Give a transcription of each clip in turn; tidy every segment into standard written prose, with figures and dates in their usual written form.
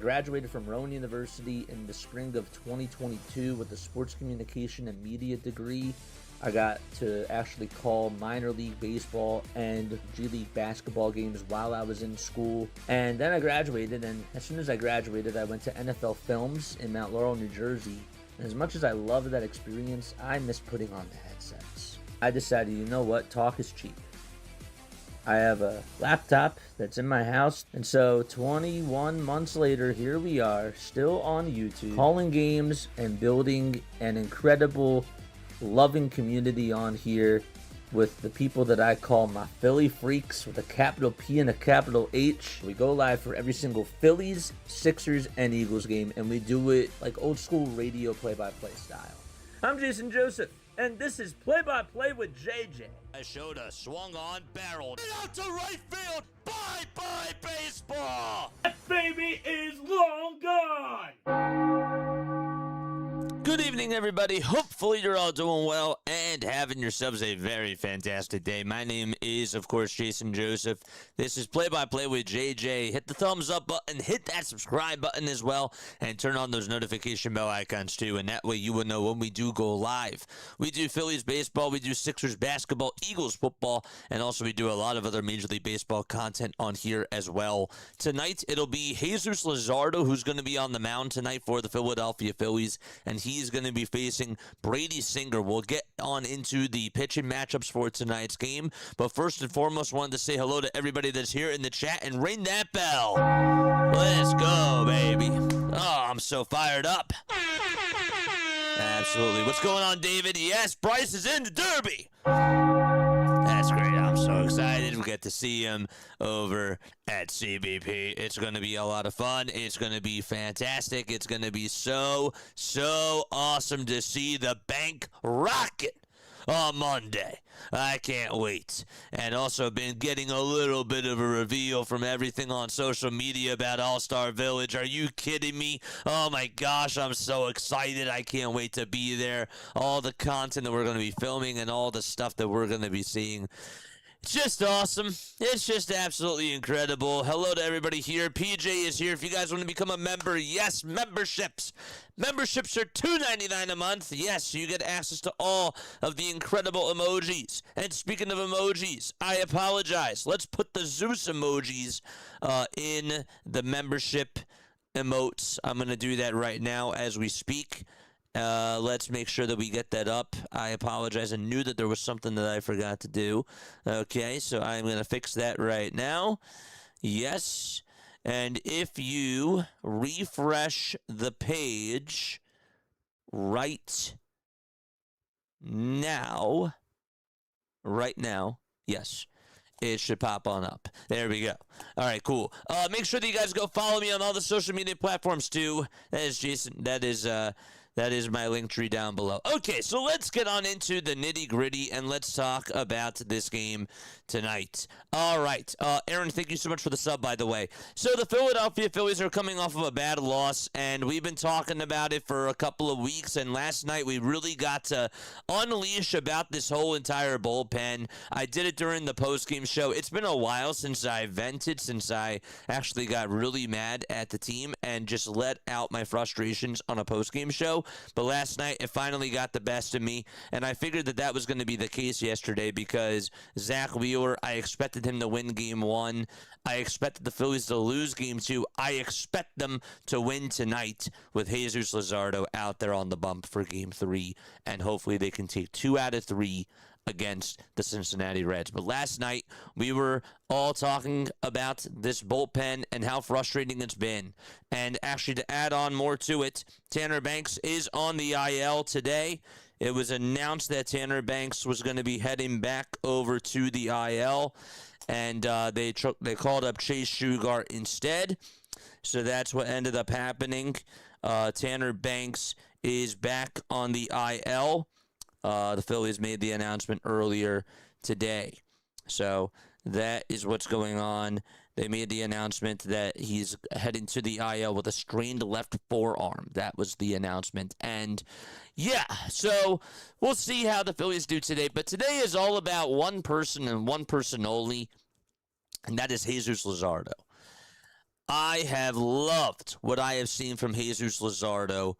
graduated from Rowan University in the spring of 2022 with a sports communication and media degree. I got to actually call minor league baseball and G League basketball games while I was in school. And then I graduated, and as soon as I graduated, I went to NFL Films in Mount Laurel, New Jersey. And as much as I loved that experience, I miss putting on the headsets. I decided, you know what, talk is cheap. I have a laptop that's in my house, and so 21 months later, here we are, still on YouTube, calling games and building an incredible, loving community on here with the people that I call my Philly freaks with a capital P and a capital H. We go live for every single Phillies, Sixers, and Eagles game, and we do it like old school radio play-by-play style. I'm Jason Joseph, and this is Play-by-Play with JJ. I showed a swung on, barreled out to right field. Bye-bye baseball. That baby is long gone. Good evening, everybody. Hopefully you're all doing well and having yourselves a very fantastic day. My name is, of course, Jason Joseph. This is Play-by-Play with JJ. Hit the thumbs up button, hit that subscribe button as well, and turn on those notification bell icons too, and that way you will know when we do go live. We do Phillies baseball, we do Sixers basketball, Eagles football, and also we do a lot of other Major League Baseball content on here as well. Tonight, it'll be Jesus Luzardo, who's going to be on the mound tonight for the Philadelphia Phillies, and he's going to be facing Brady Singer. We'll get on into the pitching matchups for tonight's game, but first and foremost, wanted to say hello to everybody that's here in the chat and ring that bell. Let's go, baby. Oh, I'm so fired up. Absolutely. What's going on, David? Yes, Bryce is in the Derby. That's great. I'm so excited. We get to see him over at CBP. It's going to be a lot of fun. It's going to be fantastic. It's going to be so awesome to see the bank rocket on Monday. I can't wait. And also been getting a little bit of a reveal from everything on social media about All-Star Village. Are you kidding me? Oh my gosh, I'm so excited. I can't wait to be there. All the content that we're going to be filming and all the stuff that we're going to be seeing. It's just awesome. It's just absolutely incredible. Hello to everybody here. PJ is here. If you guys want to become a member, yes, memberships. Memberships are $2.99 a month. Yes, you get access to all of the incredible emojis. And speaking of emojis, I apologize. Let's put the Zeus emojis in the membership emotes. I'm going to do that right now as we speak. Let's make sure that we get that up. I apologize. I knew that there was something that I forgot to do. Okay, so I'm going to fix that right now. Yes. And if you refresh the page right now, yes, it should pop on up. There we go. All right, cool. Make sure that you guys go follow me on all the social media platforms too. That is Jason. That is my link tree down below. Okay, so let's get on into the nitty-gritty, and let's talk about this game tonight. All right. Aaron, thank you so much for the sub, by the way. So the Philadelphia Phillies are coming off of a bad loss, and we've been talking about it for a couple of weeks, and last night we really got to unleash about this whole entire bullpen. I did it during the post-game show. It's been a while since I vented, since I actually got really mad at the team and just let out my frustrations on a post-game show. But last night, it finally got the best of me, and I figured that that was going to be the case yesterday because Zach Wheeler, I expected him to win Game 1. I expected the Phillies to lose Game 2. I expect them to win tonight with Jesus Luzardo out there on the bump for Game 3, and hopefully they can take 2 out of 3 against the Cincinnati Reds. But last night, we were all talking about this bullpen and how frustrating it's been. And actually, to add on more to it, Tanner Banks is on the IL today. It was announced that Tanner Banks was going to be heading back over to the IL, and they called up Chase Shugart instead. So that's what ended up happening. Tanner Banks is back on the IL. The Phillies made the announcement earlier today. So that is what's going on. They made the announcement that he's heading to the IL with a strained left forearm. That was the announcement. And yeah, so we'll see how the Phillies do today. But today is all about one person and one person only, and that is Jesus Luzardo. I have loved what I have seen from Jesus Luzardo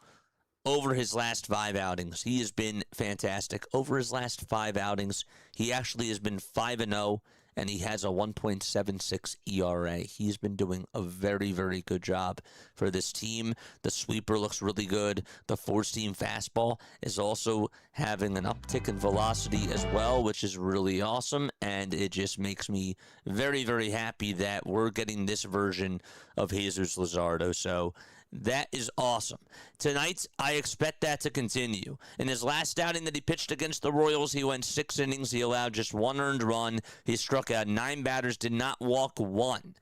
over his last 5 outings. He has been fantastic. Over his last 5 outings, he actually has been 5-0, and he has a 1.76 ERA. He's been doing a very, very good job for this team. The sweeper looks really good. The 4-seam fastball is also having an uptick in velocity as well, which is really awesome, and it just makes me very, very happy that we're getting this version of Jesus Luzardo. So that is awesome. Tonight, I expect that to continue. In his last outing that he pitched against the Royals, he went 6 innings. He allowed just 1 earned run. He struck out 9 batters, did not walk 1.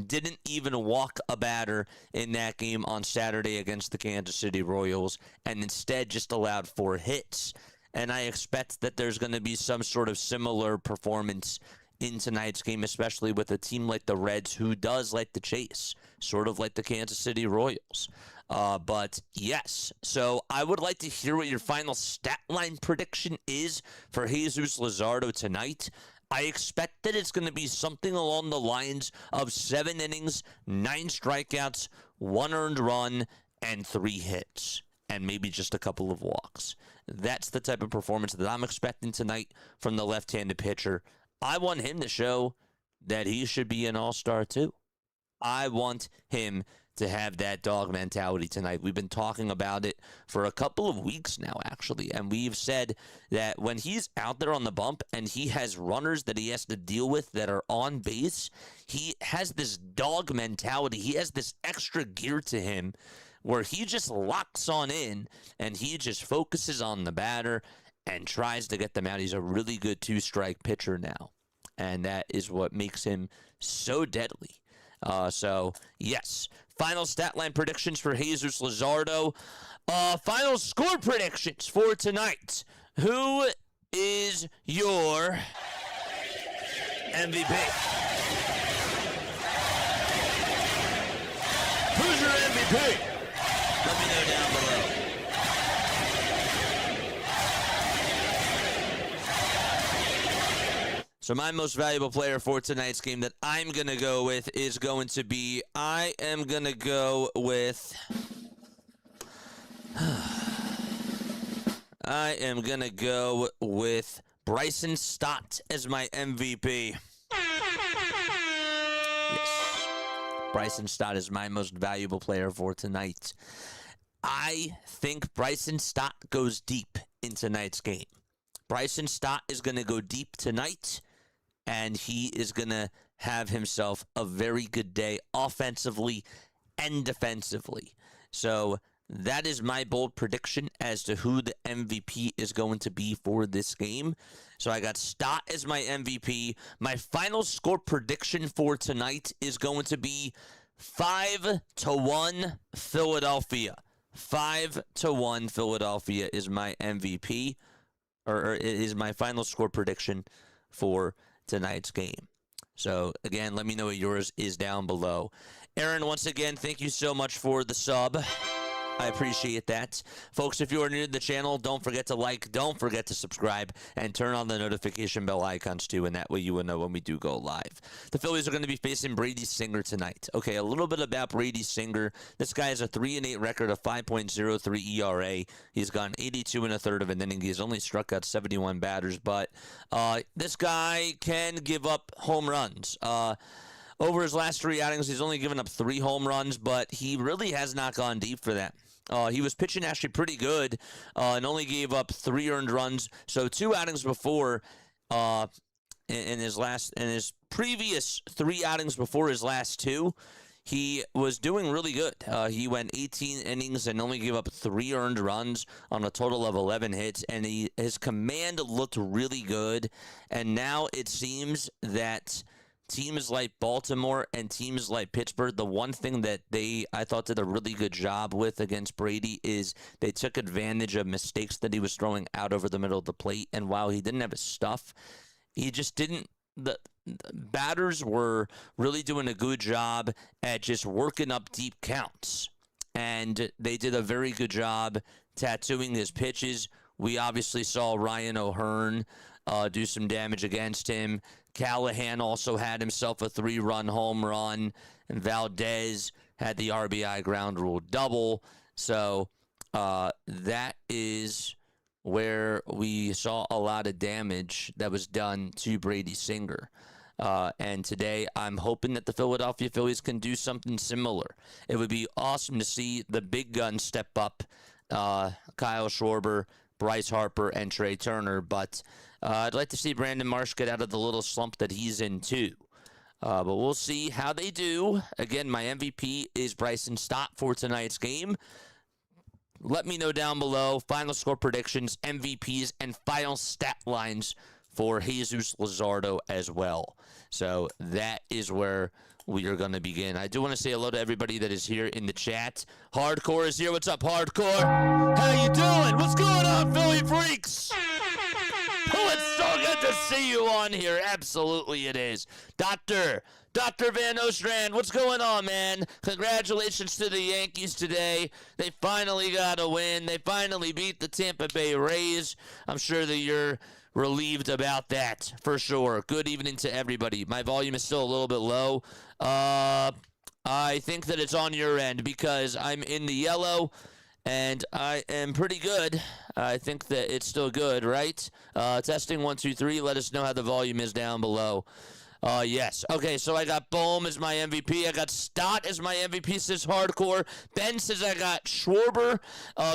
Didn't even walk a batter in that game on Saturday against the Kansas City Royals, and instead just allowed 4 hits. And I expect that there's going to be some sort of similar performance in tonight's game, especially with a team like the Reds, who does like to chase, sort of like the Kansas City Royals. But yes, so I would like to hear what your final stat line prediction is for Jesus Luzardo tonight. I expect that it's going to be something along the lines of 7 innings, 9 strikeouts, 1 earned run, and 3 hits, and maybe just a couple of walks. That's the type of performance that I'm expecting tonight from the left-handed pitcher. I want him to show that he should be an all-star too. I want him to have that dog mentality tonight. We've been talking about it for a couple of weeks now, actually, and we've said that when he's out there on the bump and he has runners that he has to deal with that are on base, he has this dog mentality. He has this extra gear to him where he just locks on in and he just focuses on the batter and tries to get them out. He's a really good 2-strike pitcher now, and that is what makes him so deadly. So, yes. Final stat line predictions for Jesus Luzardo. Final score predictions for tonight. Who is your MVP? Who's your MVP? Let me know down below. So my most valuable player for tonight's game that I'm going to go with is going to be, I am going to go with Bryson Stott as my MVP. Yes. Bryson Stott is my most valuable player for tonight. I think Bryson Stott goes deep in tonight's game. Bryson Stott is going to go deep tonight, and he is going to have himself a very good day offensively and defensively. So that is my bold prediction as to who the MVP is going to be for this game. So I got Stott as my MVP. My final score prediction for tonight is going to be 5-1 Philadelphia. 5-1 Philadelphia is my MVP, or is my final score prediction for tonight's game. So again, let me know what yours is down below. Aaron, once again, thank you so much for the sub. I appreciate that. Folks, if you are new to the channel, don't forget to like, don't forget to subscribe, and turn on the notification bell icons too, and that way you will know when we do go live. The Phillies are going to be facing Brady Singer tonight. Okay, a little bit about Brady Singer. This guy has a 3-8 record of 5.03 ERA. He's gone 82 1/3 of an inning. He's only struck out 71 batters, but this guy can give up home runs. Over his last 3 outings, he's only given up 3 home runs, but he really has not gone deep for that. He was pitching actually pretty good and only gave up 3 earned runs. So 2 outings before, in his previous 3 outings before his last 2, he was doing really good. He went 18 innings and only gave up 3 earned runs on a total of 11 hits, and his command looked really good. And now it seems that teams like Baltimore and teams like Pittsburgh, the one thing that I thought did a really good job with against Brady is they took advantage of mistakes that he was throwing out over the middle of the plate. And while he didn't have his stuff, he just didn't. The batters were really doing a good job at just working up deep counts. And they did a very good job tattooing his pitches. We obviously saw Ryan O'Hearn do some damage against him. Callahan also had himself a 3-run home run, and Valdez had the RBI ground rule double. So that is where we saw a lot of damage that was done to Brady Singer. And today, I'm hoping that the Philadelphia Phillies can do something similar. It would be awesome to see the big guns step up, Kyle Schwarber, Bryce Harper, and Trey Turner. But I'd like to see Brandon Marsh get out of the little slump that he's in, too. But we'll see how they do. Again, my MVP is Bryson Stott for tonight's game. Let me know down below final score predictions, MVPs, and final stat lines for Jesus Luzardo as well. So that is where we are going to begin. I do want to say hello to everybody that is here in the chat. Hardcore is here. What's up, Hardcore? How you doing? What's going on, Philly Freaks? Oh, it's so good to see you on here. Absolutely it is. Dr. Van Ostrand, what's going on, man? Congratulations to the Yankees today. They finally got a win. They finally beat the Tampa Bay Rays. I'm sure that you're relieved about that, for sure. Good evening to everybody. My volume is still a little bit low. I think that it's on your end because I'm in the yellow, and I am pretty good. I think that it's still good, right? Testing 1, 2, 3. Let us know how the volume is down below. Yes. Okay, so I got Bohm as my MVP. I got Stott as my MVP, says Hardcore. Ben says I got Schwarber.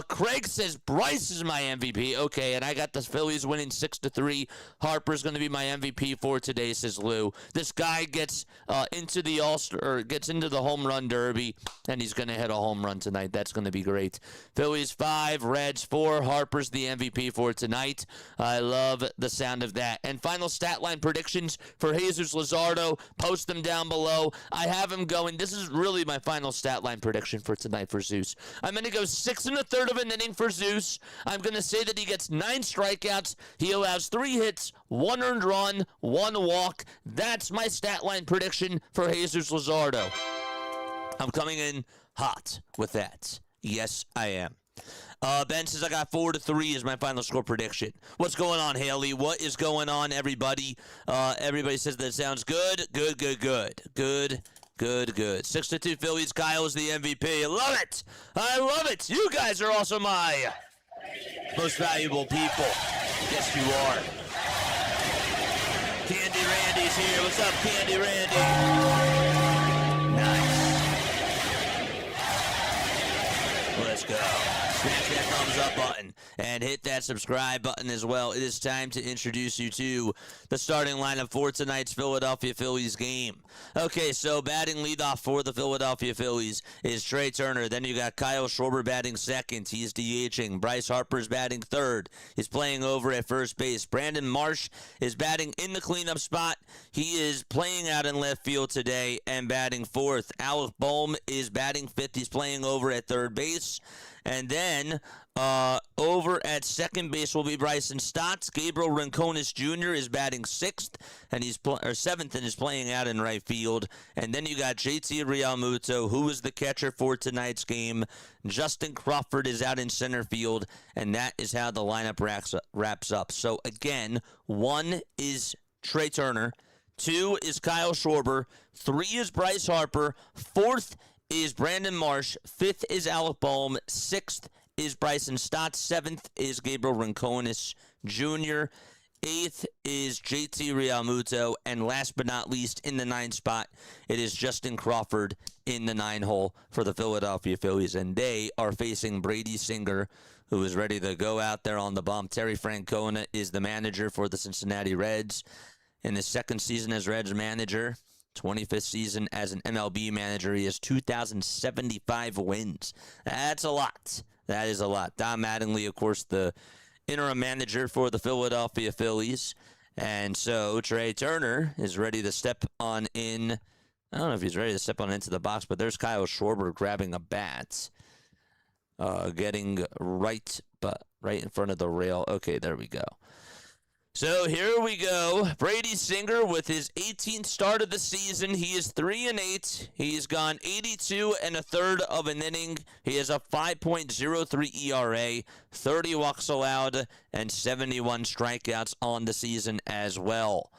Craig says Bryce is my MVP. Okay, and I got the Phillies winning 6-3. Harper's going to be my MVP for today, says Lou. This guy gets into the All-Star, or gets into the home run derby, and he's going to hit a home run tonight. That's going to be great. Phillies 5, Reds 4. Harper's the MVP for tonight. I love the sound of that. And final stat line predictions for Jesus Luzardo. Post them down below. I have him going. This is really my final stat line prediction for tonight for Zeus. I'm going to go 6 1/3 of an inning for Zeus. I'm going to say that he gets 9 strikeouts. He allows 3 hits, 1 earned run, 1 walk. That's my stat line prediction for Jesus Luzardo. I'm coming in hot with that. Yes, I am. Ben says I got 4-3 is my final score prediction. What's going on, Haley? What is going on, everybody? Everybody says that sounds good. Good. 6-2 Phillies. Kyle is the MVP. I love it. I love it. You guys are also my most valuable people. Yes, you are. Candy Randy's here. What's up, Candy Randy? Nice. Let's go. Smash that thumbs up button and hit that subscribe button as well. It is time to introduce you to the starting lineup for tonight's Philadelphia Phillies game. Okay, so batting leadoff for the Philadelphia Phillies is Trey Turner. Then you got Kyle Schwarber batting second. He's DHing. Bryce Harper's batting third. He's playing over at first base. Brandon Marsh is batting in the cleanup spot. He is playing out in left field today and batting fourth. Alec Bohm is batting fifth. He's playing over at third base. And then over at second base will be Bryson Stott. Gabriel Rincones Jr. is batting sixth, and he's seventh, and is playing out in right field. And then you got JT Realmuto, who is the catcher for tonight's game. Justin Crawford is out in center field, and that is how the lineup wraps up. So again, 1 is Trey Turner, 2 is Kyle Schwarber, 3 is Bryce Harper, 4th is Brandon Marsh, 5th is Alec Bohm, 6th is Bryson Stott, 7th is Gabriel Rincones Jr., 8th is JT Realmuto, and last but not least, in the 9th spot, it is Justin Crawford in the 9 hole for the Philadelphia Phillies, and they are facing Brady Singer, who is ready to go out there on the bump. Terry Francona is the manager for the Cincinnati Reds in his second season as Reds manager. 25th season as an MLB manager. He has 2,075 wins. That's a lot. That is a lot. Don Mattingly, of course, the interim manager for the Philadelphia Phillies. And so Trey Turner is ready to step on in. I don't know if he's ready to step on into the box, but there's Kyle Schwarber grabbing a bat. Getting right in front of the rail. Okay, there we go. So here we go. Brady Singer with his 18th start of the season. He is 3-8. He's gone 82 and a third of an inning. He has a 5.03 ERA, 30 walks allowed, and 71 strikeouts on the season as well.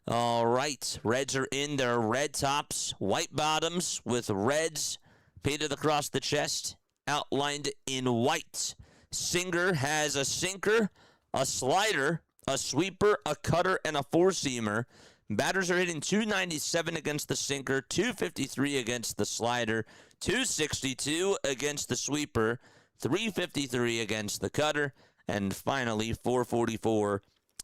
All right, Reds are in their red tops, white bottoms with Reds painted across the chest, outlined in white. Singer has a sinker, a slider, a sweeper, a cutter, and a four-seamer. Batters are hitting .297 against the sinker, .253 against the slider, .262 against the sweeper, .353 against the cutter, and finally .444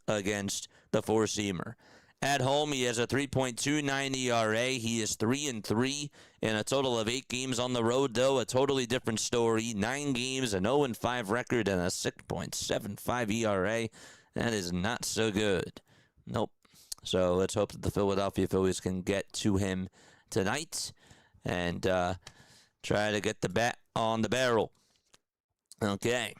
against the four-seamer. At home, he has a 3.29 ERA. He is 3-3 in a total of 8 games on the road, though. A totally different story. 9 games, an 0-5 record, and a 6.75 ERA. That is not so good. Nope. So let's hope that the Philadelphia Phillies can get to him tonight and try to get the bat on the barrel. Okay.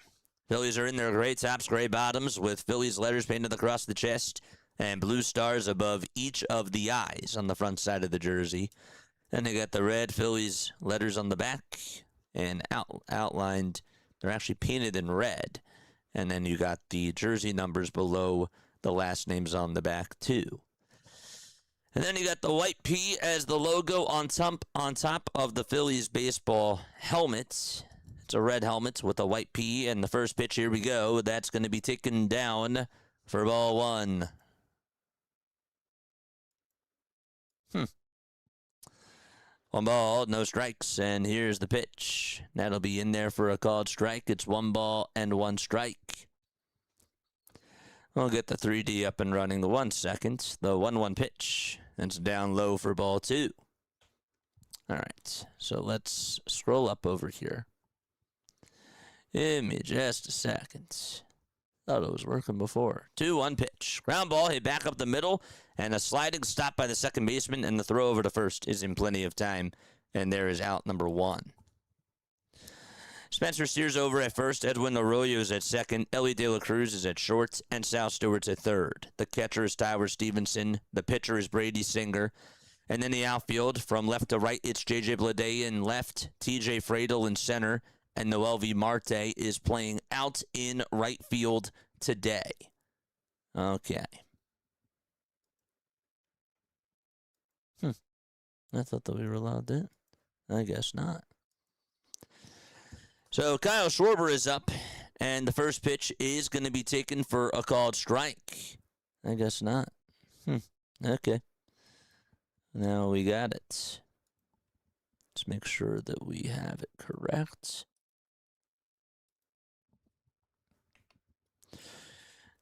Phillies are in their gray tops, gray bottoms, with Phillies letters painted across the chest and blue stars above each of the eyes on the front side of the jersey. Then they got the red Phillies letters on the back and outlined. They're actually painted in red. And then you got the jersey numbers below the last names on the back, too. And then you got the white P as the logo on top of the Phillies baseball helmet. It's a red helmet with a white P. And the first pitch, here we go. That's going to be taken down for ball 1. One ball, no strikes, and here's the pitch. That'll be in there for a called strike. It's 1 ball and 1 strike. We'll get the 3D up and running the 1 second. The 1-1 pitch. It's down low for ball 2. All right, so let's scroll up over here. Give me just a second. Thought it was working before. 2-1 pitch. Ground ball hit back up the middle, and a sliding stop by the second baseman, and the throw over to first is in plenty of time, and there is out number 1. Spencer Steers over at first. Edwin Arroyo is at second. Ellie De La Cruz is at short, and Sal Stewart's at third. The catcher is Tyler Stevenson. The pitcher is Brady Singer. And then the outfield, from left to right, it's J.J. Bleday in left, T.J. Fradel in center, and Noel V. Marte is playing out in right field today. Okay. I thought that we were allowed that. I guess not. So Kyle Schwarber is up, and the first pitch is going to be taken for a called strike. I guess not. Okay. Now we got it. Let's make sure that we have it correct.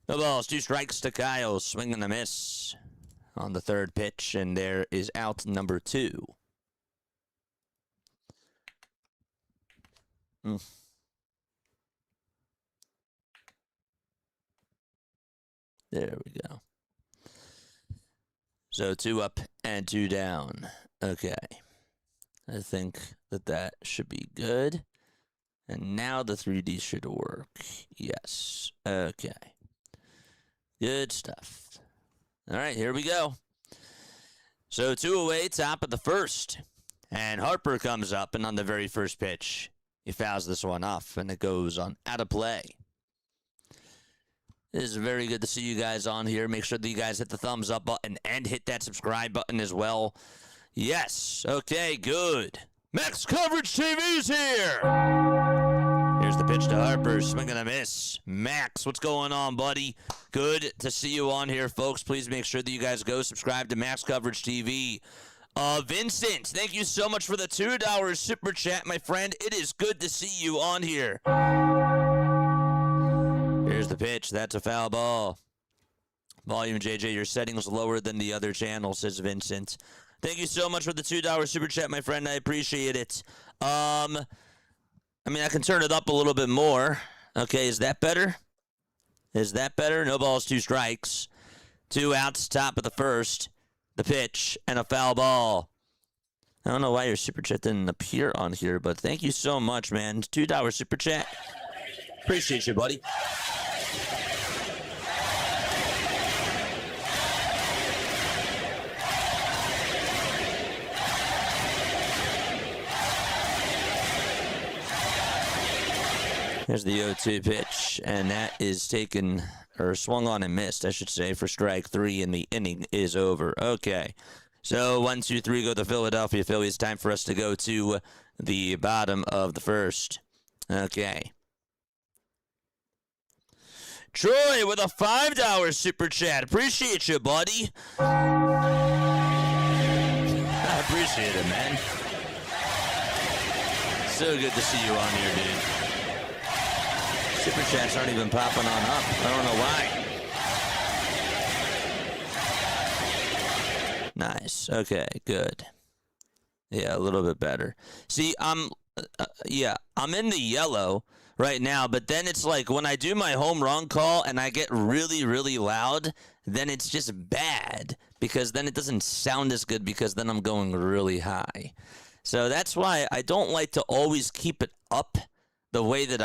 No balls, 2 strikes to Kyle. Swing and a miss on the third pitch, and there is out number 2. There we go. So 2 up and 2 down. Okay. I think that should be good. And now the 3D should work. Yes. Okay. Good stuff. All right, here we go. So 2 away, top of the first. And Harper comes up, and on the very first pitch, he fouls this one off, and it goes on out of play. It is very good to see you guys on here. Make sure that you guys hit the thumbs up button and hit that subscribe button as well. Yes. Okay, good. Max Coverage TV's here. Here's the pitch to Harper. Swing and a miss. Max, what's going on, buddy? Good to see you on here, folks. Please make sure that you guys go subscribe to Max Coverage TV. Vincent, thank you so much for the $2 super chat, my friend. It is good to see you on here. Here's the pitch. That's a foul ball. Volume, JJ, your settings lower than the other channel, says Vincent. Thank you so much for the $2 super chat, my friend. I appreciate it. I mean, I can turn it up a little bit more. Okay, is that better? Is that better? No balls, 2 strikes. 2 outs, top of the first. The pitch, and a foul ball. I don't know why your super chat didn't appear on here, but thank you so much, man. $2 super chat. Appreciate you, buddy. Here's the 0-2 pitch, and that is taken, or swung on and missed, I should say, for strike 3, and the inning is over. Okay, so 1, 2, 3 go the Philadelphia Phillies. Time for us to go to the bottom of the first. Okay. Troy with a $5 super chat. Appreciate you, buddy. I appreciate it, man. So good to see you on here, dude. Super chats aren't even popping on up. I don't know why. Nice. Okay, good. Yeah, a little bit better. See, I'm in the yellow right now, but then it's like when I do my home run call and I get really, really loud, then it's just bad because then it doesn't sound as good because then I'm going really high. So that's why I don't like to always keep it up the way that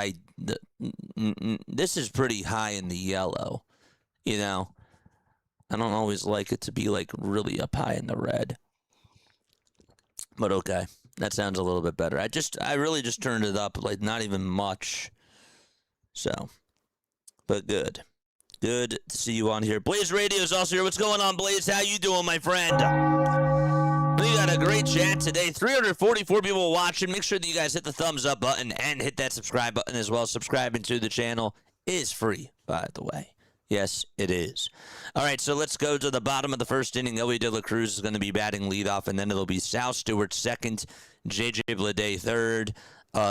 this is pretty high in the yellow, you know. I don't always like it to be like really up high in the red. But okay, that sounds a little bit better. I really just turned it up, like not even much. So, but good. Good to see you on here. Blaze Radio is also here. What's going on, Blaze? How you doing, my friend? We got a great chat today. 344 people watching. Make sure that you guys hit the thumbs up button and hit that subscribe button as well. Subscribing to the channel is free, by the way. Yes, it is. All right, so let's go to the bottom of the first inning. Ellie De La Cruz is going to be batting leadoff, and then it'll be Sal Stewart second, J.J. Bleday third,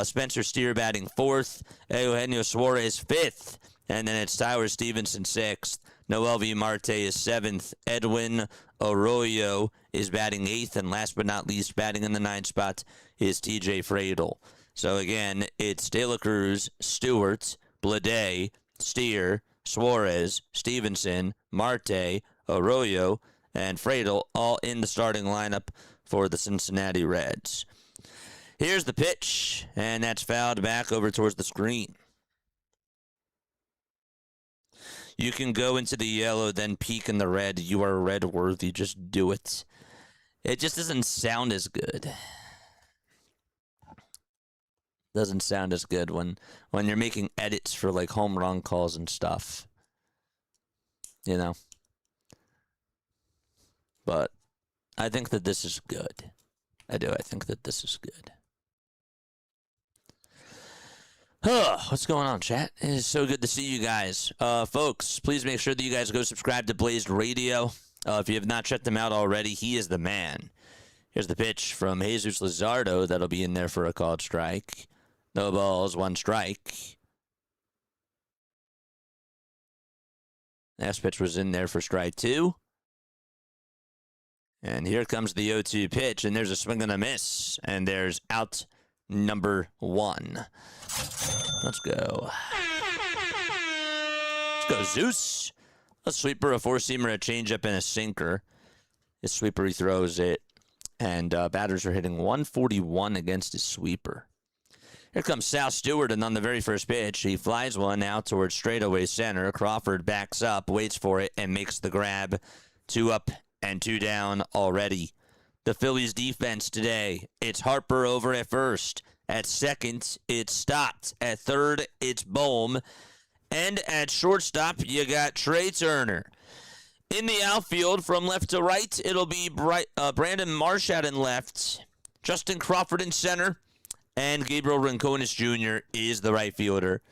Spencer Steer batting fourth, Eugenio Suarez fifth, and then it's Tyler Stevenson sixth. Noel V. Marte is seventh. Edwin Arroyo is batting eighth, and last but not least, batting in the ninth spot is T.J. Fradel. So again, it's De La Cruz, Stewart, Bleday, Steer, Suarez, Stevenson, Marte, Arroyo, and Fradel all in the starting lineup for the Cincinnati Reds. Here's the pitch, and that's fouled back over towards the screen. You can go into the yellow, then peek in the red. You are red worthy. Just do it. It just doesn't sound as good. Doesn't sound as good when you're making edits for like home run calls and stuff. You know? But I think that this is good. I do. I think that this is good. What's going on, chat? It is so good to see you guys. Folks, please make sure that you guys go subscribe to Blazed Radio. If you have not checked him out already, he is the man. Here's the pitch from Jesus Luzardo. That'll be in there for a called strike. No balls, one strike. Last pitch was in there for strike 2. And here comes the 0-2 pitch, and there's a swing and a miss. And there's out number 1. Let's go. Let's go, Zeus. A sweeper, a four-seamer, a changeup, and a sinker. His sweeper, he throws it. And batters are hitting 141 against his sweeper. Here comes Sal Stewart, and on the very first pitch, he flies one out towards straightaway center. Crawford backs up, waits for it, and makes the grab. 2 up and 2 down already. The Phillies defense today, it's Harper over at first. At second, it's Stott. At third, it's Bohm. And at shortstop, you got Trey Turner. In the outfield, from left to right, it'll be Brandon Marsh out in left. Justin Crawford in center. And Gabriel Rincones Jr. is the right fielder.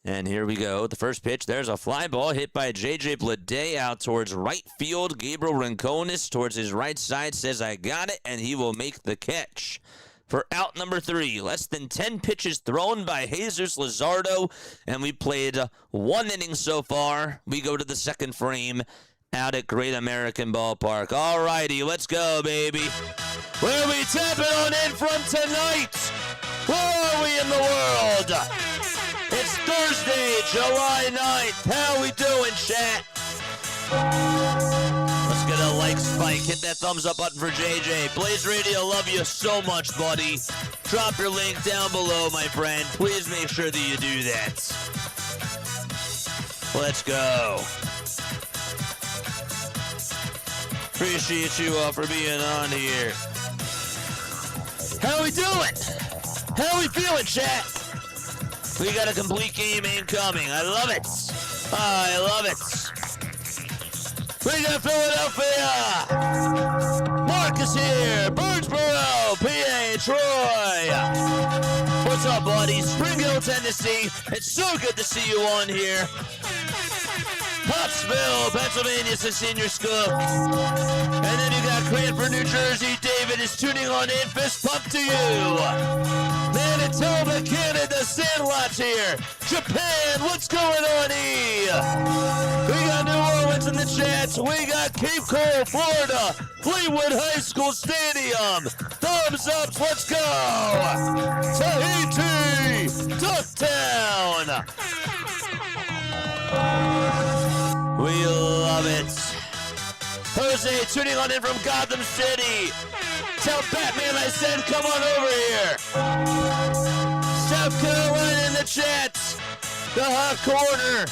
And here we go. The first pitch, there's a fly ball hit by J.J. Bleday out towards right field. Gabriel Rincones towards his right side says, I got it, and he will make the catch. For out number 3, less than 10 pitches thrown by Jesus Luzardo, and we played 1 inning so far. We go to the second frame out at Great American Ballpark. All righty, let's go, baby. Where are we tapping on in from tonight? Where are we in the world? It's Thursday, July 9th. How we doing, chat? Let's get a like spike. Hit that thumbs up button for JJ. Blaze Radio, love you so much, buddy. Drop your link down below, my friend. Please make sure that you do that. Let's go. Appreciate you all for being on here. How we doing? How we feeling, chat? We got a complete game incoming. I love it. I love it. We got Philadelphia. Mark is here. Birdsboro, PA, Troy. What's up, buddies? Spring Hill, Tennessee. It's so good to see you on here. Pottsville, Pennsylvania is a senior school. And then you got Cranford, New Jersey. David is tuning on in. Fist pump to you. Manitoba, Canada, Sandlot's here. Japan, what's going on, E? We got New Orleans in the chats. We got Cape Coral, Florida. Fleetwood High School Stadium. Thumbs up, let's go. Tahiti, Ducktown. We love it. Jose tuning on in from Gotham City. Tell Batman I said come on over here. South Carolina in the chat. The Hot Corner.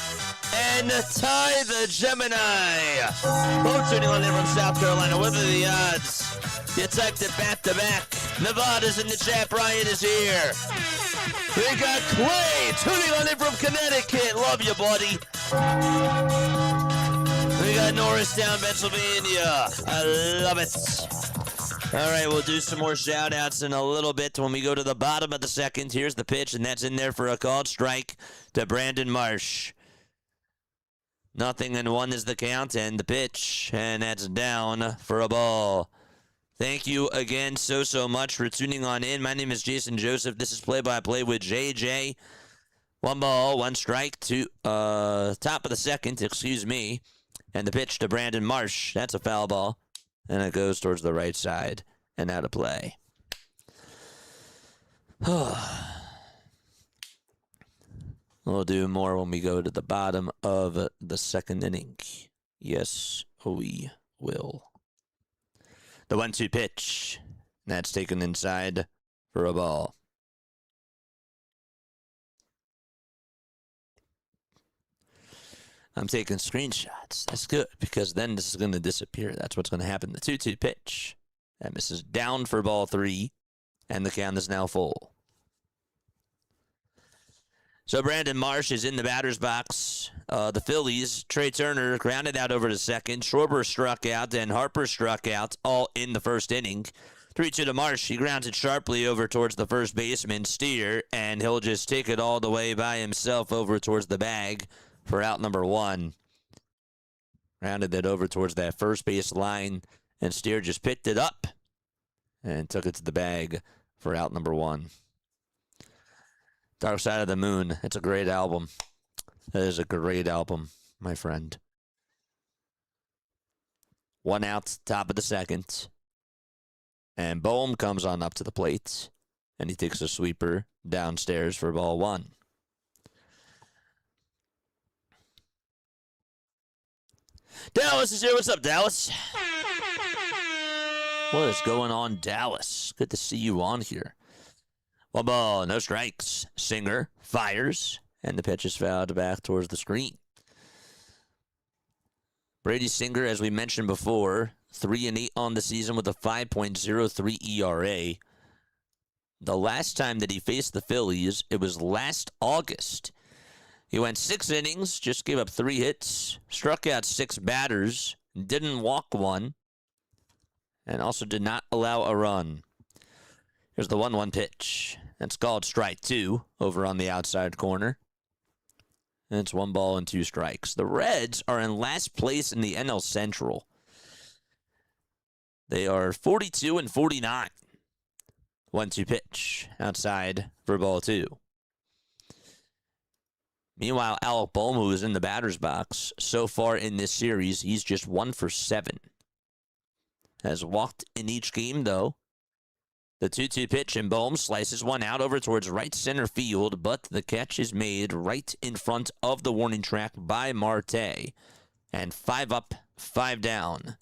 And Ty the Gemini. Both tuning on in from South Carolina. What are the odds? You typed it back to back. Nevada's in the chat. Brian is here. We got Clay tuning on in from Connecticut. Love you, buddy. We got Norristown, Pennsylvania. I love it. All right, we'll do some more shout-outs in a little bit when we go to the bottom of the second. Here's the pitch, and that's in there for a called strike to Brandon Marsh. 0-1 is the count, and the pitch, and that's down for a ball. Thank you again so much for tuning on in. My name is Jason Joseph. This is Play-by-Play with JJ. 1 ball, 1 strike to top of the second, excuse me. And the pitch to Brandon Marsh. That's a foul ball. And it goes towards the right side and out of play. We'll do more when we go to the bottom of the second inning. Yes, we will. The 1-2 pitch. That's taken inside for a ball. I'm taking screenshots. That's good, because then this is going to disappear. That's what's going to happen. The 2-2 pitch. That misses down for ball 3, and the count is now full. So Brandon Marsh is in the batter's box. The Phillies, Trey Turner grounded out over to second. Schwarber struck out, and Harper struck out, all in the first inning. 3-2 to Marsh. He grounds it sharply over towards the first baseman, Steer, and he'll just take it all the way by himself over towards the bag for out number 1. Rounded it over towards that first base line, and Steer just picked it up and took it to the bag for out number 1. Dark Side of the Moon. It's a great album. That is a great album, my friend. 1 out, top of the second. And Bohm comes on up to the plate, and he takes a sweeper downstairs for ball 1. Dallas is here. What's up, Dallas? What is going on, Dallas? Good to see you on here. 1 ball, no strikes. Singer fires, and the pitch is fouled back towards the screen. Brady Singer, as we mentioned before, 3-8 on the season with a 5.03 ERA. The last time that he faced the Phillies, it was last August. He went 6 innings, just gave up 3 hits, struck out 6 batters, didn't walk 1, and also did not allow a run. Here's the 1-1 pitch. That's called strike 2 over on the outside corner. And it's 1 ball and 2 strikes. The Reds are in last place in the NL Central. They are 42-49. 1-2 pitch outside for ball 2. Meanwhile, Alec Bohm, who is in the batter's box, so far in this series, he's just 1 for 7. Has walked in each game, though. The 2-2 pitch, and Bohm slices 1 out over towards right center field, but the catch is made right in front of the warning track by Marte. And 5 up, 5 down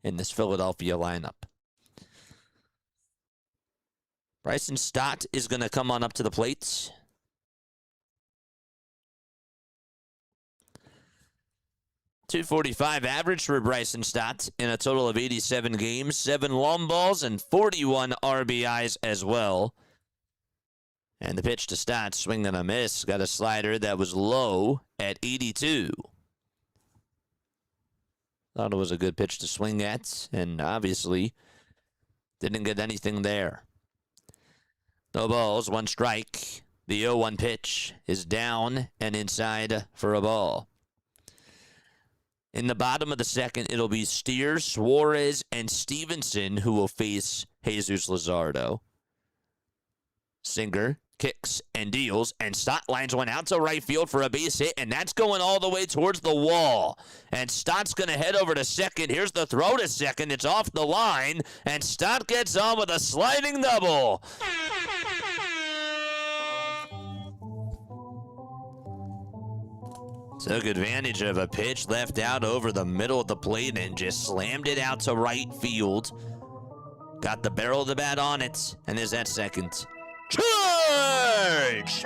in this Philadelphia lineup. Bryson Stott is going to come on up to the plate. .245 average for Bryson Stott in a total of 87 games, 7 long balls, and 41 RBIs as well. And the pitch to Stott, swing and a miss. Got a slider that was low at 82. Thought it was a good pitch to swing at, and obviously didn't get anything there. No balls, one strike. The 0-1 pitch is down and inside for a ball. In the bottom of the second, it'll be Steer, Suarez, and Stevenson who will face Jesus Luzardo. Singer kicks and deals, and Stott lines one out to right field for a base hit, and that's going all the way towards the wall. And Stott's going to head over to second. Here's the throw to second. It's off the line, and Stott gets on with a sliding double. Took advantage of a pitch left out over the middle of the plate and just slammed it out to right field. Got the barrel of the bat on it, and is at second. Charge!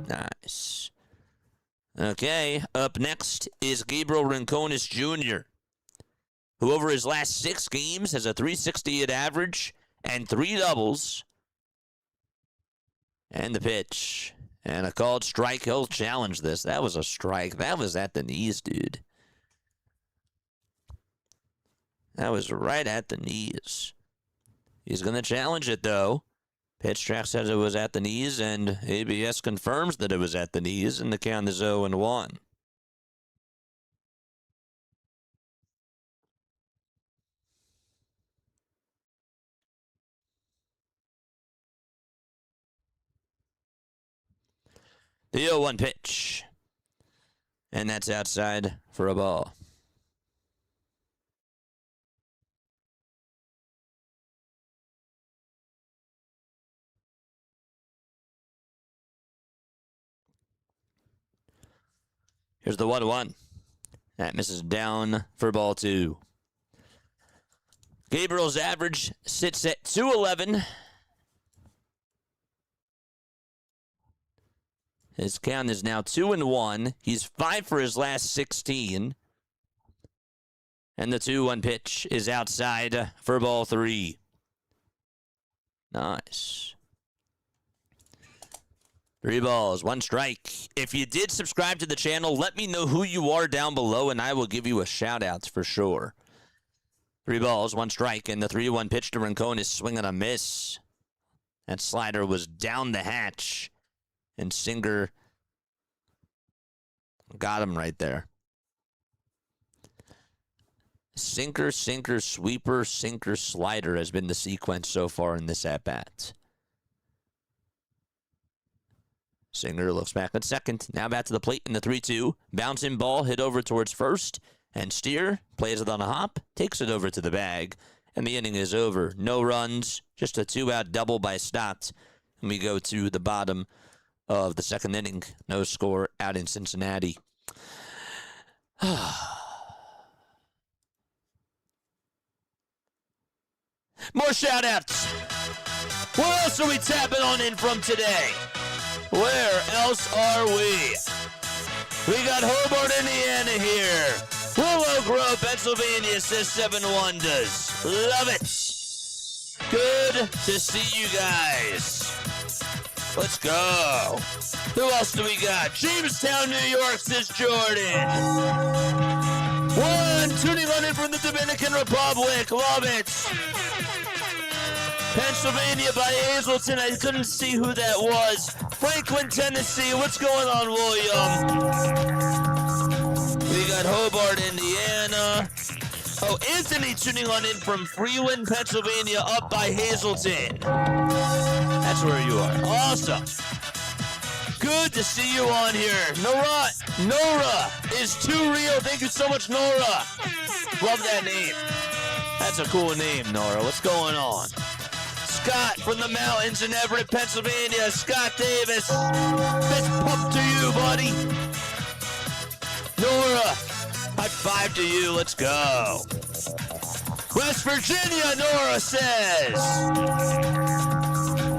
Nice. Okay, up next is Gabriel Rincones Jr., who over his last 6 games has a .368 average and 3 doubles. And the pitch. And a called strike. He'll challenge this. That was a strike. That was at the knees, dude. That was right at the knees. He's going to challenge it, though. Pitch track says it was at the knees, and ABS confirms that it was at the knees, and the count is 0-1. The 0-1 pitch. And that's outside for a ball. Here's the 1-1. That misses down for ball 2. Gabriel's average sits at .211. His count is now 2-1. He's 5 for his last 16. And the 2-1 pitch is outside for ball 3. Nice. 3 balls, 1 strike. If you did subscribe to the channel, let me know who you are down below, and I will give you a shout-out for sure. 3 balls, 1 strike, and the 3-1 pitch to Rincon is swing and a miss. That slider was down the hatch. And Singer got him right there. Sinker, sinker, sweeper, sinker, slider has been the sequence so far in this at-bat. Singer looks back at second. Now back to the plate in the 3-2. Bouncing ball hit over towards first. And Steer plays it on a hop, takes it over to the bag. And the inning is over. No runs, just a 2-out double by Stott. And we go to the bottom of the second inning. No score out in Cincinnati. More shout-outs. Where else are we tapping on in from today? Where else are we? We got Hobart, Indiana here. Willow Grove, Pennsylvania, says 7 Wonders. Love it. Good to see you guys. Let's go. Who else do we got? Jamestown, New York, says Jordan. 1, tuning on in from the Dominican Republic. Love it. Pennsylvania by Hazleton. I couldn't see who that was. Franklin, Tennessee. What's going on, William? We got Hobart, Indiana. Oh, Anthony tuning on in from Freeland, Pennsylvania, up by Hazleton. That's where you are. Awesome. Good to see you on here. Nora is too real. Thank you so much, Nora. Love that name. That's a cool name, Nora. What's going on? Scott from the mountains in Everett, Pennsylvania. Scott Davis. Fist pump to you, buddy. Nora, high five to you. Let's go. West Virginia, Nora says.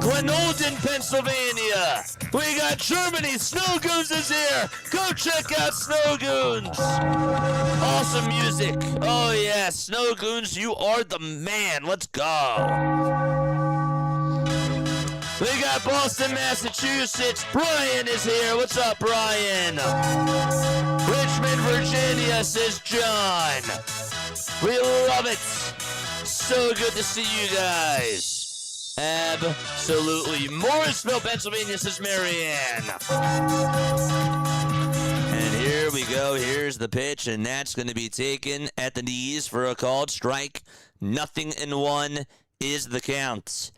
Glenolden, Pennsylvania. We got Germany. Snow Goons is here. Go check out Snow Goons. Awesome music. Oh, yeah. Snow Goons, you are the man. Let's go. got Boston, Massachusetts. Brian is here. What's up, Brian? Richmond, Virginia, says John. We love it. So good to see you guys. Absolutely. Morrisville, Pennsylvania, says Marianne. And here we go. Here's the pitch, and that's going to be taken at the knees for a called strike. 0-1 is the count.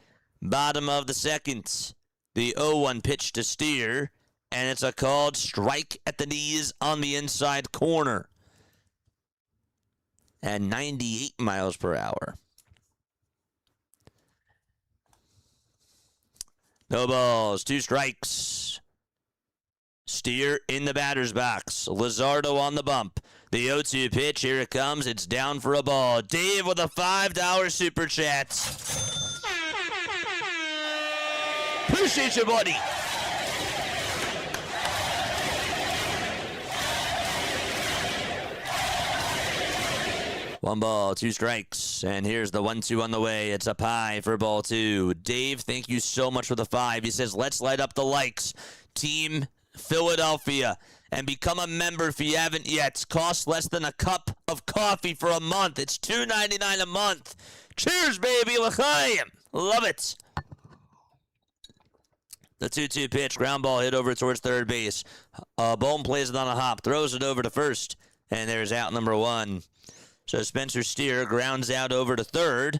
Bottom of the second. The 0-1 pitch to Steer, and it's a called strike at the knees on the inside corner. At 98 miles per hour. No balls, 2 strikes. Steer in the batter's box. Luzardo on the bump. The 0-2 pitch, here it comes. It's down for a ball. Dave with a $5 super chat. Appreciate you, buddy. One ball, 2 strikes, and here's the 1-2 on the way. It's up high for ball 2. Dave, thank you so much for the 5. He says, let's light up the likes. Team Philadelphia, and become a member if you haven't yet. Costs less than a cup of coffee for a month. It's $2.99 a month. Cheers, baby. L'chaim. Love it. The 2-2 pitch, ground ball hit over towards third base. Bohm plays it on a hop, throws it over to first, and there's out number 1. So Spencer Steer grounds out over to third,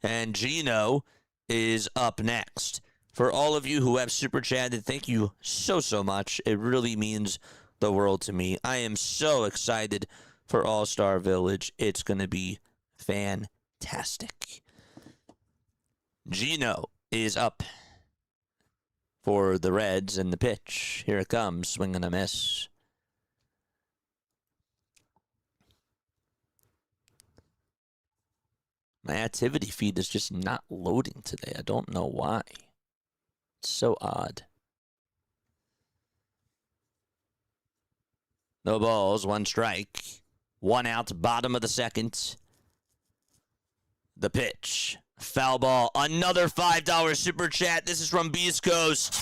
and Gino is up next. For all of you who have super chatted, thank you so much. It really means the world to me. I am so excited for All-Star Village. It's going to be fantastic. Gino is up for the Reds, and the pitch. Here it comes, swing and a miss. My activity feed is just not loading today. I don't know why. It's so odd. No balls, 1 strike. 1 out, bottom of the second. The pitch. Foul ball. Another $5 super chat. This is from Beast Coast.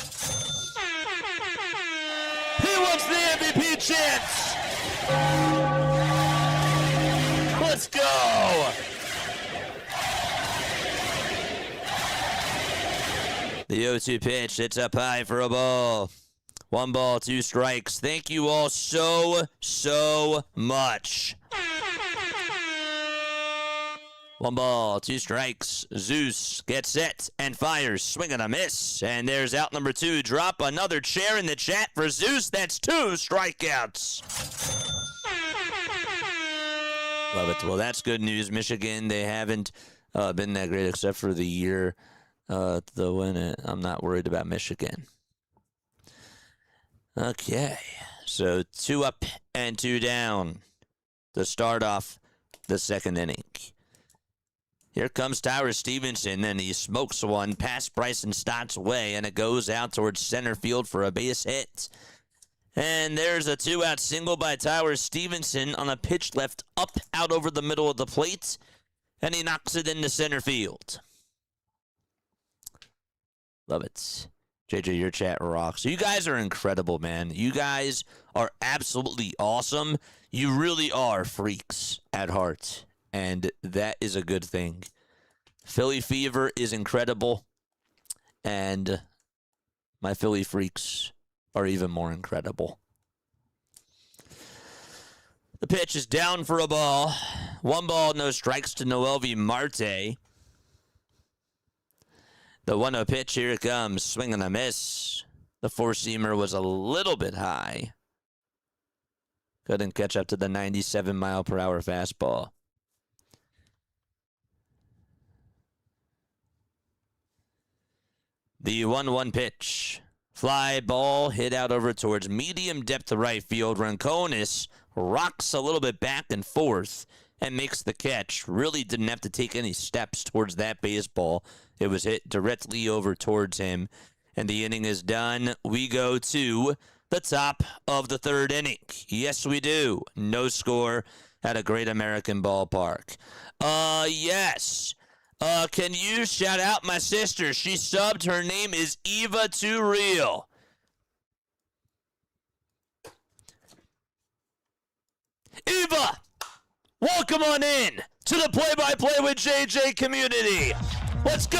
He wants the MVP chance. Let's go. The 0-2 pitch. It's up high for a ball. 1 ball, 2 strikes. Thank you all so much. 1 ball, 2 strikes. Zeus gets set and fires. Swing and a miss. And there's out number 2. Drop another chair in the chat for Zeus. That's 2 strikeouts. Love it. Well, that's good news. Michigan, they haven't been that great except for the year the win it. I'm not worried about Michigan. Okay. So 2 up and 2 down to start off the second inning. Here comes Tyler Stevenson, and he smokes one past Bryson Stott's way, and it goes out towards center field for a base hit. And there's a 2-out single by Tyler Stevenson on a pitch left up out over the middle of the plate, and he knocks it into center field. Love it. JJ, your chat rocks. You guys are incredible, man. You guys are absolutely awesome. You really are freaks at heart, and that is a good thing. Philly Fever is incredible, and my Philly freaks are even more incredible. The pitch is down for a ball. 1 ball, no strikes to Noelvi Marte. The 1-0 pitch, here it comes. Swing and a miss. The 4-seamer was a little bit high. Couldn't catch up to the 97-mile-per-hour fastball. The 1-1 pitch. Fly ball hit out over towards medium depth right field. Ronconis rocks a little bit back and forth and makes the catch. Really didn't have to take any steps towards that baseball. It was hit directly over towards him, and the inning is done. We go to the top of the third inning. Yes, we do. No score at a great American ballpark. Yes. Can you shout out my sister? She subbed. Her name is Eva Too Real. Eva, welcome on in to the Play-by-Play with JJ community. Let's go.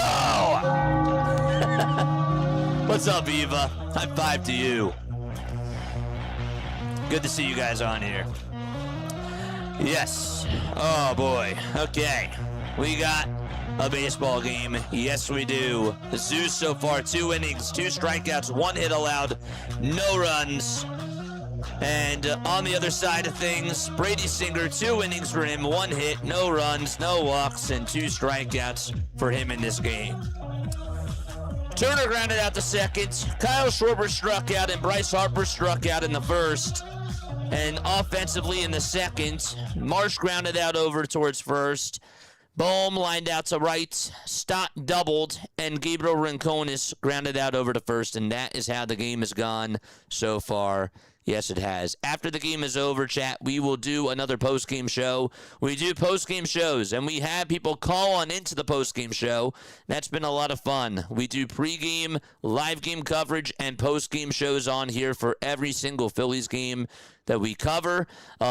What's up, Eva? High five to you. Good to see you guys on here. Yes. Oh, boy. Okay. We got a baseball game. Yes, we do. The Zeus so far, 2 innings, 2 strikeouts, 1 hit allowed, no runs. And on the other side of things, Brady Singer, 2 innings for him, 1 hit, no runs, no walks, and 2 strikeouts for him in this game. Turner grounded out the second. Kyle Schwarber struck out, and Bryce Harper struck out in the first. And offensively in the second, Marsh grounded out over towards first. Bohm lined out to right. Stott doubled, and Gabriel Rincones grounded out over to first. And that is how the game has gone so far. Yes, it has. After the game is over, chat, we will do another post-game show. We do post-game shows, and we have people call on into the post-game show. That's been a lot of fun. We do pre-game, live game coverage, and post-game shows on here for every single Phillies game that we cover.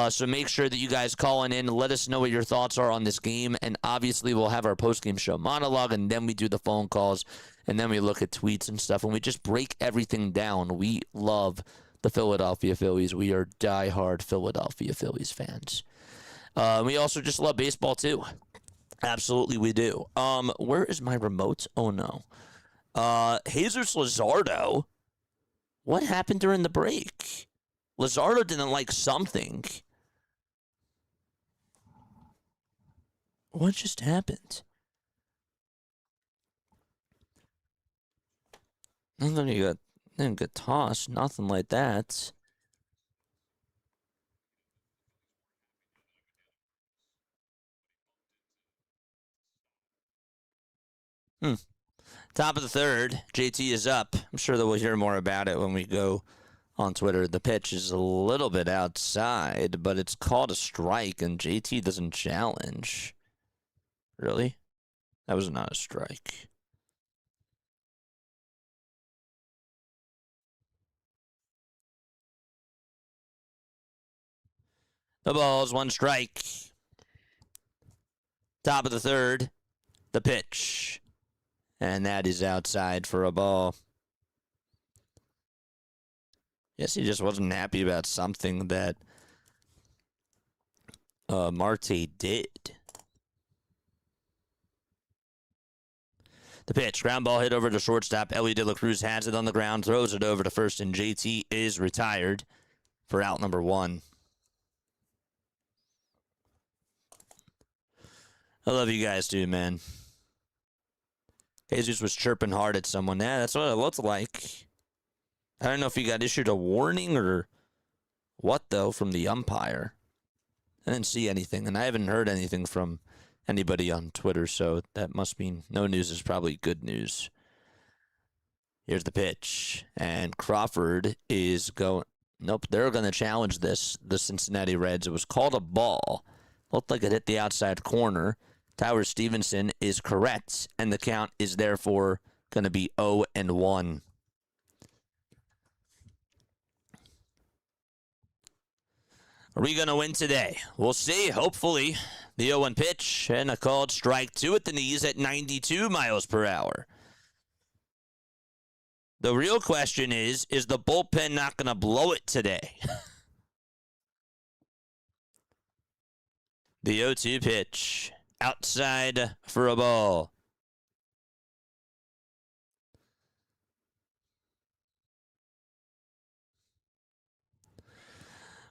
So make sure that you guys call in and let us know what your thoughts are on this game. And obviously, we'll have our post-game show monologue, and then we do the phone calls, and then we look at tweets and stuff, and we just break everything down. We love the Philadelphia Phillies. We are diehard Philadelphia Phillies fans. We also just love baseball too. Absolutely, we do. Where is my remote? Oh no. Jesus Luzardo. What happened during the break? Luzardo didn't like something. What just happened? Nothing you got. Didn't get tossed, nothing like that. Top of the third, JT is up. I'm sure that we'll hear more about it when we go on Twitter. The pitch is a little bit outside, but it's called a strike, and JT doesn't challenge. Really? That was not a strike. The ball's 1 strike. Top of the third, the pitch. And that is outside for a ball. Yes, he just wasn't happy about something that Marte did. The pitch, ground ball hit over to shortstop. Ellie De La Cruz has it on the ground, throws it over to first, and JT is retired for out number 1. I love you guys too, man. Jesus was chirping hard at someone. Yeah, that's what it looked like. I don't know if he got issued a warning or what, though, from the umpire. I didn't see anything, and I haven't heard anything from anybody on Twitter, so that must mean no news is probably good news. Here's the pitch, and Crawford is going... Nope, they're going to challenge this, the Cincinnati Reds. It was called a ball. Looked like it hit the outside corner. Tyler Stevenson is correct, and the count is therefore going to be 0-1. Are we going to win today? We'll see. Hopefully, the 0-1 pitch and a called strike 2 at the knees at 92 miles per hour. The real question is the bullpen not going to blow it today? The 0-2 pitch. Outside for a ball.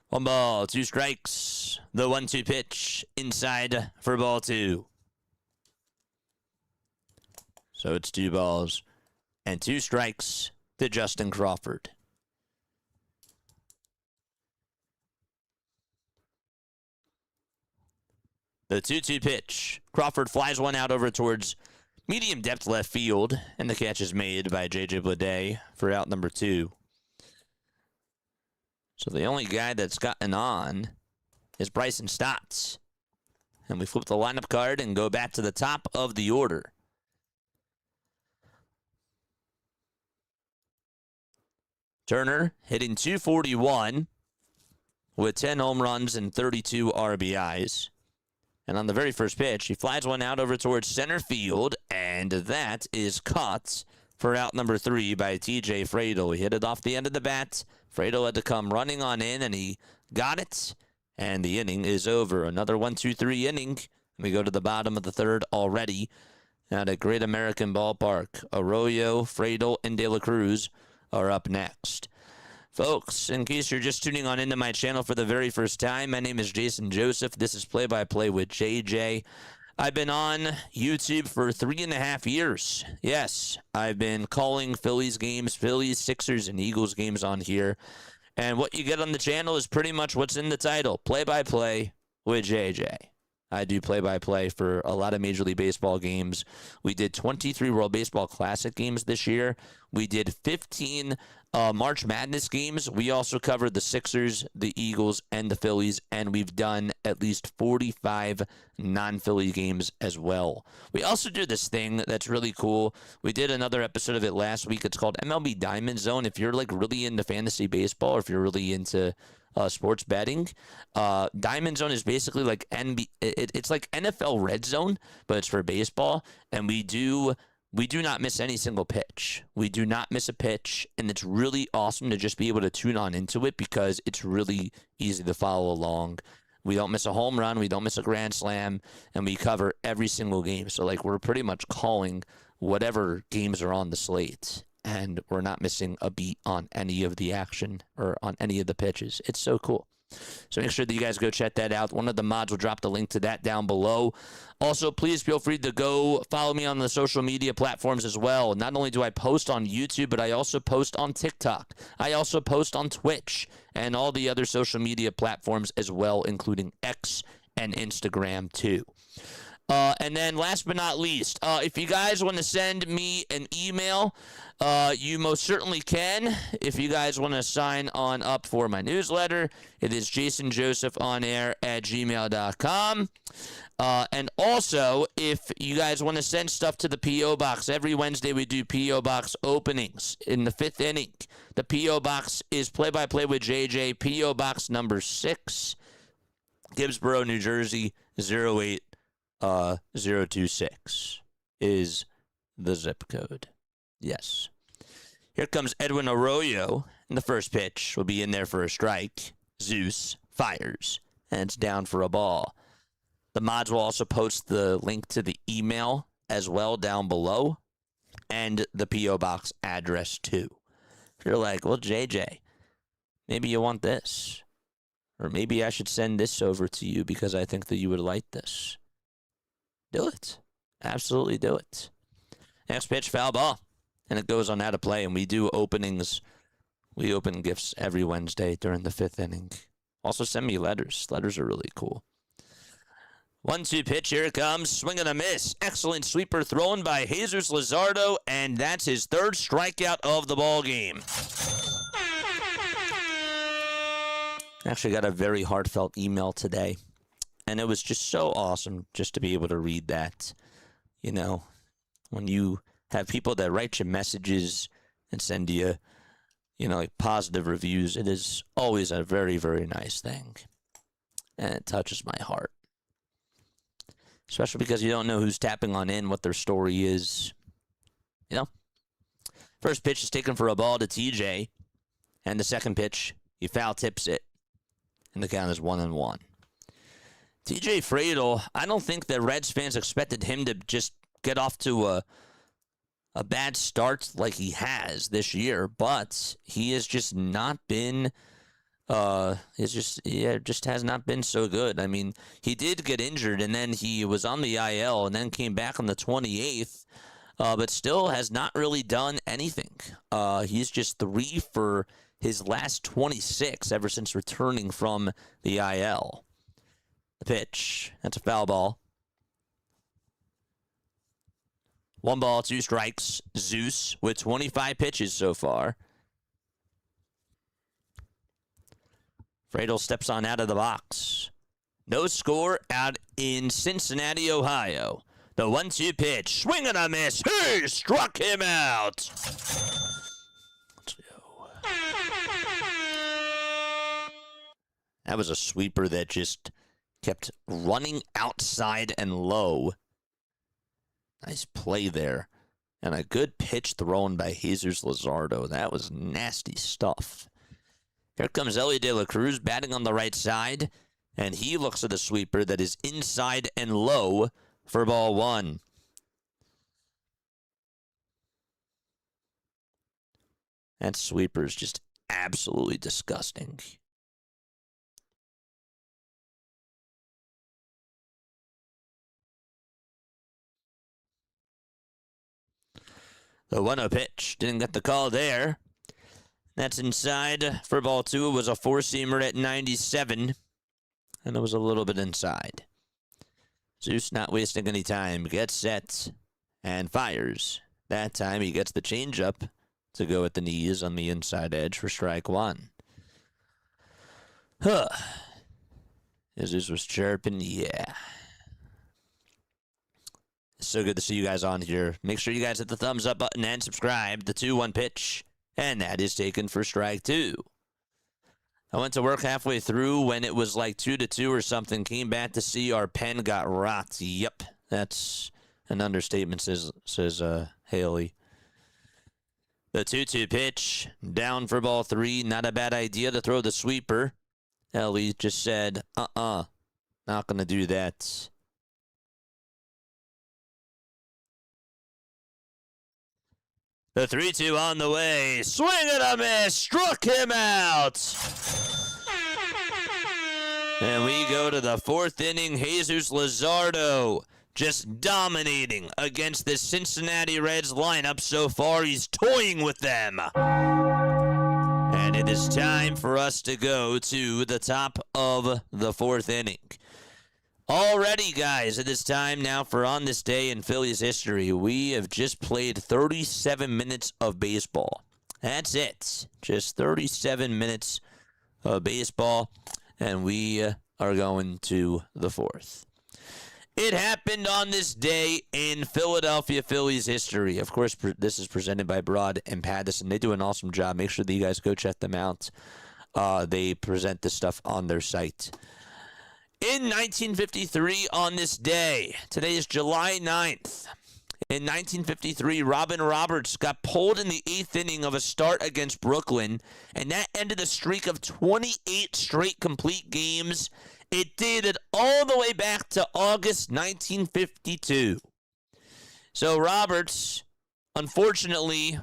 One ball, 2 strikes. The 1-2 pitch. Inside for ball 2. So it's 2 balls and 2 strikes to Justin Crawford. The 2-2 pitch. Crawford flies one out over towards medium depth left field, and the catch is made by J.J. Bleday for out number 2. So the only guy that's gotten on is Bryson Stott. And we flip the lineup card and go back to the top of the order. Turner hitting .241 with 10 home runs and 32 RBIs. And on the very first pitch, he flies one out over towards center field, and that is caught for out number 3 by TJ Friedl. He hit it off the end of the bat. Friedl had to come running on in, and he got it, and the inning is over. Another 1-2-3 inning. We go to the bottom of the third already at a Great American Ballpark. Arroyo, Friedl, and De La Cruz are up next. Folks, in case you're just tuning on into my channel for the very first time, my name is Jason Joseph. This is Play by Play with JJ. I've been on YouTube for 3.5 years. Yes, I've been calling Phillies games, Phillies, Sixers, and Eagles games on here. And what you get on the channel is pretty much what's in the title, Play by Play with JJ. I do play-by-play for a lot of Major League Baseball games. We did 23 World Baseball Classic games this year. We did 15 March Madness games. We also covered the Sixers, the Eagles, and the Phillies, and we've done at least 45 non-Philly games as well. We also do this thing that's really cool. We did another episode of it last week. It's called MLB Diamond Zone. If you're like really into fantasy baseball, or if you're really into sports betting, Diamond Zone is basically like it's like NFL Red Zone, but it's for baseball. And we do not miss any single pitch. We do not miss a pitch, and it's really awesome to just be able to tune on into it because it's really easy to follow along. We don't miss a home run, we don't miss a grand slam, and we cover every single game. So like we're pretty much calling whatever games are on the slate, and we're not missing a beat on any of the action or on any of the pitches. It's so cool. So make sure that you guys go check that out. One of the mods will drop the link to that down below. Also, please feel free to go follow me on the social media platforms as well. Not only do I post on YouTube, but I also post on TikTok. I also post on Twitch and all the other social media platforms as well, including X and Instagram too. And then last but not least, if you guys want to send me an email, you most certainly can. If you guys want to sign on up for my newsletter, it is jasonjosephonair@gmail.com. And also, if you guys want to send stuff to the P.O. Box, every Wednesday we do P.O. Box openings in the 5th inning. The P.O. Box is Play-by-Play with JJ, P.O. Box number 6, Gibbsboro, New Jersey, 08026 is the zip code. Yes. Here comes Edwin Arroyo, and the first pitch will be in there for a strike. Zeus fires, and it's down for a ball. The mods will also post the link to the email as well down below, and the P.O. Box address too. If you're like, well, JJ, maybe you want this, or maybe I should send this over to you because I think that you would like this. Do it. Absolutely do it. Next pitch, foul ball. And it goes on out of play. And we do openings. We open gifts every Wednesday during the 5th inning. Also send me letters. Letters are really cool. 1-2 pitch. Here it comes. Swing and a miss. Excellent sweeper thrown by Jesus Luzardo. And that's his 3rd strikeout of the ball game. Actually got a very heartfelt email today. And it was just so awesome just to be able to read that. You know, when you have people that write you messages and send you, like positive reviews, it is always a very, very nice thing. And it touches my heart. Especially because you don't know who's tapping on in, what their story is. First pitch is taken for a ball to TJ. And the second pitch, he foul tips it. And the count is 1-1. TJ Friedl, I don't think that Reds fans expected him to just get off to a bad start like he has this year, but he has just not been just has not been so good. I mean, he did get injured and then he was on the IL and then came back on the 28th, but still has not really done anything. He's just 3 for his last 26 ever since returning from the IL. The pitch. That's a foul ball. 1 ball, 2 strikes. Zeus with 25 pitches so far. Friedl steps on out of the box. No score out in Cincinnati, Ohio. The 1-2 pitch. Swing and a miss. He struck him out. Let's go. That was a sweeper that just kept running outside and low. Nice play there. And a good pitch thrown by Jesus Luzardo. That was nasty stuff. Here comes Ellie De La Cruz batting on the right side. And he looks at a sweeper that is inside and low for ball one. That sweeper is just absolutely disgusting. The 1-0 pitch. Didn't get the call there. That's inside for ball two. It was a four-seamer at 97. And it was a little bit inside. Zeus not wasting any time. Gets set and fires. That time he gets the changeup to go at the knees on the inside edge for strike one. Jesus was chirping. Yeah. It's so good to see you guys on here. Make sure you guys hit the thumbs up button and subscribe. The 2-1 pitch. And that is taken for strike two. I went to work halfway through when it was like 2-2 or something. Came back to see our pen got rocked. Yep. That's an understatement, says Haley. The 2-2 pitch. Down for ball three. Not a bad idea to throw the sweeper. Ellie just said, not going to do that. The 3-2 on the way. Swing and a miss. Struck him out. And we go to the fourth inning. Jesus Luzardo just dominating against the Cincinnati Reds lineup so far. He's toying with them. And it is time for us to go to the top of the fourth inning. Already, guys, it is time now for On This Day in Phillies history. We have just played 37 minutes of baseball. That's it. Just 37 minutes of baseball, and we are going to the fourth. It happened on this day in Philadelphia Phillies history. Of course, this is presented by Broad and Pattison. They do an awesome job. Make sure that you guys go check them out. They present this stuff on their site. In 1953, on this day, today is July 9th. In 1953, Robin Roberts got pulled in the eighth inning of a start against Brooklyn, and that ended a streak of 28 straight complete games. It dated all the way back to August 1952. So Roberts, unfortunately,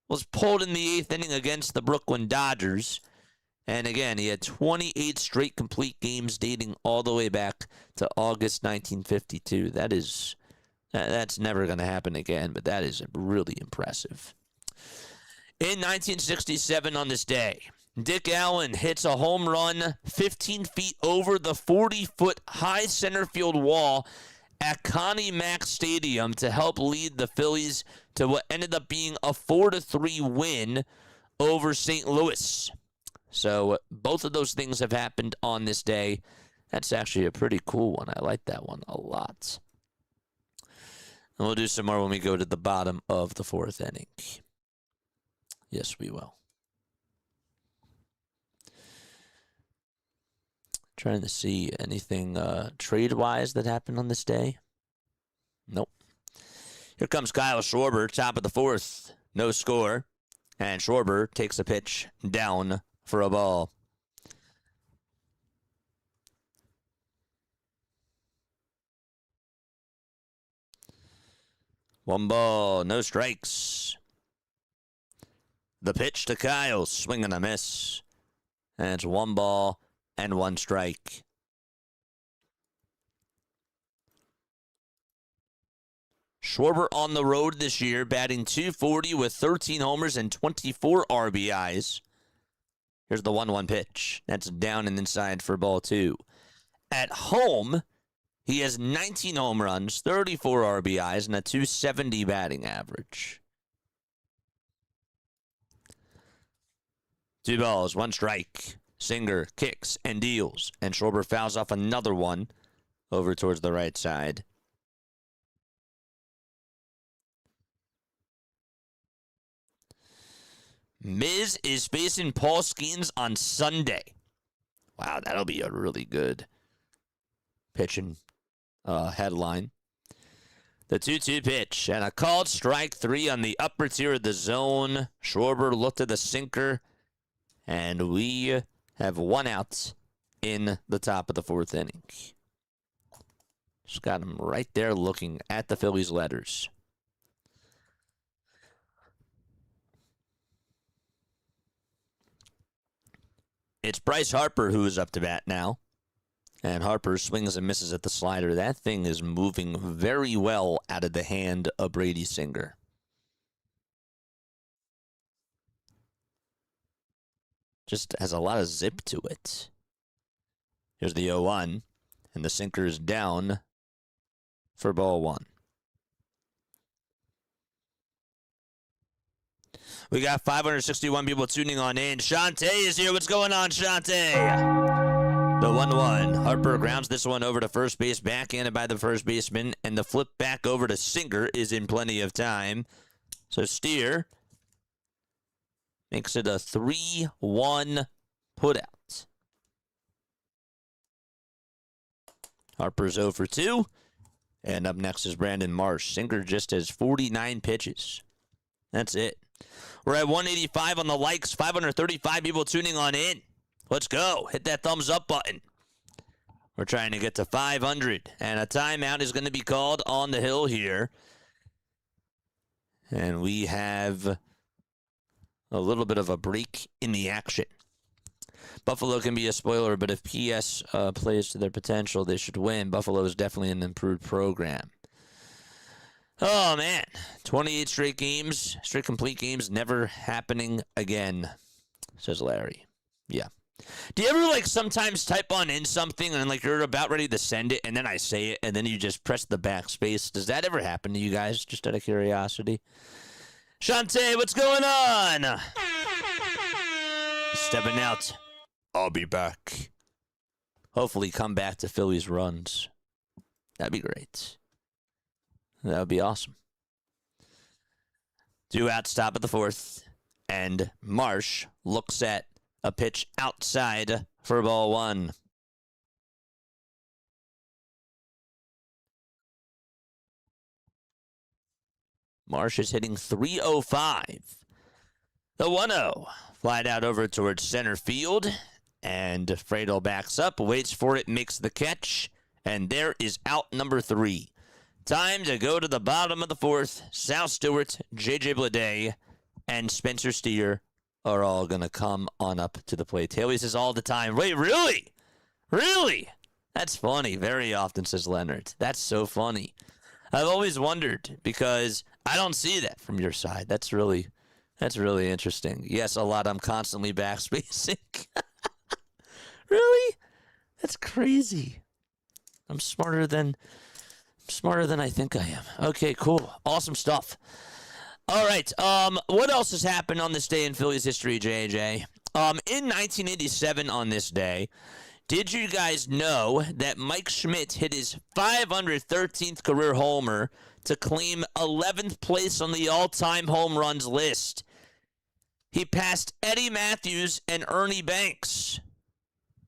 was pulled in the eighth inning against the Brooklyn Dodgers. And again, he had 28 straight complete games dating all the way back to August 1952. That's never going to happen again, but that is really impressive. In 1967 on this day, Dick Allen hits a home run 15 feet over the 40-foot high center field wall at Connie Mack Stadium to help lead the Phillies to what ended up being a 4-3 win over St. Louis. So both of those things have happened on this day. That's actually a pretty cool one. I like that one a lot. And we'll do some more when we go to the bottom of the fourth inning. Yes, we will. Trying to see anything trade-wise that happened on this day. Nope. Here comes Kyle Schwarber, top of the fourth. No score. And Schwarber takes a pitch down for a ball. One ball, no strikes. The pitch to Kyle, swing and a miss. And it's 1 ball and 1 strike. Schwarber on the road this year, batting .240 with 13 homers and 24 RBIs. Here's the 1-1 pitch. That's down and inside for ball two. At home, he has 19 home runs, 34 RBIs, and a .270 batting average. 2 balls, 1 strike. Singer kicks and deals, and Schwarber fouls off another one over towards the right side. Miz is facing Paul Skeens on Sunday. Wow, that'll be a really good pitching headline. The 2-2 pitch and a called strike 3 on the upper tier of the zone. Schwarber looked at the sinker, and we have 1 out in the top of the 4th inning. Just got him right there looking at the Phillies letters. It's Bryce Harper who is up to bat now. And Harper swings and misses at the slider. That thing is moving very well out of the hand of Brady Singer. Just has a lot of zip to it. Here's the 0-1. And the sinker is down for ball 1. We got 561 people tuning on in. Shantae is here. What's going on, Shantae? The 1-1. Harper grounds this one over to first base, backhanded by the first baseman, and the flip back over to Singer is in plenty of time. So Steer makes it a 3-1 putout. Harper's 0 for 2. And up next is Brandon Marsh. Singer just has 49 pitches. That's it. We're at 185 on the likes, 535 people tuning on in. Let's go. Hit that thumbs up button. We're trying to get to 500. And a timeout is going to be called on the hill here. And we have a little bit of a break in the action. Buffalo can be a spoiler, but if PS plays to their potential, they should win. Buffalo is definitely an improved program. Oh, man. 28 straight games, straight complete games, never happening again, says Larry. Yeah. Do you ever, sometimes type on in something and, you're about ready to send it, and then I say it, and then you just press the backspace? Does that ever happen to you guys, just out of curiosity? Shantae, what's going on? Stepping out. I'll be back. Hopefully come back to Phillies runs. That'd be great. That would be awesome. 2 outs, top of the 4th. And Marsh looks at a pitch outside for ball 1. Marsh is hitting .305. The 1-0. Flied out over towards center field. And Fredo backs up, waits for it, makes the catch. And there is out number 3. Time to go to the bottom of the 4th. Sal Stewart, J.J. Bleday, and Spencer Steer are all going to come on up to the plate. Haley says all the time, wait, really? Really? That's funny. Very often, says Leonard. That's so funny. I've always wondered because I don't see that from your side. That's really interesting. Yes, a lot. I'm constantly backspacing. Really? That's crazy. I'm smarter than I think I am. Okay, cool. Awesome stuff. All right. What else has happened on this day in Phillies history, JJ? In 1987 on this day, did you guys know that Mike Schmidt hit his 513th career homer to claim 11th place on the all-time home runs list? He passed Eddie Matthews and Ernie Banks.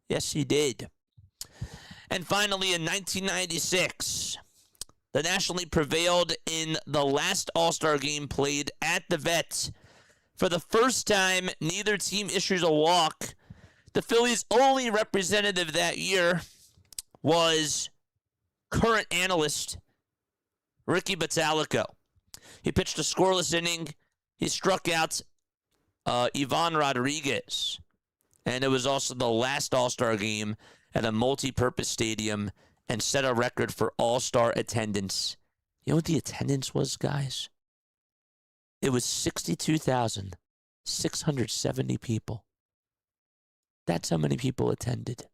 Yes, he did. And finally, in 1996, the National League prevailed in the last All-Star game played at the Vet. For the first time, neither team issues a walk. The Phillies' only representative that year was current analyst Ricky Bottalico. He pitched a scoreless inning. He struck out Ivan Rodriguez. And it was also the last All-Star game at a multi-purpose stadium and set a record for all-star attendance. You know what the attendance was, guys? It was 62,670 people. That's how many people attended.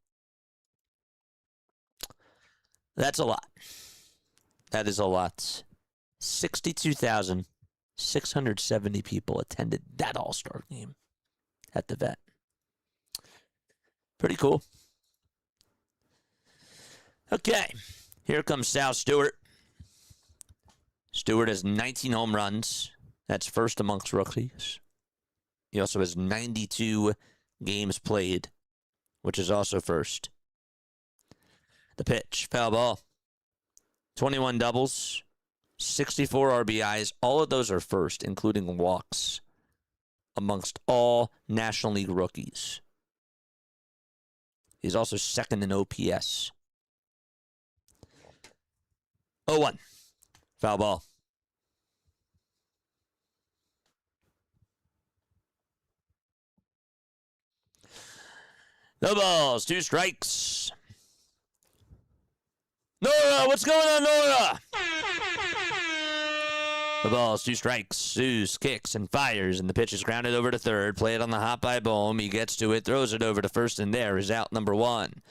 That's a lot. That is a lot. 62,670 people attended that all-star game at the Vet. Pretty cool. Okay, here comes Sal Stewart. Stewart has 19 home runs. That's first amongst rookies. He also has 92 games played, which is also first. The pitch, foul ball. 21 doubles, 64 RBIs. All of those are first, including walks, amongst all National League rookies. He's also second in OPS. 0-1. Foul ball. No balls, 2 strikes. Nora, what's going on, Nora? The ball's 2 strikes. Zeus kicks and fires, and the pitch is grounded over to third. Play it on the hop by Bohm. He gets to it, throws it over to first, and there is out number 1.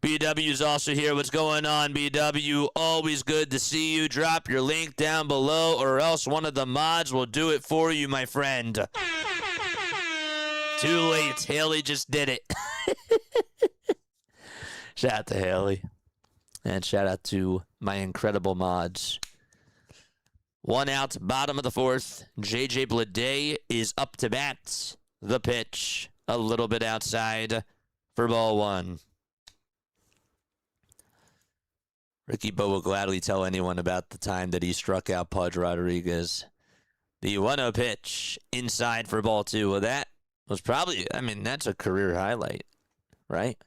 BW's also here. What's going on, BW? Always good to see you. Drop your link down below, or else one of the mods will do it for you, my friend. Too late. Haley just did it. Shout out to Haley. And shout out to my incredible mods. 1 out, bottom of the 4th. JJ Bleday is up to bat. The pitch, a little bit outside for ball 1. Ricky Bo will gladly tell anyone about the time that he struck out Pudge Rodriguez. The 1-0 pitch inside for ball 2. Well, that was probably, that's a career highlight, right?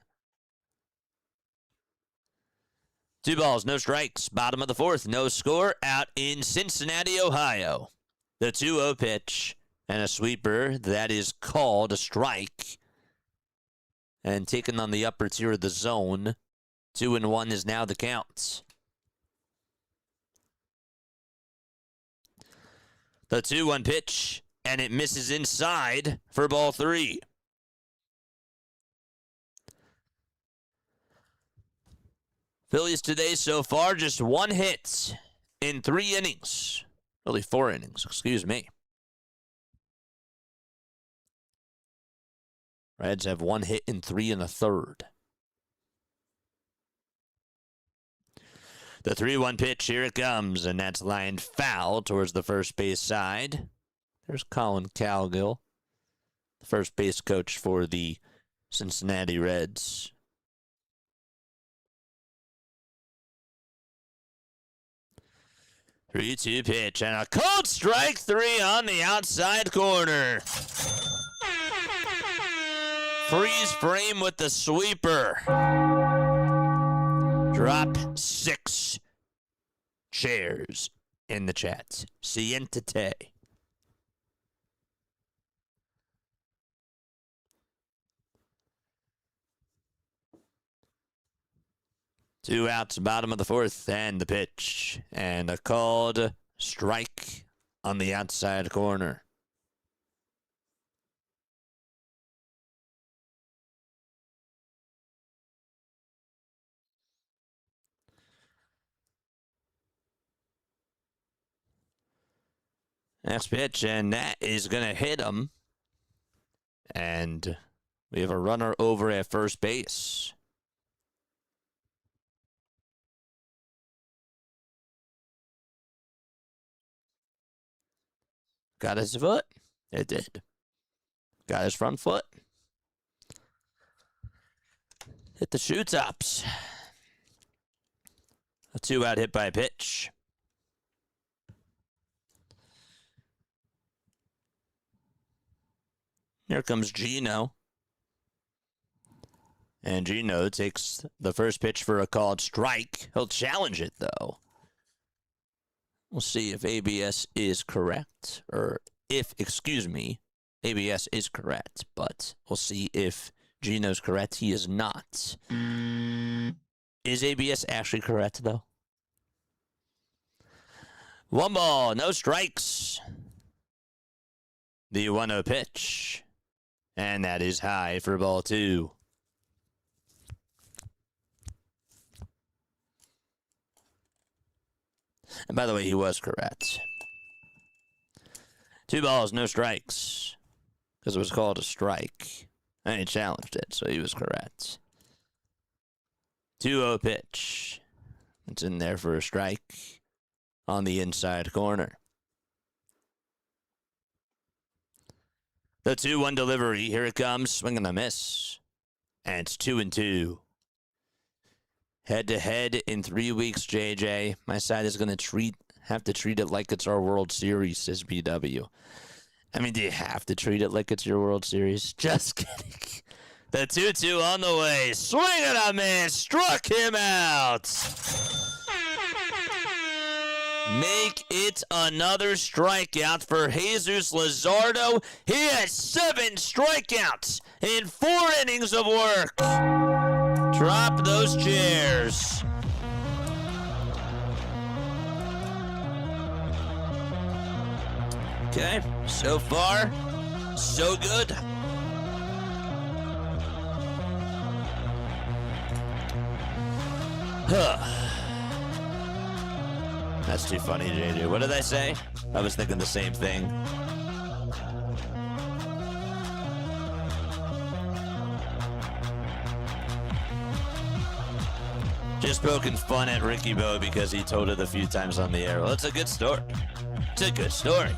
2 balls, no strikes. Bottom of the 4th, no score out in Cincinnati, Ohio. The 2-0 pitch and a sweeper that is called a strike. And taken on the upper tier of the zone. 2-1 is now the count. The 2-1 pitch, and it misses inside for ball 3. Phillies today so far, just 1 hit in 3 innings. Really 4 innings, excuse me. Reds have 1 hit in 3 1/3. The 3-1 pitch, here it comes, and that's lined foul towards the first base side. There's Colin Cowgill, the first base coach for the Cincinnati Reds. Three-two pitch, and a cold strike 3 on the outside corner. Freeze frame with the sweeper. Drop 6 chairs in the chat. Siéntate. Two outs, bottom of the 4th, and the pitch. And a called strike on the outside corner. Next pitch, and that is going to hit him. And we have a runner over at first base. Got his foot? It did. Got his front foot. Hit the shoe tops. A 2-out hit by pitch. Here comes Gino. And Gino takes the first pitch for a called strike. He'll challenge it, though. We'll see if ABS is correct. Or if, ABS is correct. But we'll see if Gino's correct. He is not. Is ABS actually correct, though? 1 ball, no strikes. The 1-0 pitch. And that is high for ball 2. And by the way, he was correct. 2 balls, no strikes. Because it was called a strike. And he challenged it, so he was correct. 2-0 pitch. It's in there for a strike on the inside corner. The 2-1 delivery. Here it comes. Swing and a miss. And it's 2-2. Head-to-head in 3 weeks, JJ. My side is going to have to treat it like it's our World Series, says BW. I mean, do you have to treat it like it's your World Series? Just kidding. The 2-2 on the way. Swing and a miss. Struck him out. Make it another strikeout for Jesus Luzardo. He has 7 strikeouts in 4 innings of work. Drop those chairs. Okay, so far, so good. That's too funny, JJ. What did I say? I was thinking the same thing. Just poking fun at Ricky Bo because he told it a few times on the air. Well, it's a good story. It's a good story.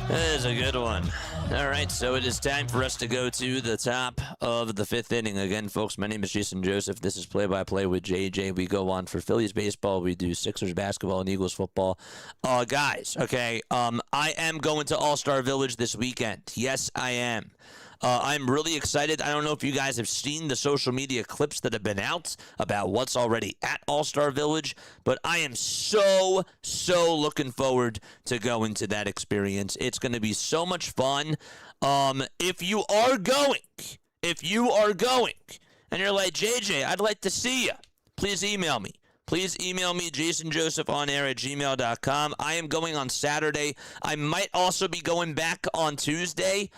That is a good one. All right, so it is time for us to go to the top of the 5th inning. Again, folks, my name is Jason Joseph. This is Play-by-Play with JJ. We go on for Phillies baseball. We do Sixers basketball and Eagles football. Guys, okay, I am going to All-Star Village this weekend. Yes, I am. I'm really excited. I don't know if you guys have seen the social media clips that have been out about what's already at All-Star Village, but I am so looking forward to going to that experience. It's going to be so much fun. If you are going, and you're like, JJ, I'd like to see you, please email me. Please email me, jasonjosephonair@gmail.com. I am going on Saturday. I might also be going back on Tuesday.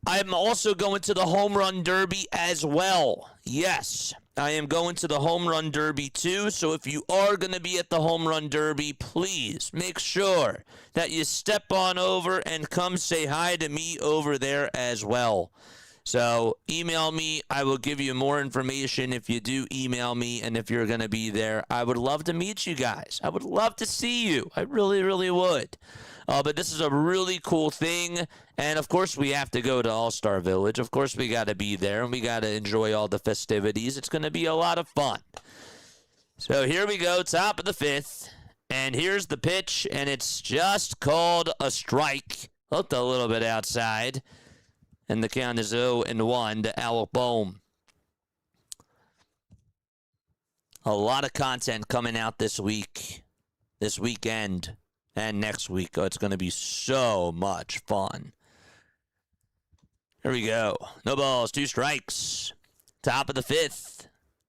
I'm also going to the Home Run Derby as well. Yes, I am going to the Home Run Derby too. So if you are going to be at the Home Run Derby, please make sure that you step on over and come say hi to me over there as well. So email me. I will give you more information if you do email me and if you're going to be there. I would love to meet you guys. I would love to see you. I really would. But this is a really cool thing. And, of course, we have to go to All-Star Village. Of course, we got to be there, and we got to enjoy all the festivities. It's going to be a lot of fun. So here we go, top of the 5th. And here's the pitch, and it's just called a strike. Looked a little bit outside. And the count is 0-1 to Alec Bohm. A lot of content coming out this weekend. And next week, it's going to be so much fun. Here we go. No balls, 2 strikes. Top of the 5th.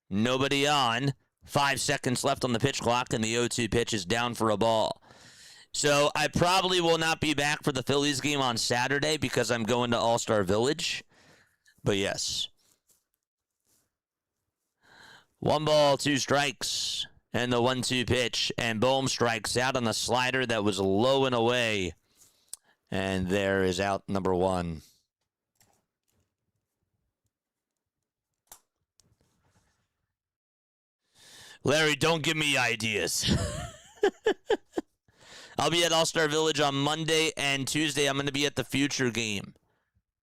Nobody on. 5 seconds left on the pitch clock, and the 0-2 pitch is down for a ball. So I probably will not be back for the Phillies game on Saturday because I'm going to All-Star Village. But yes. 1 ball, 2 strikes. And the 1-2 pitch, and Bohm strikes out on the slider that was low and away. And there is out number 1. Larry, don't give me ideas. I'll be at All-Star Village on Monday and Tuesday. I'm going to be at the Future game.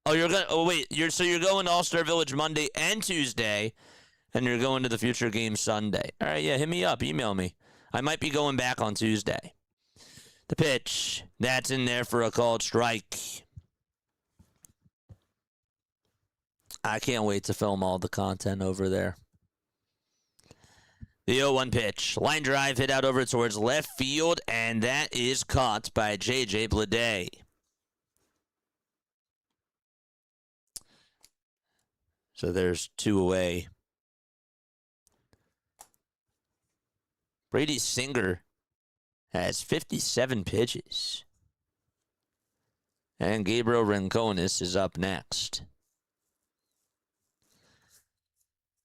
Oh, you're going? Oh, wait. You're going to All-Star Village Monday and Tuesday. And you're going to the Future game Sunday. All right, yeah, hit me up. Email me. I might be going back on Tuesday. The pitch. That's in there for a called strike. I can't wait to film all the content over there. The 0-1 pitch. Line drive hit out over towards left field, and that is caught by J.J. Bleday. So there's 2 away. Brady Singer has 57 pitches. And Gabriel Rincones is up next.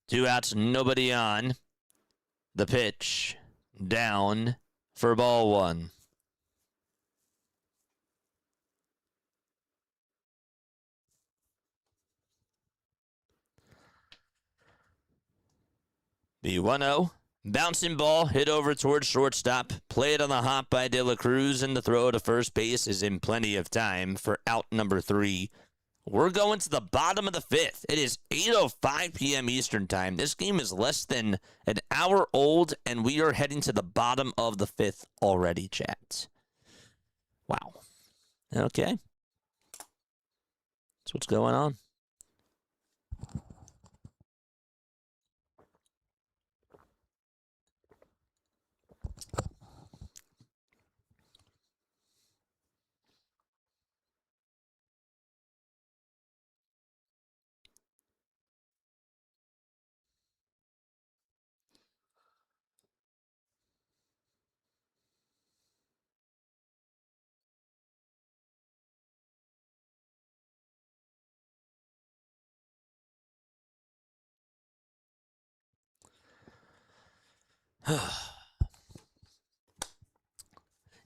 2 outs, nobody on. The pitch down for ball 1. The 1-0. Bouncing ball hit over towards shortstop. Played on the hop by De La Cruz, and the throw to first base is in plenty of time for out number 3. We're going to the bottom of the 5th. It is 8:05 p.m. Eastern time. This game is less than an hour old, and we are heading to the bottom of the 5th already, chat. Wow. Okay. That's what's going on.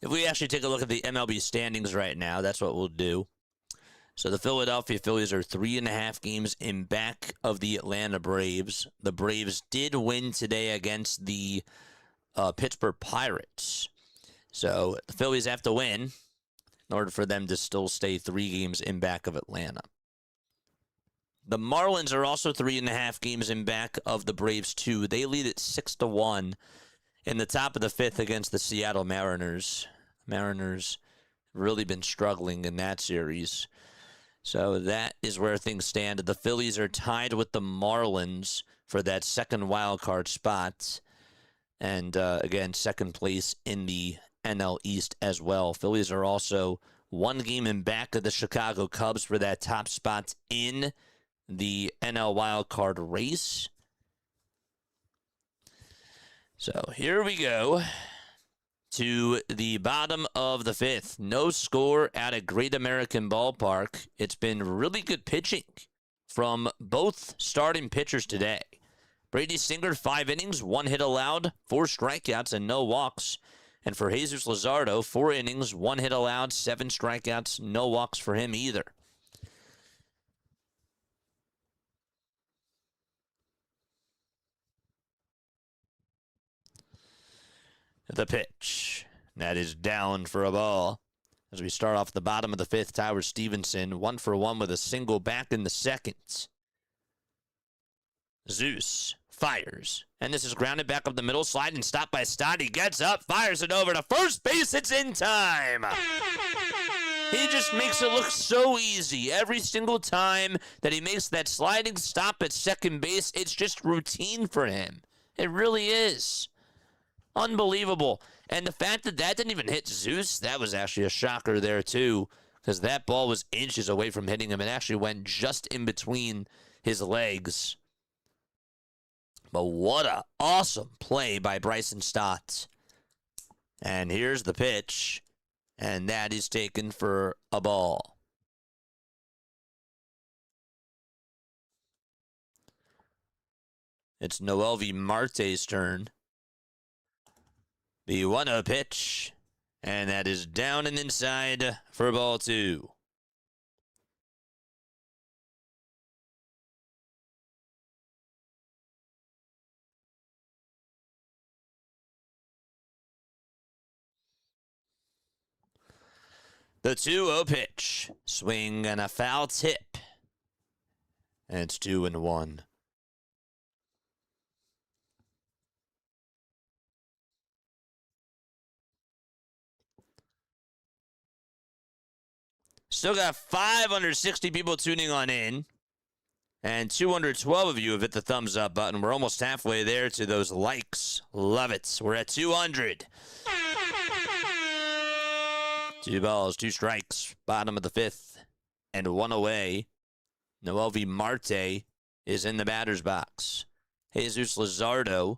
If we actually take a look at the MLB standings right now, that's what we'll do. So the Philadelphia Phillies are 3.5 games in back of the Atlanta Braves. The Braves did win today against the Pittsburgh Pirates. So the Phillies have to win in order for them to still stay 3 games in back of Atlanta. The Marlins are also 3.5 games in back of the Braves too. They lead at 6-1 in the top of the 5th against the Seattle Mariners. Mariners really been struggling in that series. So that is where things stand. The Phillies are tied with the Marlins for that second wild card spot. And again, second place in the NL East as well. Phillies are also 1 game in back of the Chicago Cubs for that top spot in the NL wild card race. So here we go to the bottom of the 5th. No score at a Great American Ballpark. It's been really good pitching from both starting pitchers today. Brady Singer, 5 innings, 1 hit allowed, 4 strikeouts, and no walks. And for Jesus Luzardo, 4 innings, 1 hit allowed, 7 strikeouts, no walks for him either. The pitch. That is down for a ball. As we start off the bottom of the 5th, Tyler Stevenson, 1 for 1 with a single back in the 2nd. Zeus fires. And this is grounded back up the middle, slide and stop by Stott. He gets up, fires it over to first base. It's in time. He just makes it look so easy. Every single time that he makes that sliding stop at second base, it's just routine for him. It really is. Unbelievable. And the fact that that didn't even hit Zeus, that was actually a shocker there too, because that ball was inches away from hitting him. It actually went just in between his legs. But what an awesome play by Bryson Stott. And here's the pitch, and that is taken for a ball. It's Noelvi Marte's turn. The 1-0 pitch, and that is down and inside for ball 2. The 2-0 pitch, swing and a foul tip, and it's 2-1. Still got 560 people tuning on in. And 212 of you have hit the thumbs up button. We're almost halfway there to those likes. Love it. We're at 200. 2 balls, 2 strikes. Bottom of the 5th. And 1 away. Noelvi Marte is in the batter's box. Jesus Luzardo.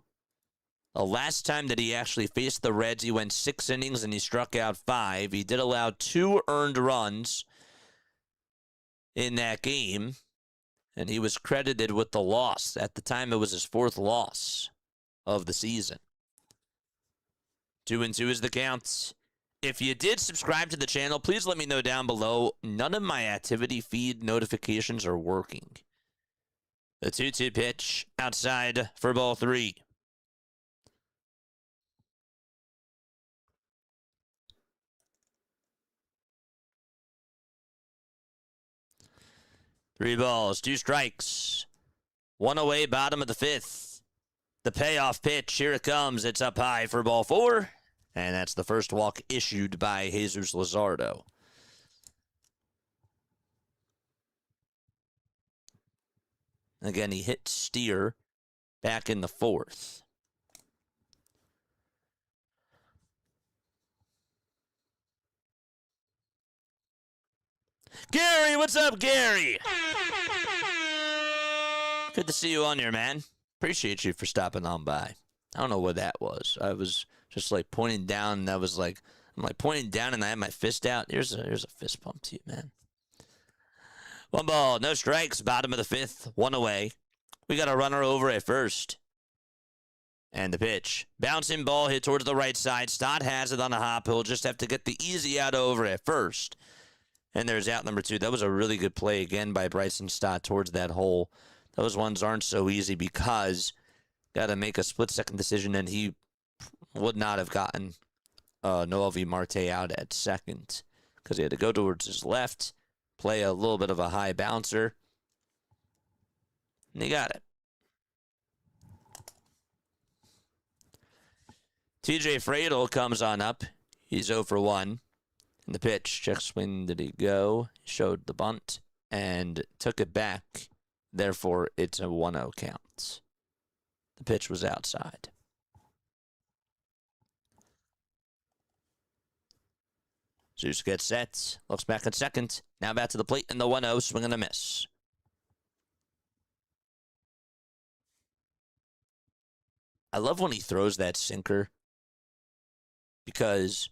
The last time that he actually faced the Reds, he went 6 innings and he struck out 5. He did allow 2 earned runs in that game, and he was credited with the loss. At the time, it was his 4th loss of the season. 2-2 is the count. If you did subscribe to the channel, please let me know down below. None of my activity feed notifications are working. The 2-2 pitch outside for ball 3. 3 balls, 2 strikes. 1 away, bottom of the 5th. The payoff pitch, here it comes. It's up high for ball 4. And that's the first walk issued by Jesus Luzardo. Again, he hit Steer back in the 4th. Gary, what's up, Gary? Good to see you on here, man. Appreciate you for stopping on by. I don't know what that was. I was just like pointing down, and I'm like pointing down, and I had my fist out. Here's a fist bump to you, man. 1 ball, no strikes, bottom of the 5th, 1 away. We got a runner over at first. And the pitch. Bouncing ball hit towards the right side. Stott has it on a hop. He'll just have to get the easy out over at first. And there's out number 2. That was a really good play again by Bryson Stott towards that hole. Those ones aren't so easy because got to make a split-second decision, and he would not have gotten Noel V. Marte out at second because he had to go towards his left, play a little bit of a high bouncer, and he got it. TJ Fradel comes on up. He's 0 for 1. And the pitch, check swing, did he go? Showed the bunt and took it back. Therefore, it's a 1-0 count. The pitch was outside. Zeus gets set. Looks back at second. Now back to the plate in the 1-0. Swing and a miss. I love when he throws that sinker because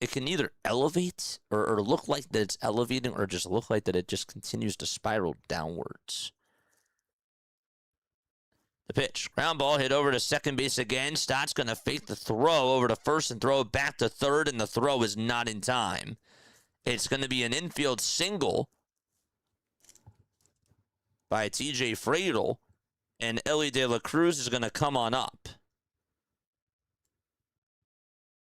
it can either elevate or look like that it's elevating or just look like that it just continues to spiral downwards. The pitch. Ground ball hit over to second base again. Stott's going to fake the throw over to first and throw it back to third, and the throw is not in time. It's going to be an infield single by TJ Fradel, and Ellie De La Cruz is going to come on up.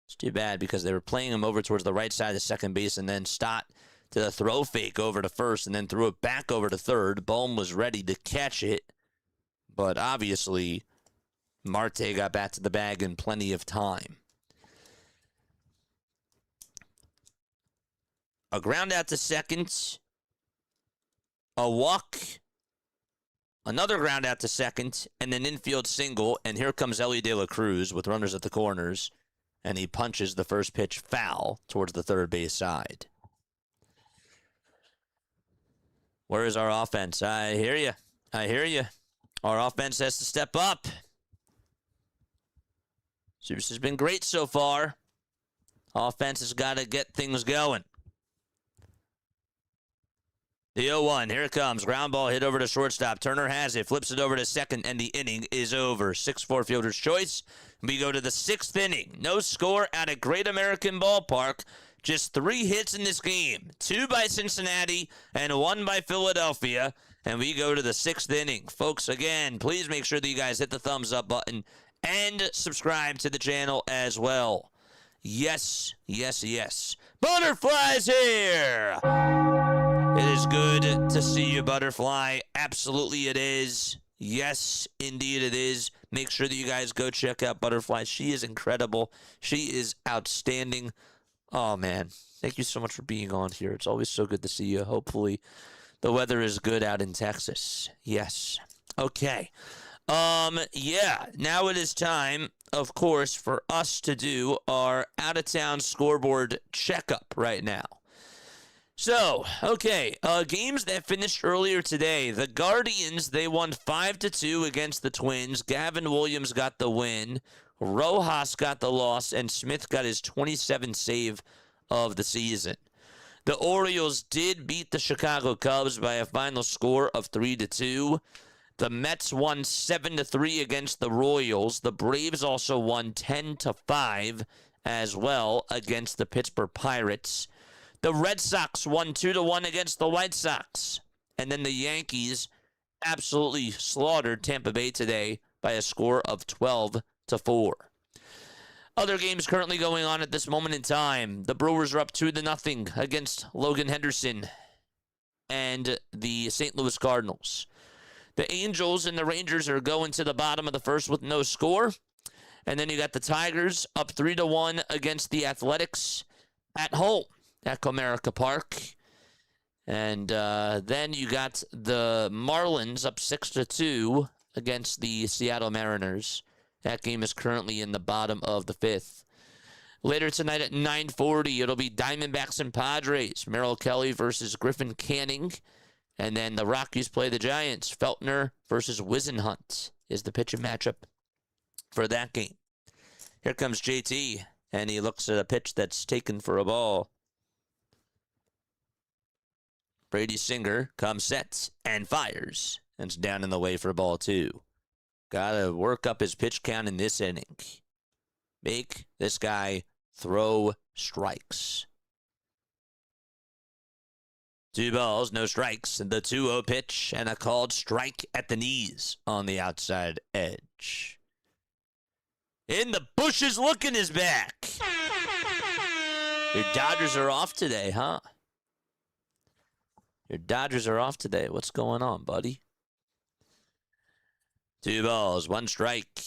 It's too bad because they were playing him over towards the right side of second base, and then Stott did a throw fake over to first and then threw it back over to third. Bohm was ready to catch it, but obviously Marte got back to the bag in plenty of time. A ground out to second, a walk, another ground out to second, and an infield single, and here comes Ellie De La Cruz with runners at the corners. And he punches the first pitch foul towards the third base side. Where is our offense? I hear you. I hear you. Our offense has to step up. Zeus has been great so far. Offense has got to get things going. The 0-1, here it comes. Ground ball hit over to shortstop. Turner has it, flips it over to second, and the inning is over. 6-4 fielder's choice. We go to the 6th inning. No score at a Great American Ballpark. Just 3 hits in this game. 2 by Cincinnati and 1 by Philadelphia. And we go to the 6th inning. Folks, again, please make sure that you guys hit the thumbs up button and subscribe to the channel as well. Yes, yes, yes. Butterfly's here! It is good to see you, Butterfly. Absolutely it is. Yes, indeed it is. Make sure that you guys go check out Butterfly. She is incredible. She is outstanding. Oh, man. Thank you so much for being on here. It's always so good to see you. Hopefully the weather is good out in Texas. Yes. Okay. Yeah. Now it is time, of course, for us to do our out-of-town scoreboard checkup right now. So, okay, games that finished earlier today. The Guardians, they won 5-2 against the Twins. Gavin Williams got the win. Rojas got the loss, and Smith got his 27th save of the season. The Orioles did beat the Chicago Cubs by a final score of 3-2. The Mets won 7-3 against the Royals. The Braves also won 10-5 as well against the Pittsburgh Pirates. The Red Sox won 2-1 against the White Sox. And then the Yankees absolutely slaughtered Tampa Bay today by a score of 12-4. Other games currently going on at this moment in time. The Brewers are up 2-0 against Logan Henderson. and the St. Louis Cardinals. The Angels and the Rangers are going to the bottom of the first with no score. And then you got the Tigers up 3-1 against the Athletics at home at Comerica Park. And then you got the Marlins up 6-2 against the Seattle Mariners. That game is currently in the bottom of the fifth. Later tonight at 9:40, it'll be Diamondbacks and Padres. Merrill Kelly versus Griffin Canning. And then the Rockies play the Giants. Feltner versus Wisenhunt is the pitching matchup for that game. Here comes JT, and he looks at a pitch that's taken for a ball. Brady Singer comes set and fires. And it's down in the way for ball two. Got to work up his pitch count in this inning. Make this guy throw strikes. 2 balls, no strikes. The 2-0 pitch and a called strike at the knees on the outside edge. In the bushes, looking his back. Your Dodgers are off today, huh? Your Dodgers are off today. What's going on, buddy? 2 balls, 1 strike.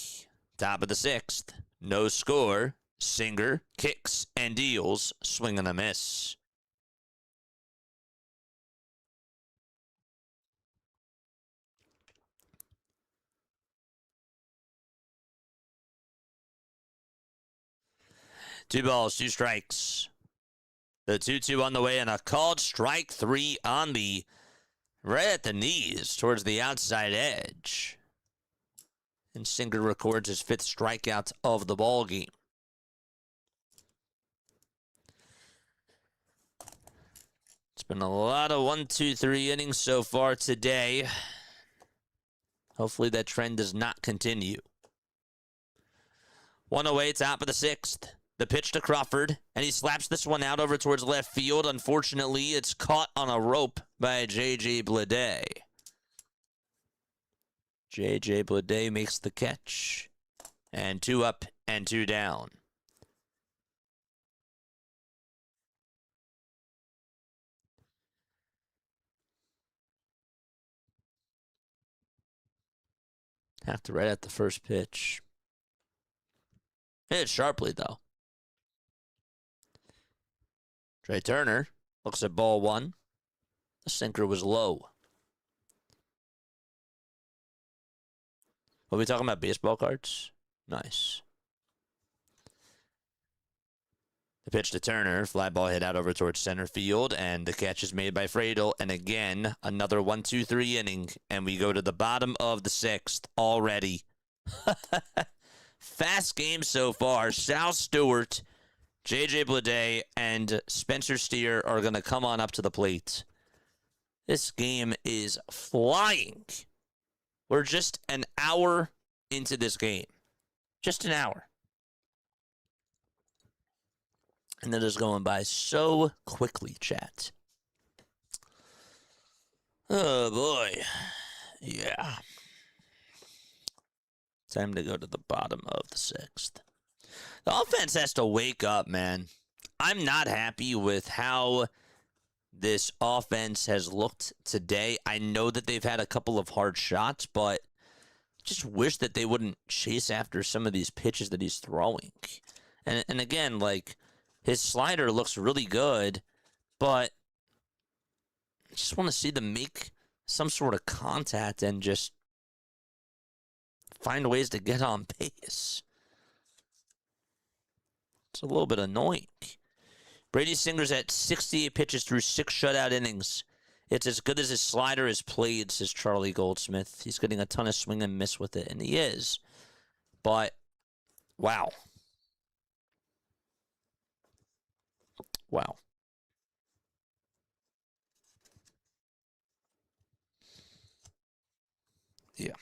Top of the 6th. No score. Singer kicks and deals. Swing and a miss. Two balls, 2 strikes. The 2-2 on the way and a called strike 3 on the right at the knees towards the outside edge. And Singer records his 5th strikeout of the ball game. It's been a lot of 1, 2, 3 innings so far today. Hopefully that trend does not continue. 1 away, top of the 6th. The pitch to Crawford, and he slaps this one out over towards left field. Unfortunately, it's caught on a rope by J.J. Bleday. J.J. Bleday makes the catch. And 2 up and 2 down. Have to right at the first pitch. Hit it sharply, though. Trey Turner looks at ball 1. The sinker was low. Are we talking about baseball cards? Nice. The pitch to Turner. Fly ball hit out over towards center field. And the catch is made by Friedel. And again, another 1, 2, 3 inning. And we go to the bottom of the 6th already. Fast game so far. Sal Stewart, J.J. Bleday, and Spencer Steer are going to come on up to the plate. This game is flying. We're just an hour into this game. Just an hour. And it is going by so quickly, chat. Oh, boy. Yeah. Time to go to the bottom of the 6th. The offense has to wake up, man. I'm not happy with how this offense has looked today. I know that they've had a couple of hard shots, but just wish that they wouldn't chase after some of these pitches that he's throwing. And again, like, his slider looks really good, but I just want to see them make some sort of contact and just find ways to get on base. It's a little bit annoying. Brady Singer's at 68 pitches through 6 shutout innings. It's as good as his slider is played, says Charlie Goldsmith. He's getting a ton of swing and miss with it, and he is. But, wow. Wow. Yeah.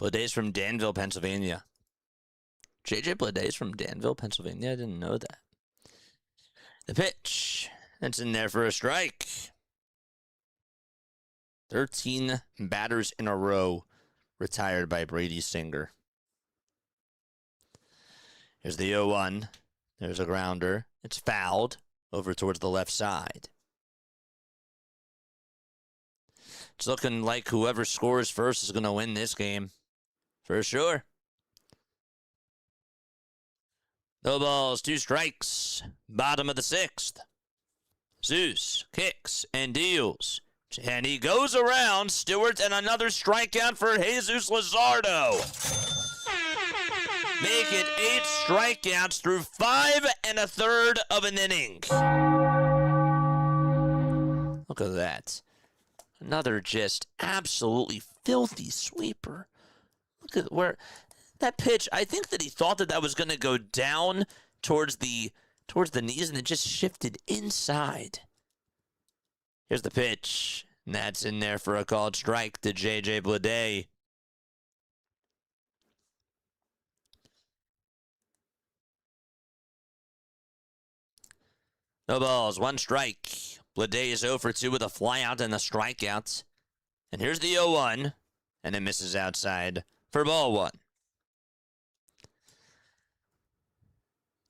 Bleday's from Danville, Pennsylvania. JJ Bleday's from Danville, Pennsylvania. I didn't know that. The pitch. That's in there for a strike. 13 batters in a row retired by Brady Singer. Here's the 0-1. There's a grounder. It's fouled over towards the left side. It's looking like whoever scores first is going to win this game. For sure. No balls, 2 strikes. Bottom of the 6th. Zeus kicks and deals. And he goes around Stewart, and another strikeout for Jesus Luzardo. Make it 8 strikeouts through 5 1/3 of an inning. Look at that. Another just absolutely filthy sweeper. Look at where that pitch. I think that he thought that was going to go down towards the knees, and it just shifted inside. Here's the pitch. And that's in there for a called strike to JJ Bleday. No balls, 1 strike. Bleday is 0 for 2 with a flyout and a strikeout. And here's the 0-1. And it misses outside for ball 1.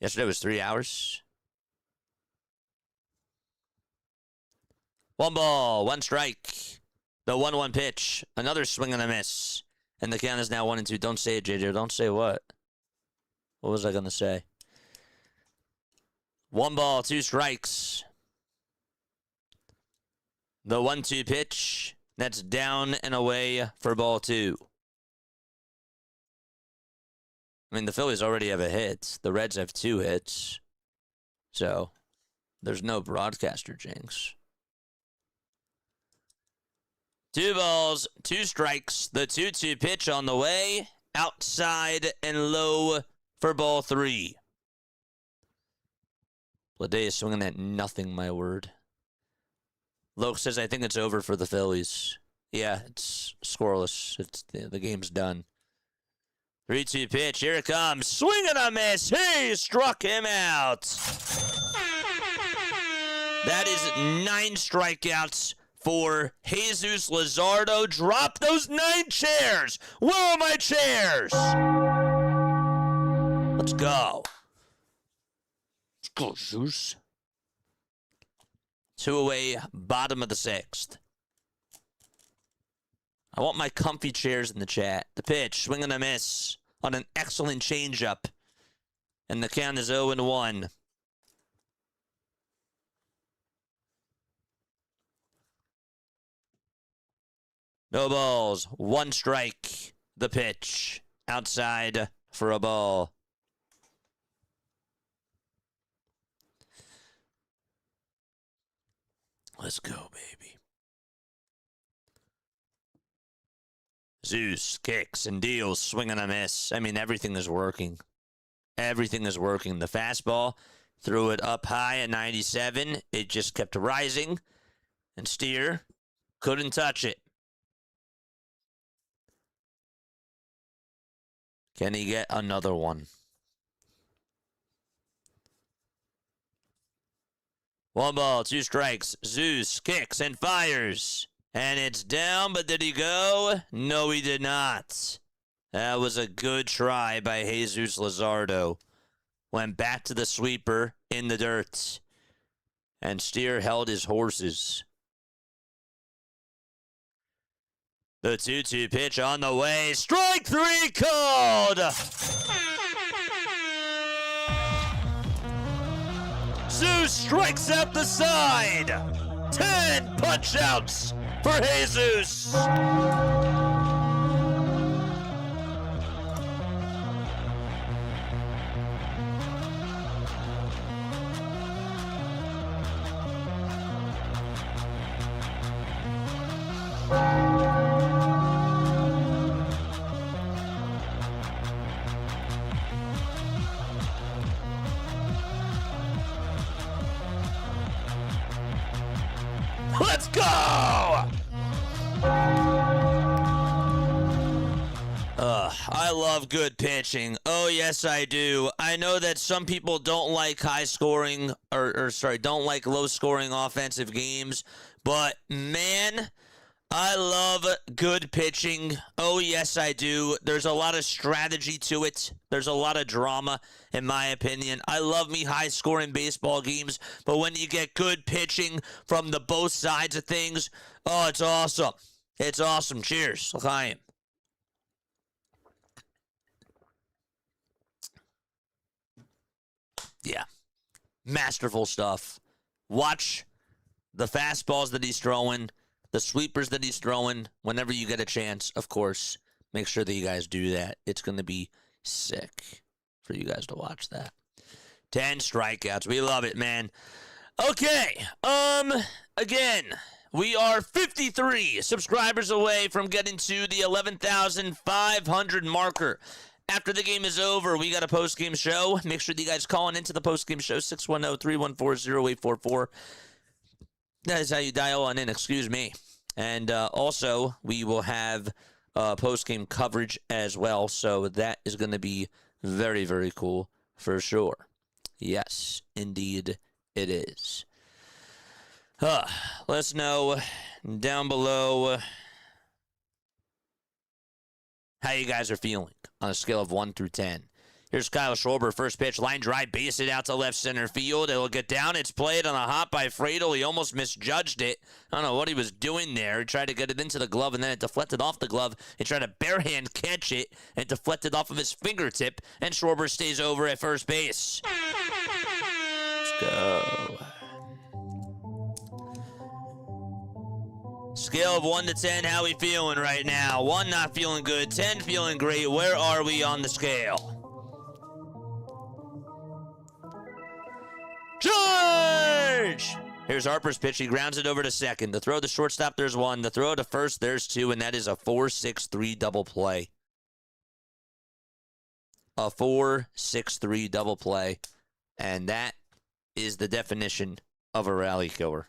Yesterday was 3 hours. 1 ball, 1 strike. The 1-1 pitch. Another swing and a miss. And the count is now 1-2. Don't say it, JJ. Don't say what? What was I going to say? 1 ball, 2 strikes. The 1-2 pitch. That's down and away for ball 2. I mean, the Phillies already have a hit. The Reds have 2 hits. So, there's no broadcaster jinx. 2 balls, 2 strikes. The 2-2 pitch on the way. Outside and low for ball 3. Bleday is swinging at nothing, my word. Loke says, I think it's over for the Phillies. Yeah, it's scoreless. The game's done. 3-2 pitch. Here it comes. Swing and a miss. He struck him out. That is 9 strikeouts for Jesus Luzardo. Drop those 9 chairs. Where are my chairs? Let's go. Let's go, Zeus. 2 away, bottom of the 6th. I want my comfy chairs in the chat. The pitch, swing and a miss on an excellent changeup. And the count is 0-1. No balls, 1 strike. The pitch, outside for a ball. Let's go, baby. Zeus kicks and deals, swing and a miss. I mean, everything is working. Everything is working. The fastball, threw it up high at 97. It just kept rising. And Steer couldn't touch it. Can he get another one? 1 ball, 2 strikes. Zeus kicks and fires. And it's down, but did he go? No, he did not. That was a good try by Jesus Luzardo. Went back to the sweeper in the dirt. And Steer held his horses. The 2-2 pitch on the way. Strike 3 called! Zeus strikes out the side. 10 punch-outs for Jesus. Let's go! love good pitching. Oh, yes, I do. I know that some people don't like high scoring, don't like low scoring offensive games, but man, I love good pitching. Oh, yes, I do. There's a lot of strategy to it. There's a lot of drama, in my opinion. I love me high-scoring baseball games, but when you get good pitching from the both sides of things, oh, it's awesome. It's awesome. Cheers. L'chaim. Yeah. Masterful stuff. Watch the fastballs that he's throwing, the sweepers that he's throwing, whenever you get a chance, of course. Make sure that you guys do that. It's going to be sick for you guys to watch that. 10 strikeouts. We love it, man. Okay. Again, we are 53 subscribers away from getting to the 11,500 marker. After the game is over, we got a post-game show. Make sure that you guys call into the post-game show, 610-314-0844. That is how you dial on in, excuse me. And also, we will have post-game coverage as well, so that is going to be very, very cool for sure. Yes, indeed it is. Let us know down below how you guys are feeling on a scale of 1 through 10. Here's Kyle Schwarber, first pitch, line drive, base it out to left center field. It'll get down. It's played on a hop by Friedel. He almost misjudged it. I don't know what he was doing there. He tried to get it into the glove, and then it deflected off the glove. He tried to barehand catch it, and it deflected off of his fingertip, and Schwarber stays over at first base. Let's go. Scale of 1 to 10, how we feeling right now? 1 not feeling good, 10 feeling great. Where are we on the scale? George! Here's Harper's pitch. He grounds it over to second. The throw to shortstop, there's 1. The throw to first, there's 2, and that is a 4-6-3 double play. A 4-6-3 double play. And that is the definition of a rally killer.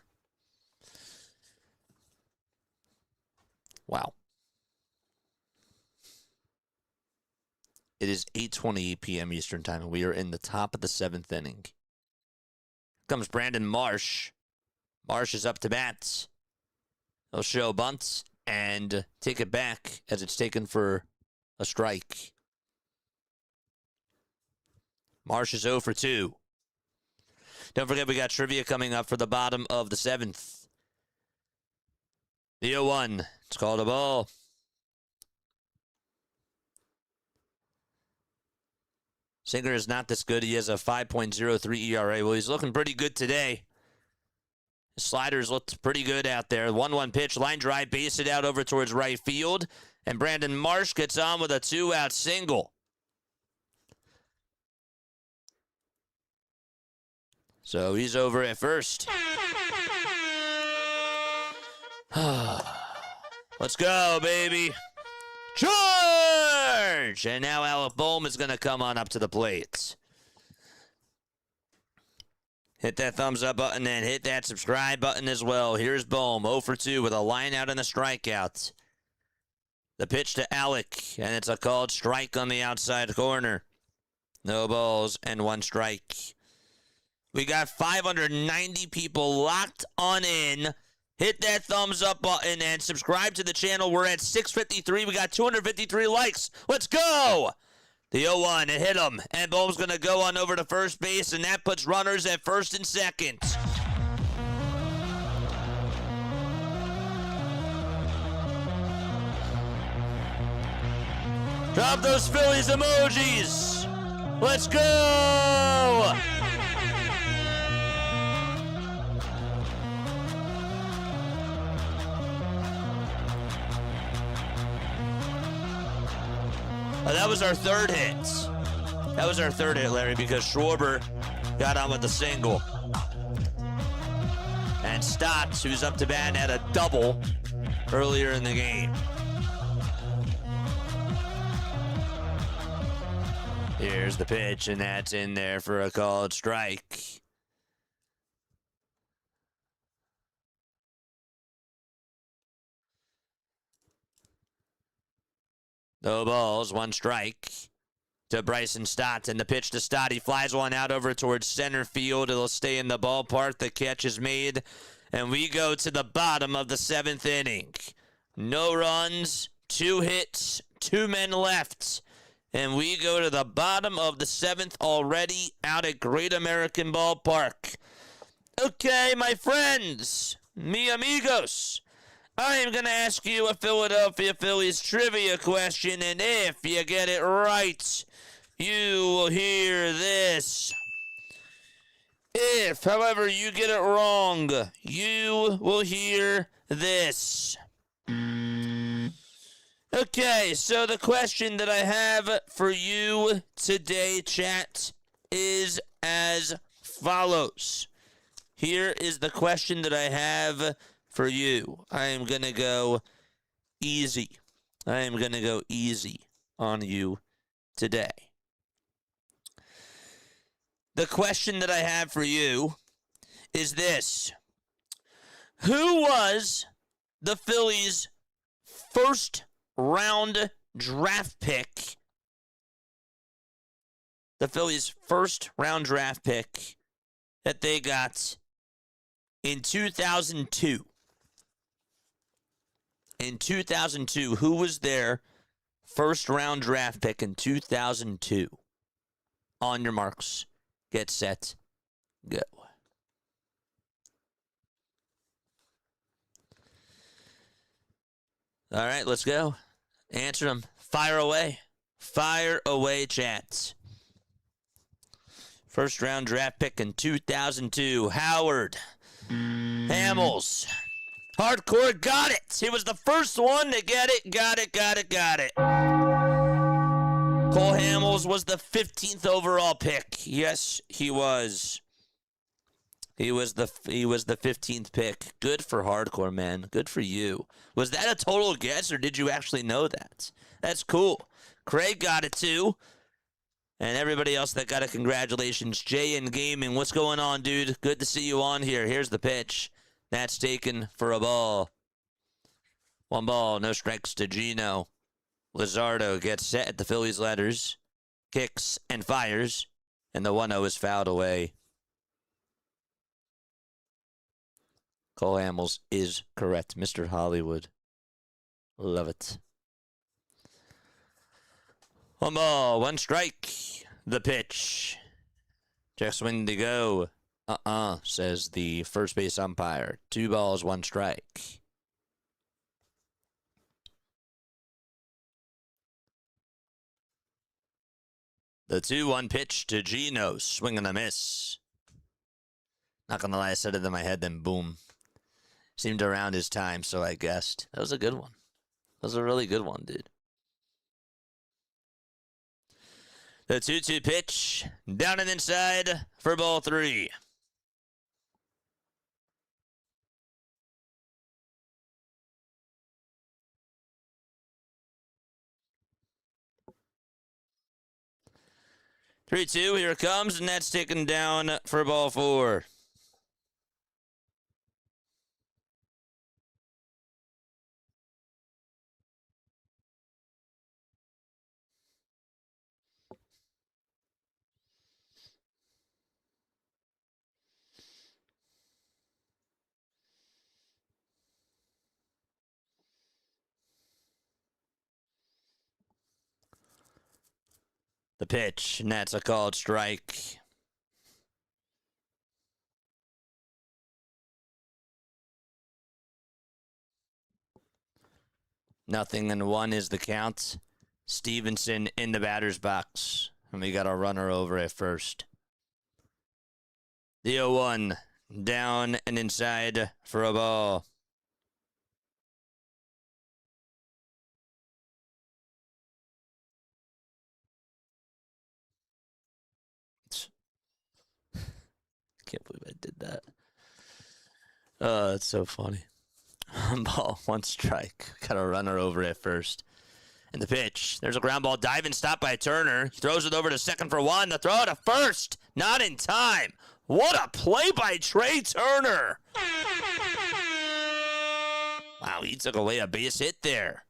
Wow. It is 8:28 p.m. Eastern Time, and we are in the top of the 7th inning. Comes Brandon Marsh. Marsh is up to bat. He'll show bunts and take it back as it's taken for a strike. Marsh is 0 for 2. Don't forget we got trivia coming up for the bottom of the 7th. The 0-1. It's called a ball. Singer is not this good. He has a 5.03 ERA. Well, he's looking pretty good today. His sliders looked pretty good out there. 1-1 pitch, line drive, base it out over towards right field. And Brandon Marsh gets on with a 2-out single. So he's over at first. Let's go, baby. George! And now Alec Bohm is going to come on up to the plate. Hit that thumbs up button and hit that subscribe button as well. Here's Bohm, 0 for 2 with a line out and a strikeout. The pitch to Alec, and it's a called strike on the outside corner. No balls and 1 strike. We got 590 people locked on in. Hit that thumbs up button and subscribe to the channel. We're at 653. We got 253 likes. Let's go! The 0-1, it hit him. And Bohm's going to go on over to first base, and that puts runners at first and second. Drop those Phillies emojis. Let's go! That was our third hit. That was our third hit, Larry, because Schwarber got on with the single. And Stotts, who's up to bat, had a double earlier in the game. Here's the pitch, and that's in there for a called strike. No balls, one strike to Bryson Stott. And the pitch to Stott. He flies one out over towards center field. It'll stay in the ballpark. The catch is made. And we go to the bottom of the 7th inning. No runs, 2 hits, 2 men left. And we go to the bottom of the 7th already out at Great American Ballpark. Okay, my friends, mi amigos, I am going to ask you a Philadelphia Phillies trivia question, and if you get it right, you will hear this. If, however, you get it wrong, you will hear this. Okay, so the question that I have for you today, chat, is as follows. Here is the question that I have for you. I am going to go easy. I am going to go easy on you today. The question that I have for you is this. Who was the Phillies' first round draft pick? The Phillies' first round draft pick that they got in 2002. In 2002, who was their first round draft pick in 2002? On your marks, get set, go. All right, let's go. Answer them. Fire away. Fire away, chats. First round draft pick in 2002. Howard Hamels. Hardcore got it. He was the first one to get it. Got it. Cole Hamels was the 15th overall pick. Yes, he was. He was the 15th pick. Good for Hardcore, man. Good for you. Was that a total guess, or did you actually know that? That's cool. Craig got it, too. And everybody else that got it, congratulations. Jay in Gaming, what's going on, dude? Good to see you on here. Here's the pitch. That's taken for a ball. 1 ball, no strikes to Gino. Luzardo gets set at the Phillies letters. Kicks and fires. And the 1-0 is fouled away. Cole Hamels is correct. Mr. Hollywood. Love it. 1 ball, 1 strike. The pitch. Check swing to go. Says the first base umpire. 2 balls, 1 strike. The 2-1 pitch to Gino. Swing and a miss. Not gonna lie, I said it in my head, then boom. Seemed around his time, so I guessed. That was a good one. That was a really good one, dude. The 2-2 pitch. Down and inside for ball 3. Three-two, here it comes, and that's taken down for ball 4. The pitch, and that's a called strike. Nothing and 1 is the count. Stevenson in the batter's box. And we got a runner over at first. The 0-1 down and inside for a ball. Can't believe I did that. Oh, that's so funny. 1 ball, 1 strike. Got a runner over at first. And the pitch. There's a ground ball diving stop by Turner. He throws it over to second for 1. The throw to first. Not in time. What a play by Trey Turner. Wow, he took away a base hit there.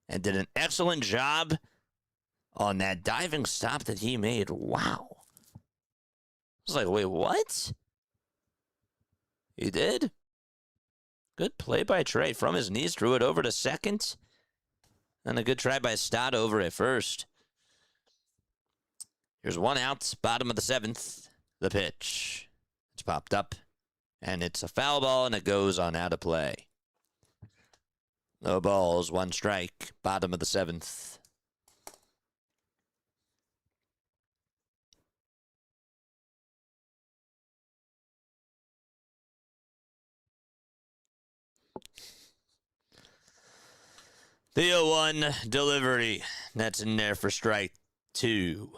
and did an excellent job on that diving stop that he made. Wow. I was like, wait, what? He did? Good play by Trey. From his knees, drew it over to second. And a good try by Stott over at first. Here's one out, bottom of the seventh. The pitch. It's popped up. And it's a foul ball, and it goes on out of play. No balls, one strike, bottom of the seventh. The 0-1 delivery. That's in there for strike two.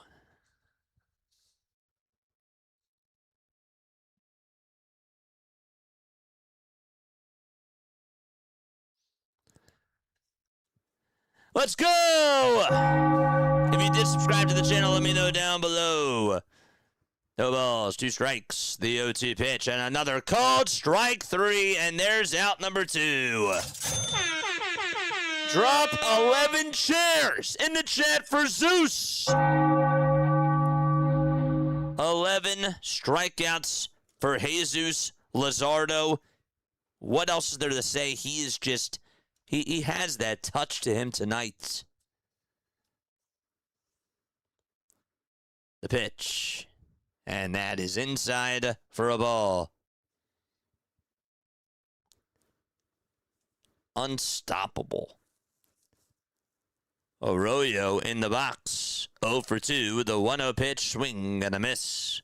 Let's go! If you did subscribe to the channel, let me know down below. No balls, two strikes. The 0-2 pitch and another called strike three, and there's out number two. Drop 11 chairs in the chat for Zeus. 11 strikeouts for Jesus Luzardo. What else is there to say? He is just... He has that touch to him tonight. The pitch. And that is inside for a ball. Unstoppable. Arroyo in the box. 0 for 2. The 1-0 pitch. Swing and a miss.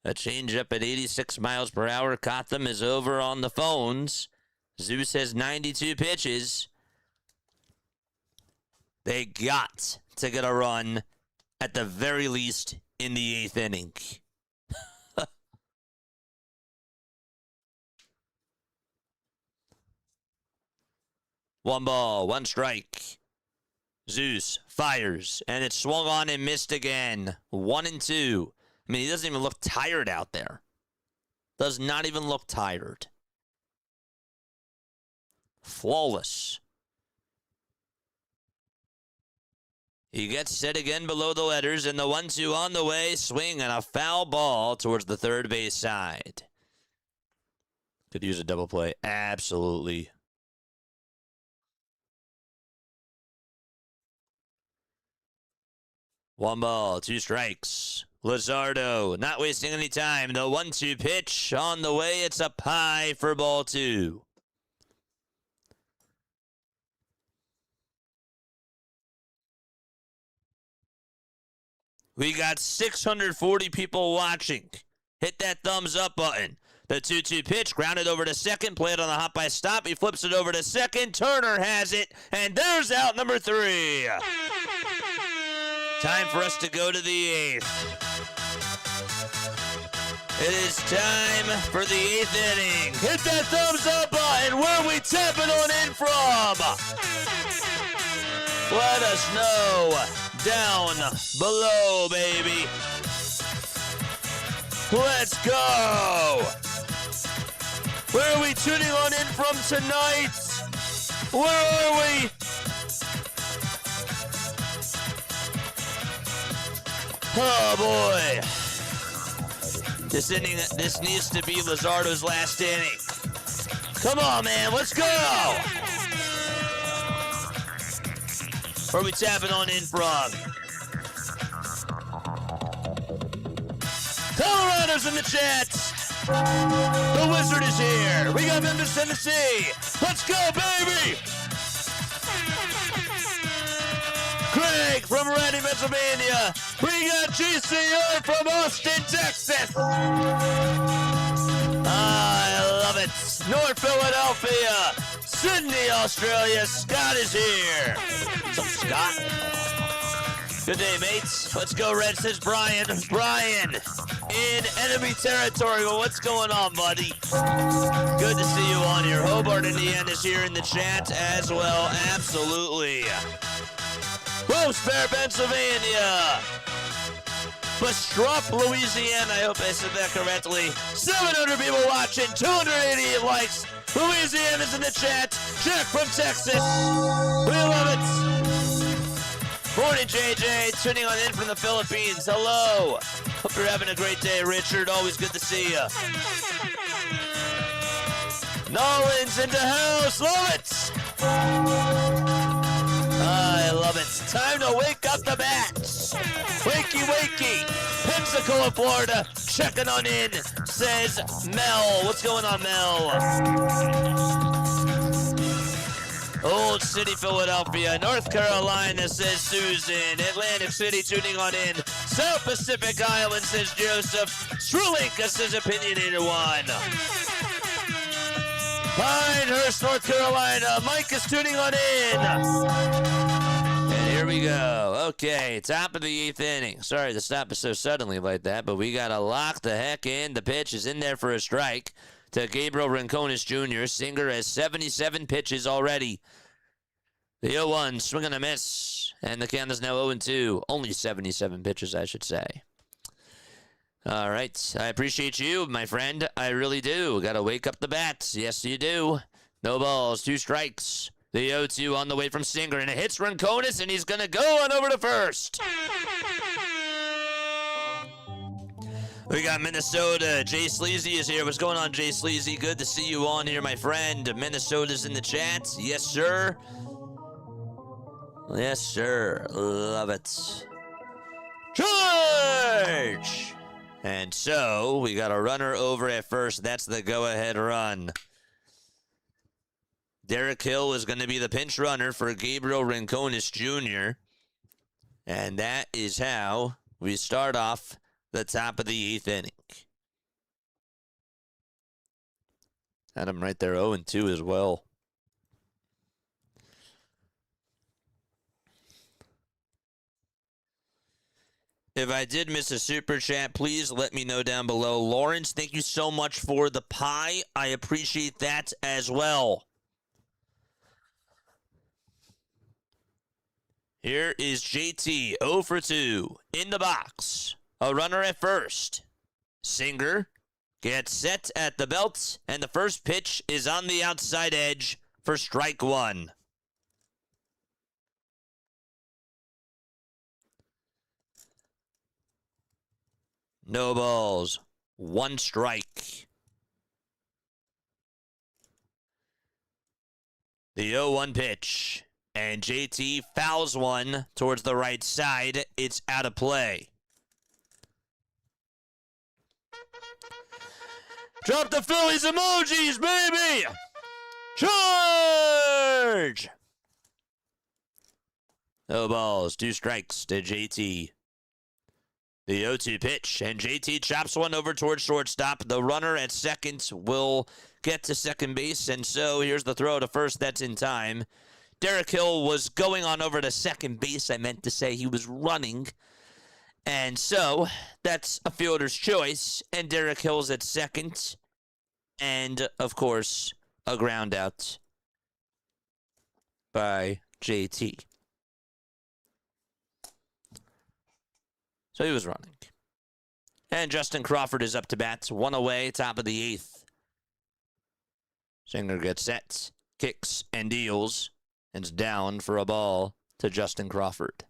A changeup at 86 miles per hour. Cotham is over on the phones. Zeus has 92 pitches. They got to get a run, at the very least, in the 8th inning. One ball, one strike. Zeus fires, and it's swung on and missed again. 1-2. I mean, he doesn't even look tired out there. Does not even look tired. Flawless. He gets set again below the letters, and the 1-2 on the way. Swing and a foul ball towards the third base side. Could use a double play. Absolutely. One ball, two strikes. Luzardo not wasting any time. The 1-2 pitch on the way. It's up high for ball two. We got 640 people watching. Hit that thumbs up button. The 2-2 pitch, grounded over to second, played on the hop by stop. He flips it over to second. Turner has it, and there's out number three. Time for us to go to the 8th. It is time for the 8th inning. Hit that thumbs up button. Where are we tapping on in from? Let us know down below, baby. Let's go. Where are we tuning on in from tonight? Where are we? Oh, boy. This inning, this needs to be Luzardo's last inning. Come on, man. Let's go. Where are we tapping on in from? Colorado's in the chat. The Wizard is here. We got Memphis, Tennessee. Let's go, baby. Craig from Reading, Pennsylvania. We got GCR from Austin, Texas. I love it. North Philadelphia. Sydney, Australia. Scott is here. What's up, Scott? Good day, mates. Let's go, Reds, says Brian. Brian, in enemy territory. Well, what's going on, buddy? Good to see you on here. Hobart, Indiana is here in the chat as well. Absolutely. Rosebear, Pennsylvania. Bastrop, Louisiana. I hope I said that correctly. 700 people watching. 288 likes. Louisiana's in the chat. Jack from Texas. We love it. Morning, JJ. Tuning on in from the Philippines. Hello. Hope you're having a great day, Richard. Always good to see you. Nolan's in the house. Love it. I love it. Time to wake up the bats. Wakey, wakey. Pensacola, Florida. Checking on in, says Mel. What's going on, Mel? Old City, Philadelphia. North Carolina, says Susan. Atlantic City tuning on in. South Pacific Island, says Joseph. Sri Lanka, says Opinionator One. Pinehurst, North Carolina. Mike is tuning on in. And here we go. Okay, top of the 8th inning. Sorry to stop us so suddenly like that, but we got to lock the heck in. The pitch is in there for a strike to Gabriel Rincones Jr. Singer has 77 pitches already. The 0-1, swing and a miss. And the count is now 0-2. Only 77 pitches, I should say. All right. I appreciate you, my friend. I really do. Got to wake up the bats. Yes, you do. No balls, 2 strikes. The 0-2 on the way from Singer. And it hits Rincones, and he's going to go on over to first. We got Minnesota. Jay Sleazy is here. What's going on, Jay Sleazy? Good to see you on here, my friend. Minnesota's in the chat. Yes, sir. Yes, sir. Love it. Charge! And so, we got a runner over at first. That's the go-ahead run. Derek Hill is going to be the pinch runner for Gabriel Rincones Jr. And that is how we start off the top of the 8th inning. Had him right there 0-2 as well. If I did miss a super chat, please let me know down below. Lawrence, thank you so much for the pie. I appreciate that as well. Here is JT, 0 for 2, in the box. A runner at first. Singer gets set at the belt, and the first pitch is on the outside edge for strike 1. No balls. 1 strike. The 0-1 pitch. And JT fouls one towards the right side. It's out of play. Drop the Phillies emojis, baby! Charge! No balls. 2 strikes to JT. The 0-2 pitch, and JT chops one over towards shortstop. The runner at second will get to second base, and so here's the throw to first. That's in time. Derek Hill was going on over to second base. I meant to say he was running. And so that's a fielder's choice, and Derek Hill's at second. And, of course, a ground out by JT. So he was running. And Justin Crawford is up to bat. 1 away, top of the 8th. Singer gets set, kicks, and deals. And it's down for a ball to Justin Crawford.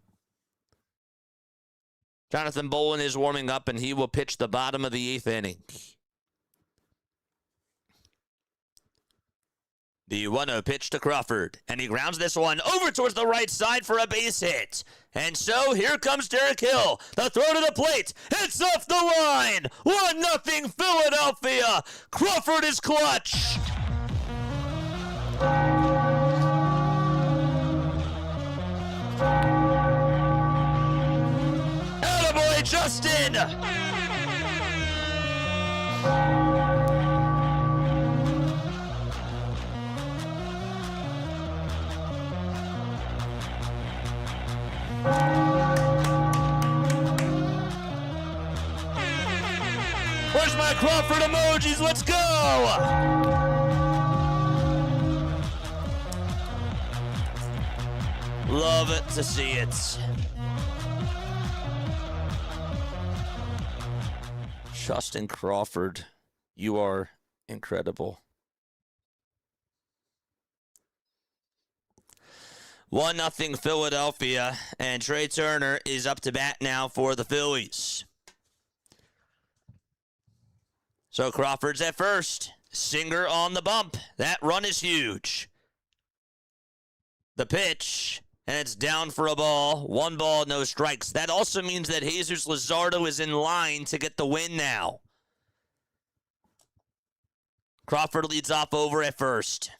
Jonathan Bolin is warming up, and he will pitch the bottom of the 8th inning. The 1-0 pitch to Crawford, and he grounds this one over towards the right side for a base hit. And so here comes Derek Hill. The throw to the plate. It's off the line. 1-0 Philadelphia. Crawford is clutch. Attaboy, Justin. Where's my Crawford emojis? Let's go! Love it to see it. Justin Crawford, you are incredible. 1-0 Philadelphia, and Trey Turner is up to bat now for the Phillies. So Crawford's at first. Singer on the bump. That run is huge. The pitch, and it's down for a ball. 1 ball, no strikes. That also means that Jesus Luzardo is in line to get the win now. Crawford leads off over at first.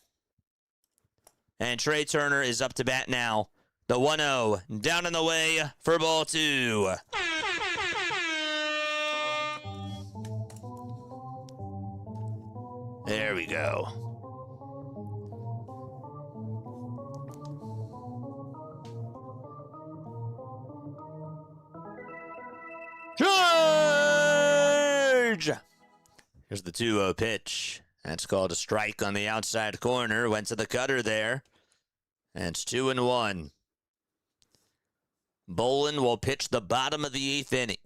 And Trey Turner is up to bat now. The 1-0 down and away for ball 2. There we go. Charge! Here's the 2-0 pitch. That's called a strike on the outside corner. Went to the cutter there. And it's 2-1. Bolin will pitch the bottom of the 8th inning.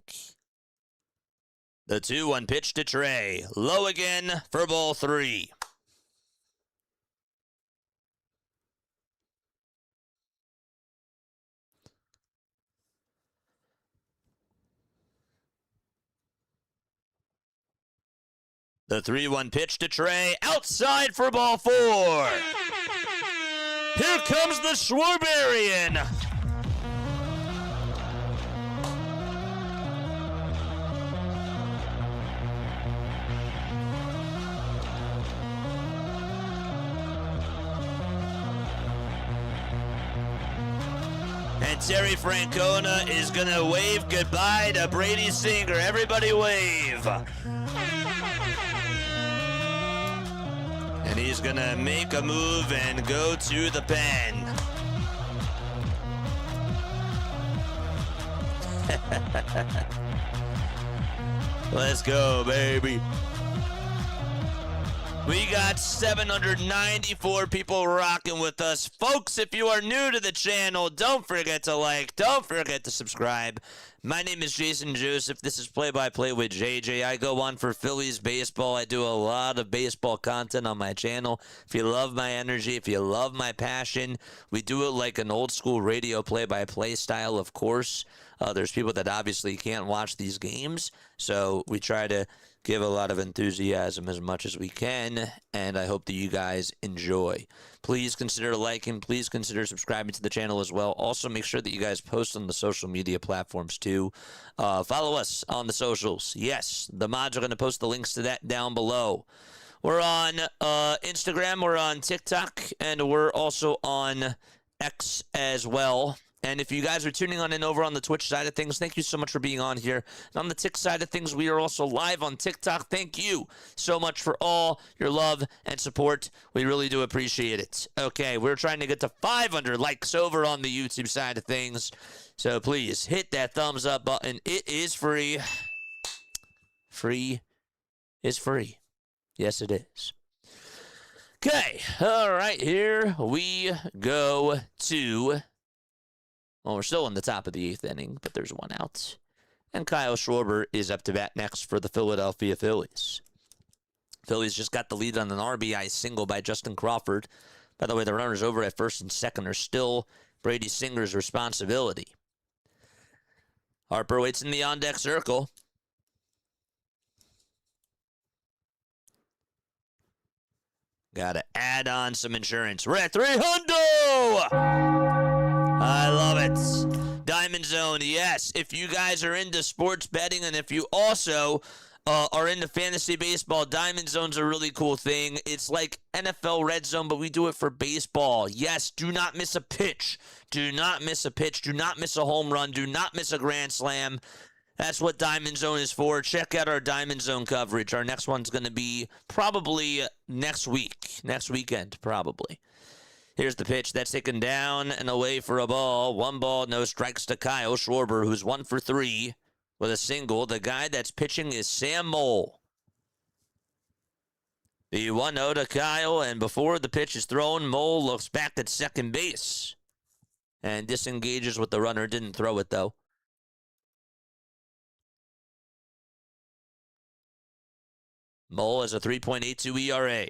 The 2-1 pitch to Trey. Low again for ball 3. The 3-1 pitch to Trey. Outside for ball 4. Here comes the Schwarberian. And Terry Francona is going to wave goodbye to Brady Singer. Everybody wave. And he's going to make a move and go to the pen. Let's go, baby. We got 794 people rocking with us. Folks, if you are new to the channel, don't forget to like, don't forget to subscribe. My name is Jason Joseph. This is Play-by-Play with JJ. I go on for Phillies baseball. I do a lot of baseball content on my channel. If you love my energy, if you love my passion, we do it like an old school radio play-by-play style, of course. There's people that obviously can't watch these games, so we try to give a lot of enthusiasm as much as we can, and I hope that you guys enjoy. Please consider liking. Please consider subscribing to the channel as well. Also, make sure that you guys post on the social media platforms too. Follow us on the socials. Yes, the mods are going to post the links to that down below. We're on Instagram, we're on TikTok, and we're also on X as well. And if you guys are tuning on in over on the Twitch side of things, thank you so much for being on here. And on the Tik side of things, we are also live on TikTok. Thank you so much for all your love and support. We really do appreciate it. Okay, we're trying to get to 500 likes over on the YouTube side of things. So please hit that thumbs up button. It is free. Free is free. Yes, it is. Okay, all right, here we go to... Well, we're still in the top of the 8th inning, but there's one out. And Kyle Schwarber is up to bat next for the Philadelphia Phillies. Phillies just got the lead on an RBI single by Justin Crawford. By the way, the runners over at first and second are still Brady Singer's responsibility. Harper waits in the on-deck circle. Got to add on some insurance. We're at 300! I love it. Diamond Zone, yes. If you guys are into sports betting and if you also are into fantasy baseball, Diamond Zone's a really cool thing. It's like NFL Red Zone, but we do it for baseball. Yes, do not miss a pitch. Do not miss a pitch. Do not miss a home run. Do not miss a grand slam. That's what Diamond Zone is for. Check out our Diamond Zone coverage. Our next one's going to be probably next weekend, probably. Here's the pitch. That's taken down and away for a ball. 1 ball, no strikes to Kyle Schwarber, who's 1 for 3 with a single. The guy that's pitching is Sam Mole. The 1-0 to Kyle, and before the pitch is thrown, Mole looks back at second base and disengages with the runner. Didn't throw it, though. Mole has a 3.82 ERA.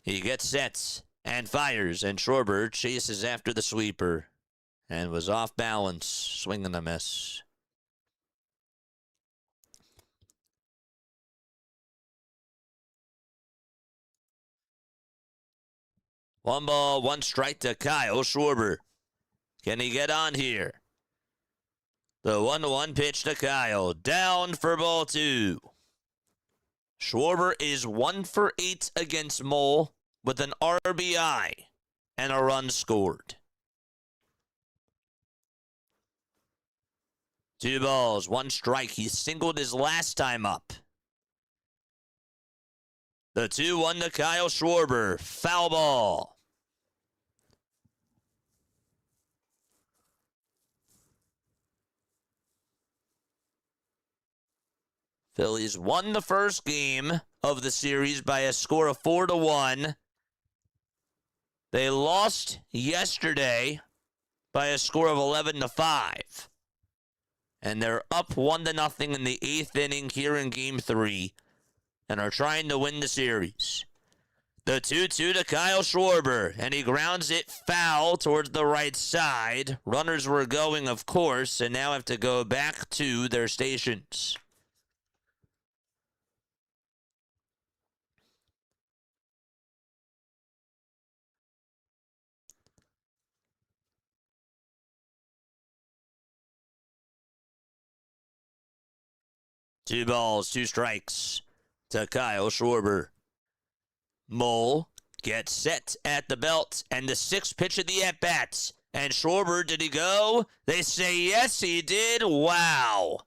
He gets set. and fires, and Schwarber chases after the sweeper and was off balance, swing and a miss. One ball, one strike to Kyle Schwarber. Can he get on here? The 1-1 pitch to Kyle. Down for ball 2. Schwarber is 1 for 8 against Mole with an RBI and a run scored. 2 balls, 1 strike. He singled his last time up. The 2-1 to Kyle Schwarber. Foul ball. Phillies won the first game of the series by a score of 4-1. They lost yesterday by a score of 11-5. And they're up 1-0 in the 8th inning here in Game 3 and are trying to win the series. The 2-2 to Kyle Schwarber, and he grounds it foul towards the right side. Runners were going, of course, and now have to go back to their stations. Two balls, 2 strikes to Kyle Schwarber. Mole gets set at the belt, and the 6th pitch of the at-bats. And Schwarber, did he go? They say yes, he did. Wow.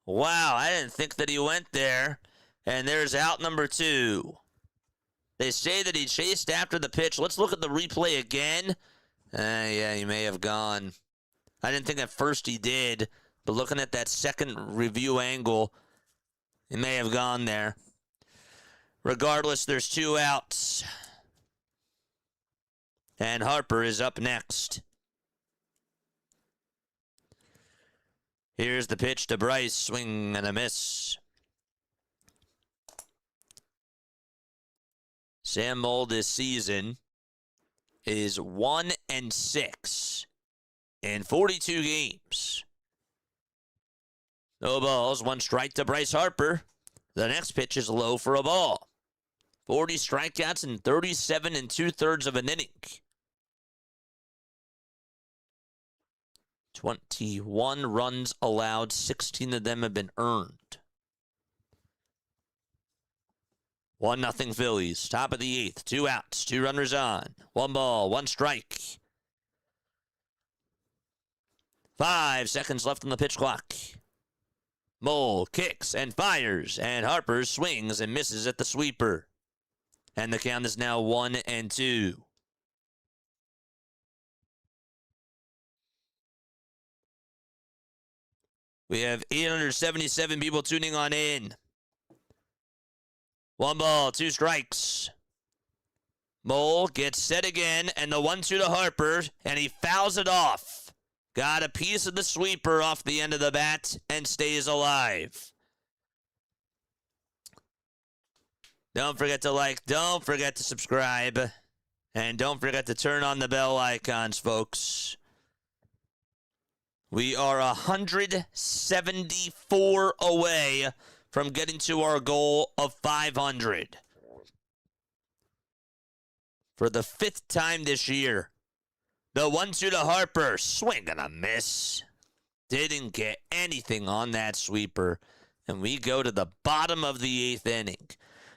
Wow, I didn't think that he went there. And there's out number 2. They say that he chased after the pitch. Let's look at the replay again. Yeah, he may have gone. I didn't think at first he did. But looking at that second review angle, it may have gone there. Regardless, there's 2 outs. And Harper is up next. Here's the pitch to Bryce. Swing and a miss. Sam Mole this season is 1-6 in 42 games. No balls, 1 strike to Bryce Harper. The next pitch is low for a ball. 40 strikeouts in 37 2/3 of an inning. 21 runs allowed, 16 of them have been earned. 1-0 Phillies, top of the 8th, 2 outs, 2 runners on. 1 ball, 1 strike. 5 seconds left on the pitch clock. Mole kicks and fires, and Harper swings and misses at the sweeper. And the count is now 1-2. We have 877 people tuning on in. 1 ball, 2 strikes. Mole gets set again, and the 1-2 to Harper, and he fouls it off. Got a piece of the sweeper off the end of the bat and stays alive. Don't forget to like, don't forget to subscribe, and don't forget to turn on the bell icons, folks. We are 174 away from getting to our goal of 500. For the 5th time this year. The 1-2 to Harper, swing and a miss. Didn't get anything on that sweeper. And we go to the bottom of the 8th inning.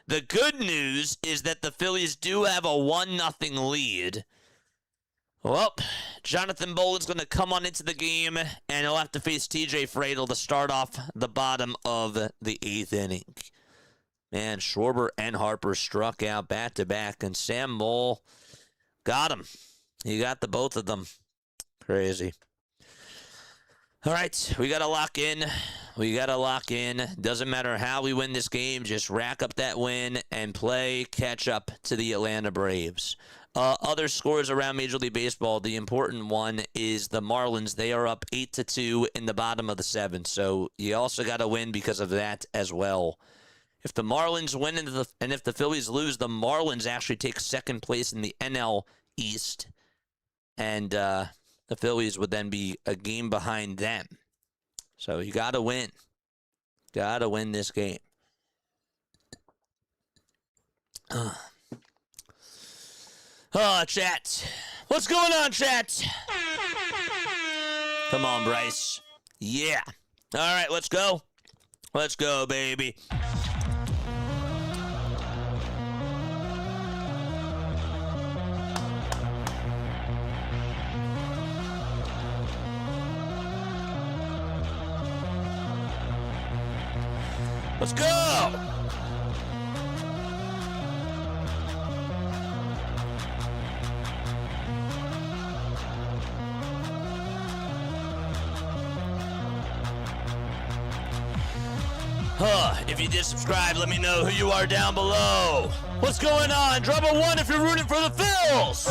The good news is that the Phillies do have a 1-0 lead. Well, Jonathan Boland's going to come on into the game, and he'll have to face TJ Fradel to start off the bottom of the 8th inning. Man, Schwarber and Harper struck out back-to-back, and Sam Mole got him. He got the both of them. Crazy. All right, we got to lock in. We got to lock in. Doesn't matter how we win this game. Just rack up that win and play catch up to the Atlanta Braves. Other scores around Major League Baseball, the important one is the Marlins. They are up 8-2 in the bottom of the 7th. So you also got to win because of that as well. If the Marlins win and if the Phillies lose, the Marlins actually take second place in the NL East. And the Phillies would then be a game behind them. So you got to win. Got to win this game. Chat. What's going on, chat? Come on, Bryce. Yeah. All right, let's go. Let's go, baby. Let's go! If you did subscribe, let me know who you are down below. What's going on? Drop a 1 if you're rooting for the Phils.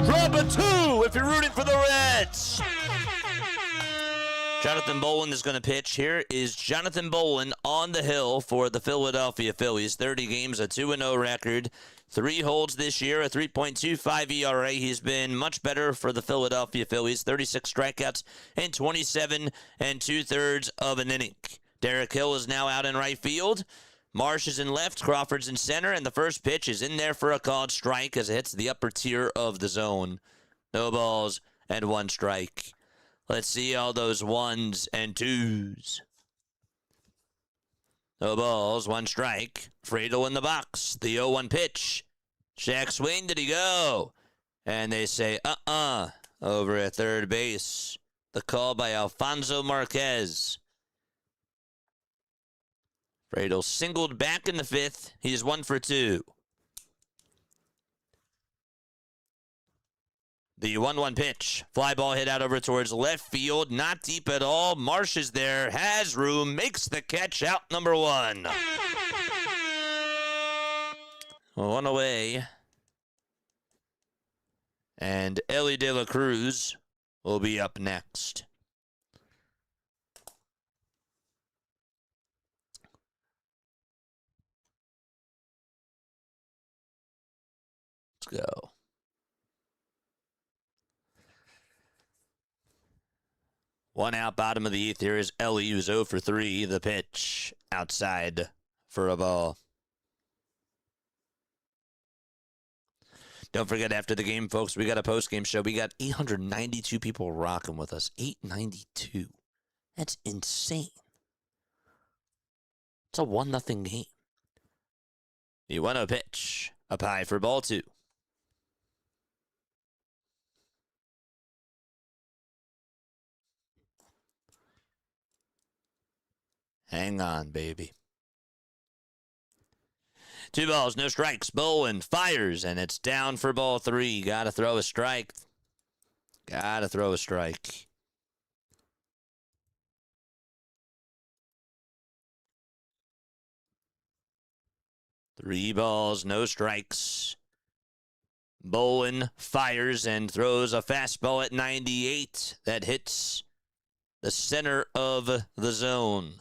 Drop a 2 if you're rooting for the Reds. Jonathan Bolin is going to pitch. Here is Jonathan Bolin on the hill for the Philadelphia Phillies. 30 games, a 2-0 record. 3 holds this year, a 3.25 ERA. He's been much better for the Philadelphia Phillies. 36 strikeouts in 27 2/3 of an inning. Derek Hill is now out in right field. Marsh is in left, Crawford's in center, and the first pitch is in there for a called strike as it hits the upper tier of the zone. No balls and 1 strike. Let's see all those 1s and 2s. No balls, 1 strike. Friedel in the box. The 0-1 pitch. Shaq swing, did he go? And they say, over at third base. The call by Alfonso Marquez. Friedel singled back in the 5th. He's 1 for 2. The 1-1 pitch. Fly ball hit out over towards left field. Not deep at all. Marsh is there. Has room. Makes the catch out number 1. 1 away. And Ellie De La Cruz will be up next. Let's go. One out, bottom of the 8th. Here is Ellie, who's 0 for 3. The pitch outside for a ball. Don't forget, after the game, folks, we got a post-game show. We got 892 people rocking with us. 892. That's insane. It's a 1-0 game. The 1-0 pitch. Up high for ball 2. Hang on, baby. 2 balls, no strikes. Bolin fires, and it's down for ball 3. Gotta throw a strike. Gotta throw a strike. Three balls, no strikes. Bolin fires and throws a fastball at 98 that hits the center of the zone.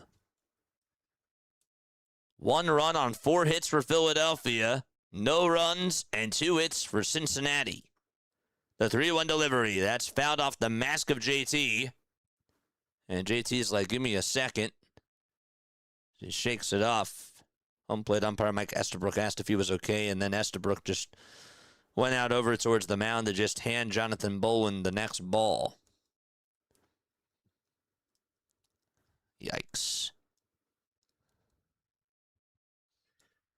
1 run on 4 hits for Philadelphia. No runs and 2 hits for Cincinnati. The 3-1 delivery. That's fouled off the mask of JT. And JT's like, give me a second. He shakes it off. Home plate umpire Mike Estabrook asked if he was okay, and then Estabrook just went out over towards the mound to just hand Jonathan Bolin the next ball. Yikes.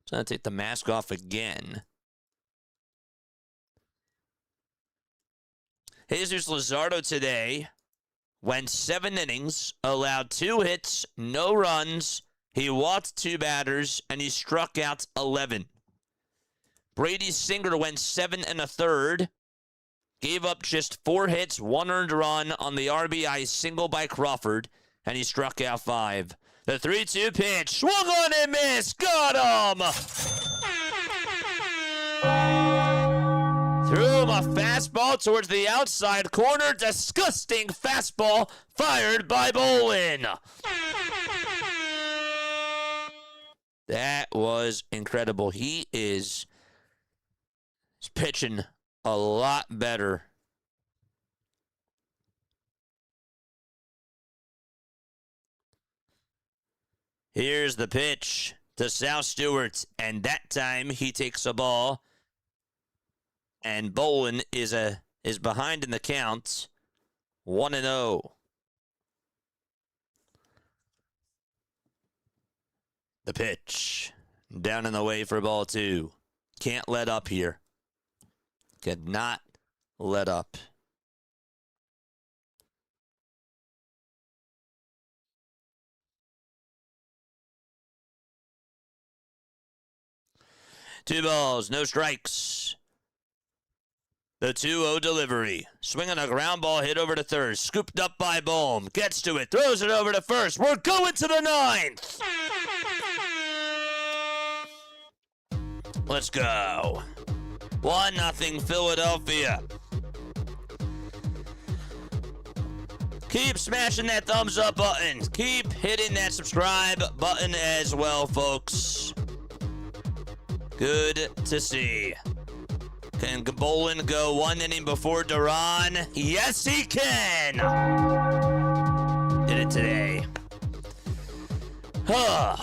So I'm going to take the mask off again. Jesus Luzardo today went 7 innings, allowed 2 hits, no runs. He walked 2 batters, and he struck out 11. Brady Singer went 7 1/3, gave up just 4 hits, 1 earned run on the RBI single by Crawford, and he struck out 5. The 3-2 pitch, swung on and missed, got him! Threw him a fastball towards the outside corner, disgusting fastball fired by Bolin. That was incredible. He is pitching a lot better. Here's the pitch to Sal Stewart, and that time he takes a ball, and Bolin is behind in the count, 1-0. The pitch down in the way for ball 2. Can't let up here. Could not let up. Two balls, no strikes. The 2-0 delivery. Swinging a ground ball hit over to third. Scooped up by Bohm. Gets to it. Throws it over to first. We're going to the 9th. Let's go. 1-0 Philadelphia. Keep smashing that thumbs up button. Keep hitting that subscribe button as well, folks. Good to see. Can Bolin go 1 inning before Duran? Yes, he can! Did it today. I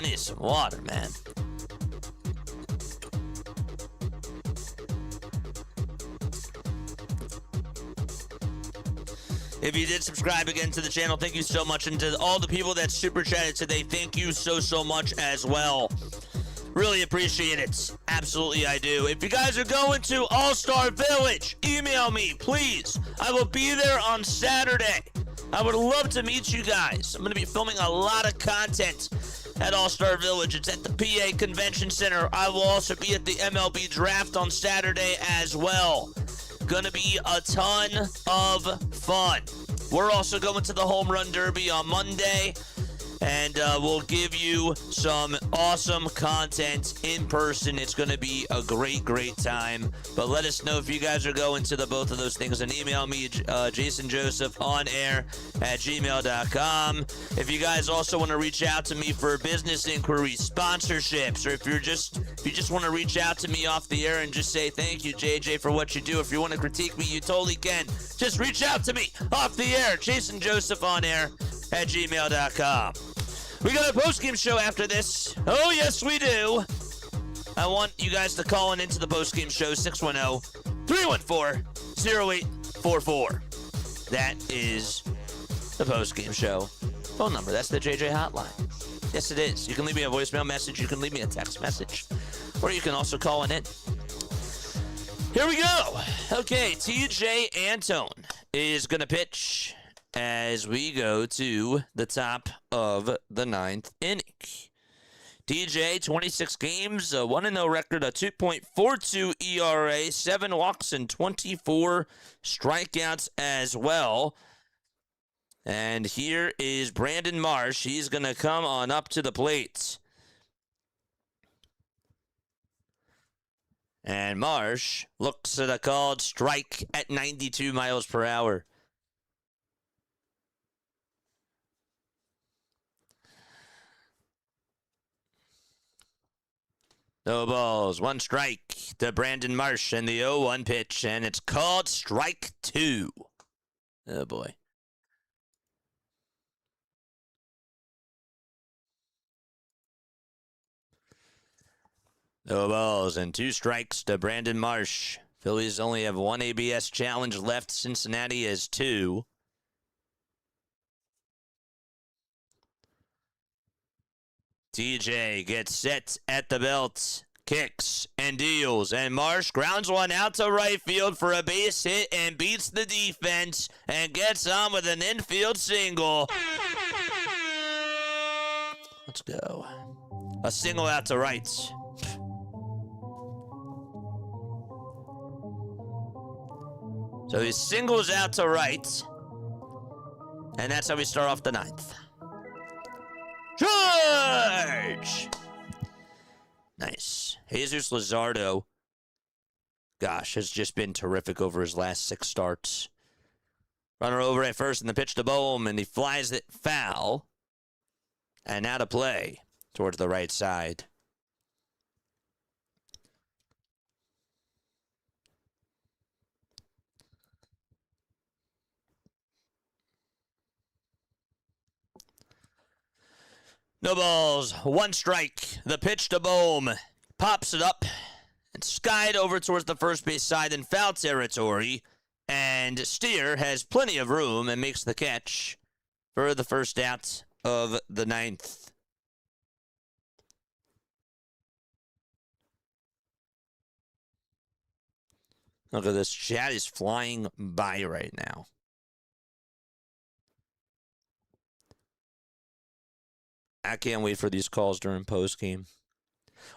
need some water, man. If you did subscribe again to the channel, thank you so much. And to all the people that super chatted today, thank you so much as well. Really appreciate it. Absolutely, I do. If you guys are going to All-Star Village, email me, please. I will be there on Saturday. I would love to meet you guys. I'm going to be filming a lot of content at All-Star Village. It's at the PA Convention Center. I will also be at the MLB Draft on Saturday as well. Gonna be a ton of fun. We're also going to the Home Run Derby on Monday. And we'll give you some awesome content in person. It's going to be a great time. But let us know if you guys are going to both of those things. And email me, jasonjosephonair@gmail.com. If you guys also want to reach out to me for business inquiries, sponsorships, or if you just want to reach out to me off the air and just say thank you, JJ, for what you do. If you want to critique me, you totally can. Just reach out to me off the air, jasonjosephonair@gmail.com. We got a post-game show after this. Oh, yes, we do. I want you guys to call into the post-game show, 610-314-0844. That is the post-game show phone number. That's the JJ hotline. Yes, it is. You can leave me a voicemail message. You can leave me a text message. Or you can also call in. Here we go. Okay, TJ Antone is going to pitch as we go to the top of the 9th inning. DJ, 26 games, a 1-0 record, a 2.42 ERA, 7 walks, and 24 strikeouts as well. And here is Brandon Marsh. He's going to come on up to the plate. And Marsh looks at a called strike at 92 miles per hour. No balls, 1 strike to Brandon Marsh and the 0-1 pitch, and it's called strike 2. Oh, boy. No balls and 2 strikes to Brandon Marsh. Phillies only have 1 ABS challenge left. Cincinnati has 2. TJ gets set at the belt, kicks and deals, and Marsh grounds one out to right field for a base hit and beats the defense and gets on with an infield single. Let's go. A single out to right. So he singles out to right, and that's how we start off the 9th. Charge! Nice. Jesus Luzardo, gosh, has just been terrific over his last 6 starts. Runner over at first, and the pitch to Bohm, and he flies it foul. And now to play towards the right side. No balls, one strike. The pitch to Bohm. Pops it up and skied over towards the first base side in foul territory. And Steer has plenty of room and makes the catch for the first out of the ninth. Look at this. Chat is flying by right now. I can't wait for these calls during postgame.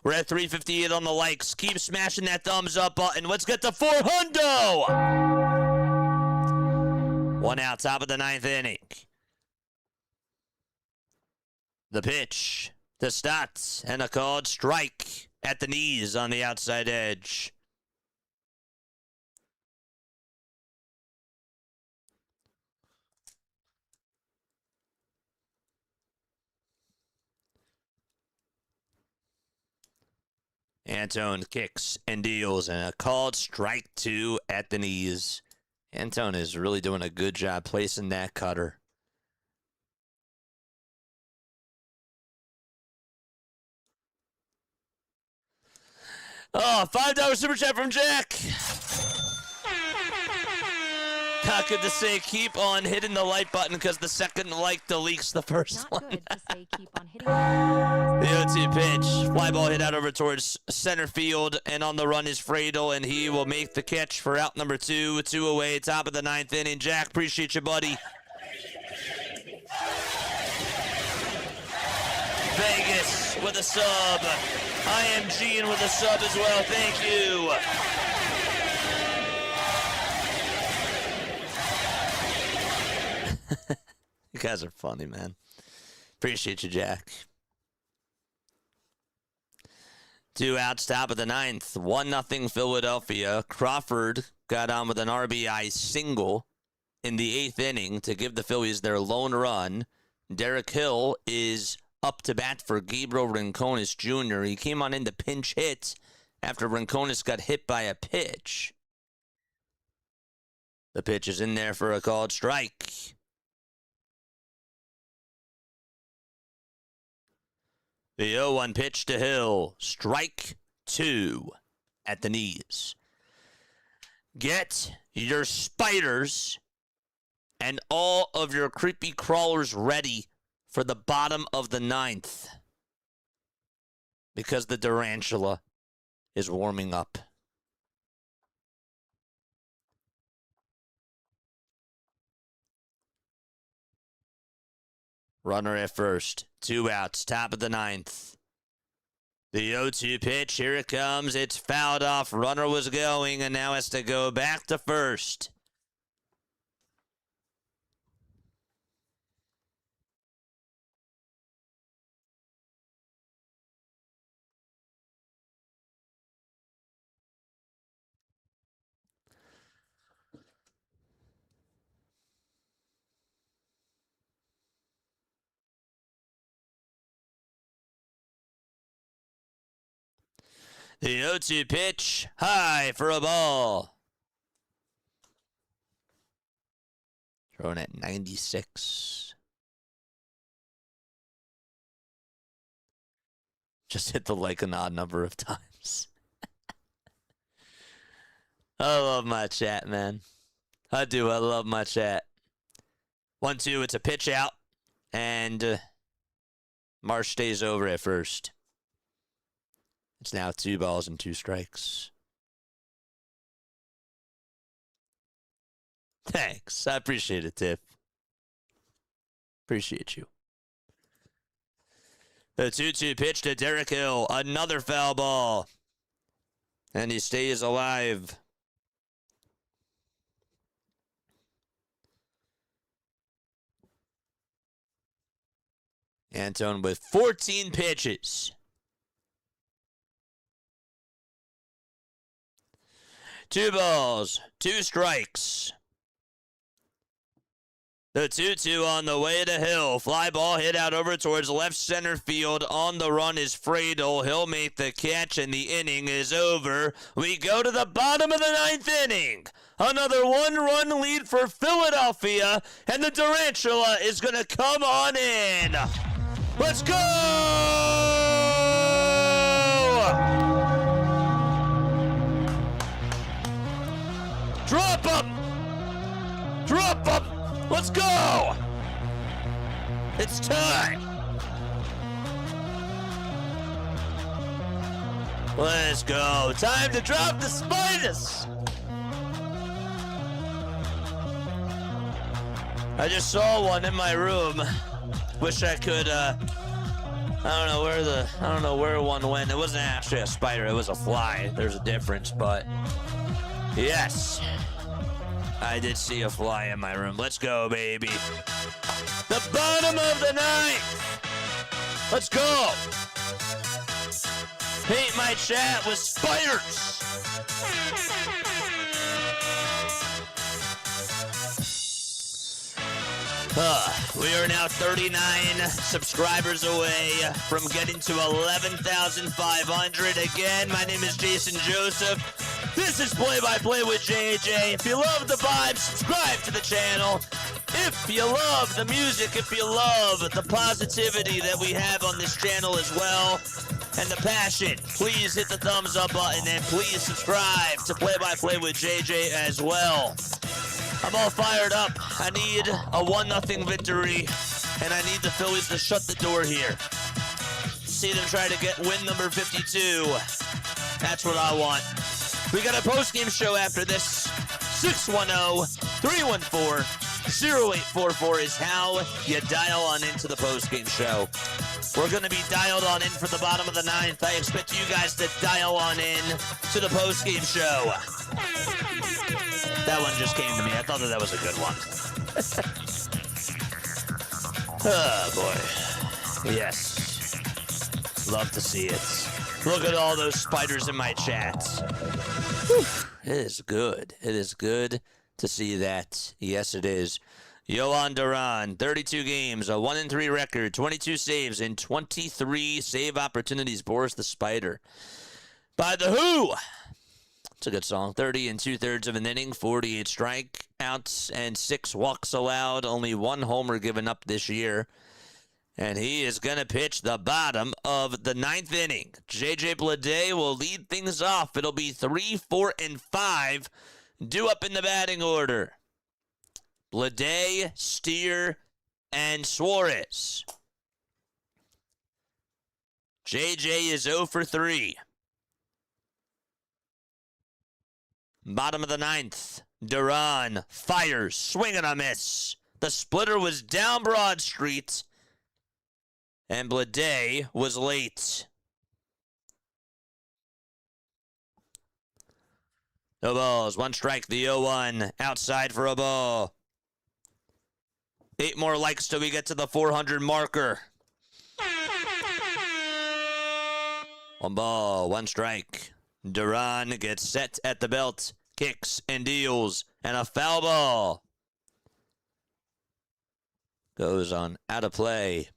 We're at 358 on the likes. Keep smashing that thumbs up button. Let's get to 400. One out, top of the ninth inning. The pitch to Stotts, and a called strike at the knees on the outside edge. Antone kicks and deals, and a called strike 2 at the knees. Antone is really doing a good job placing that cutter. Oh, $5 super chat from Jack. Not good to say keep on hitting the like button because the second like deletes the first one. Not good to say keep on hitting. The 0-2 pitch. Fly ball hit out over towards center field, and on the run is Fradel, and he will make the catch for out number 2. 2 away, top of the ninth inning. Jack, appreciate you, buddy. Vegas with a sub. I am Gene with a sub as well. Thank you. You guys are funny, man. Appreciate you, Jack. 2 outs, top of the ninth. 1-0 Philadelphia. Crawford got on with an RBI single in the 8th inning to give the Phillies their lone run. Derek Hill is up to bat for Gabriel Rincones Jr. He came on in to pinch hit after Rincones got hit by a pitch. The pitch is in there for a called strike. The 0-1 pitch to Hill. Strike 2 at the knees. Get your spiders and all of your creepy crawlers ready for the bottom of the ninth, because the tarantula is warming up. Runner at first. 2 outs. Top of the ninth. The 0-2 pitch. Here it comes. It's fouled off. Runner was going and now has to go back to first. The 0-2 pitch, high for a ball. Thrown at 96. Just hit the like an odd number of times. I love my chat, man. I do. I love my chat. 1-2, it's a pitch out. And Marsh stays over at first. It's now 2 balls and 2 strikes. Thanks. I appreciate it, Tiff. Appreciate you. The 2-2 pitch to Derek Hill. Another foul ball. And he stays alive. Antone with 14 pitches. 2 balls, 2 strikes. The 2-2 on the way to Hill. Fly ball hit out over towards left center field. On the run is Fradel. He'll make the catch, and the inning is over. We go to the bottom of the 9th inning. Another 1-run lead for Philadelphia, and the Tarantula is going to come on in. Let's go! Drop him! Drop him! Let's go! It's time! Let's go. Time to drop the spiders! I just saw one in my room. Wish I could, I don't know where one went. It wasn't actually a spider, it was a fly. There's a difference, but yes. I did see a fly in my room. Let's go, baby. The bottom of the 9th. Let's go. Paint my chat with spiders. We are now 39 subscribers away from getting to 11,500. Again, my name is Jason Joseph. This is Play by Play with JJ. If you love the vibe, subscribe to the channel. If you love the music, if you love the positivity that we have on this channel as well, and the passion, please hit the thumbs up button and please subscribe to Play by Play with JJ as well. I'm all fired up. I need a 1-0 victory, and I need the Phillies to shut the door here. See them try to get win number 52. That's what I want. We got a post-game show after this. 610-314-0844 is how you dial on into the post-game show. We're going to be dialed on in for the bottom of the 9th. I expect you guys to dial on in to the post-game show. That one just came to me. I thought that was a good one. Oh, boy. Yes. Love to see it. Look at all those spiders in my chats. Whew. It is good. It is good to see that. Yes, it is. Yohan Duran, 32 games, a 1-3 record, 22 saves, and 23 save opportunities. Boris the Spider. By The Who. It's a good song. 30 2/3 of an inning, 48 strikeouts, and 6 walks allowed. Only 1 homer given up this year. And he is going to pitch the bottom of the 9th inning. JJ Bleday will lead things off. It'll be 3, 4, and 5 due up in the batting order. Bleday, Steer, and Suarez. JJ is 0 for 3. Bottom of the 9th. Duran fires, swing and a miss. The splitter was down Broad Street, and Bleday was late. No balls, 1 strike, the 0-1. Outside for a ball. 8 more likes till we get to the 400 marker. 1 ball, 1 strike. Duran gets set at the belt, kicks and deals, and a foul ball. Goes on out of play.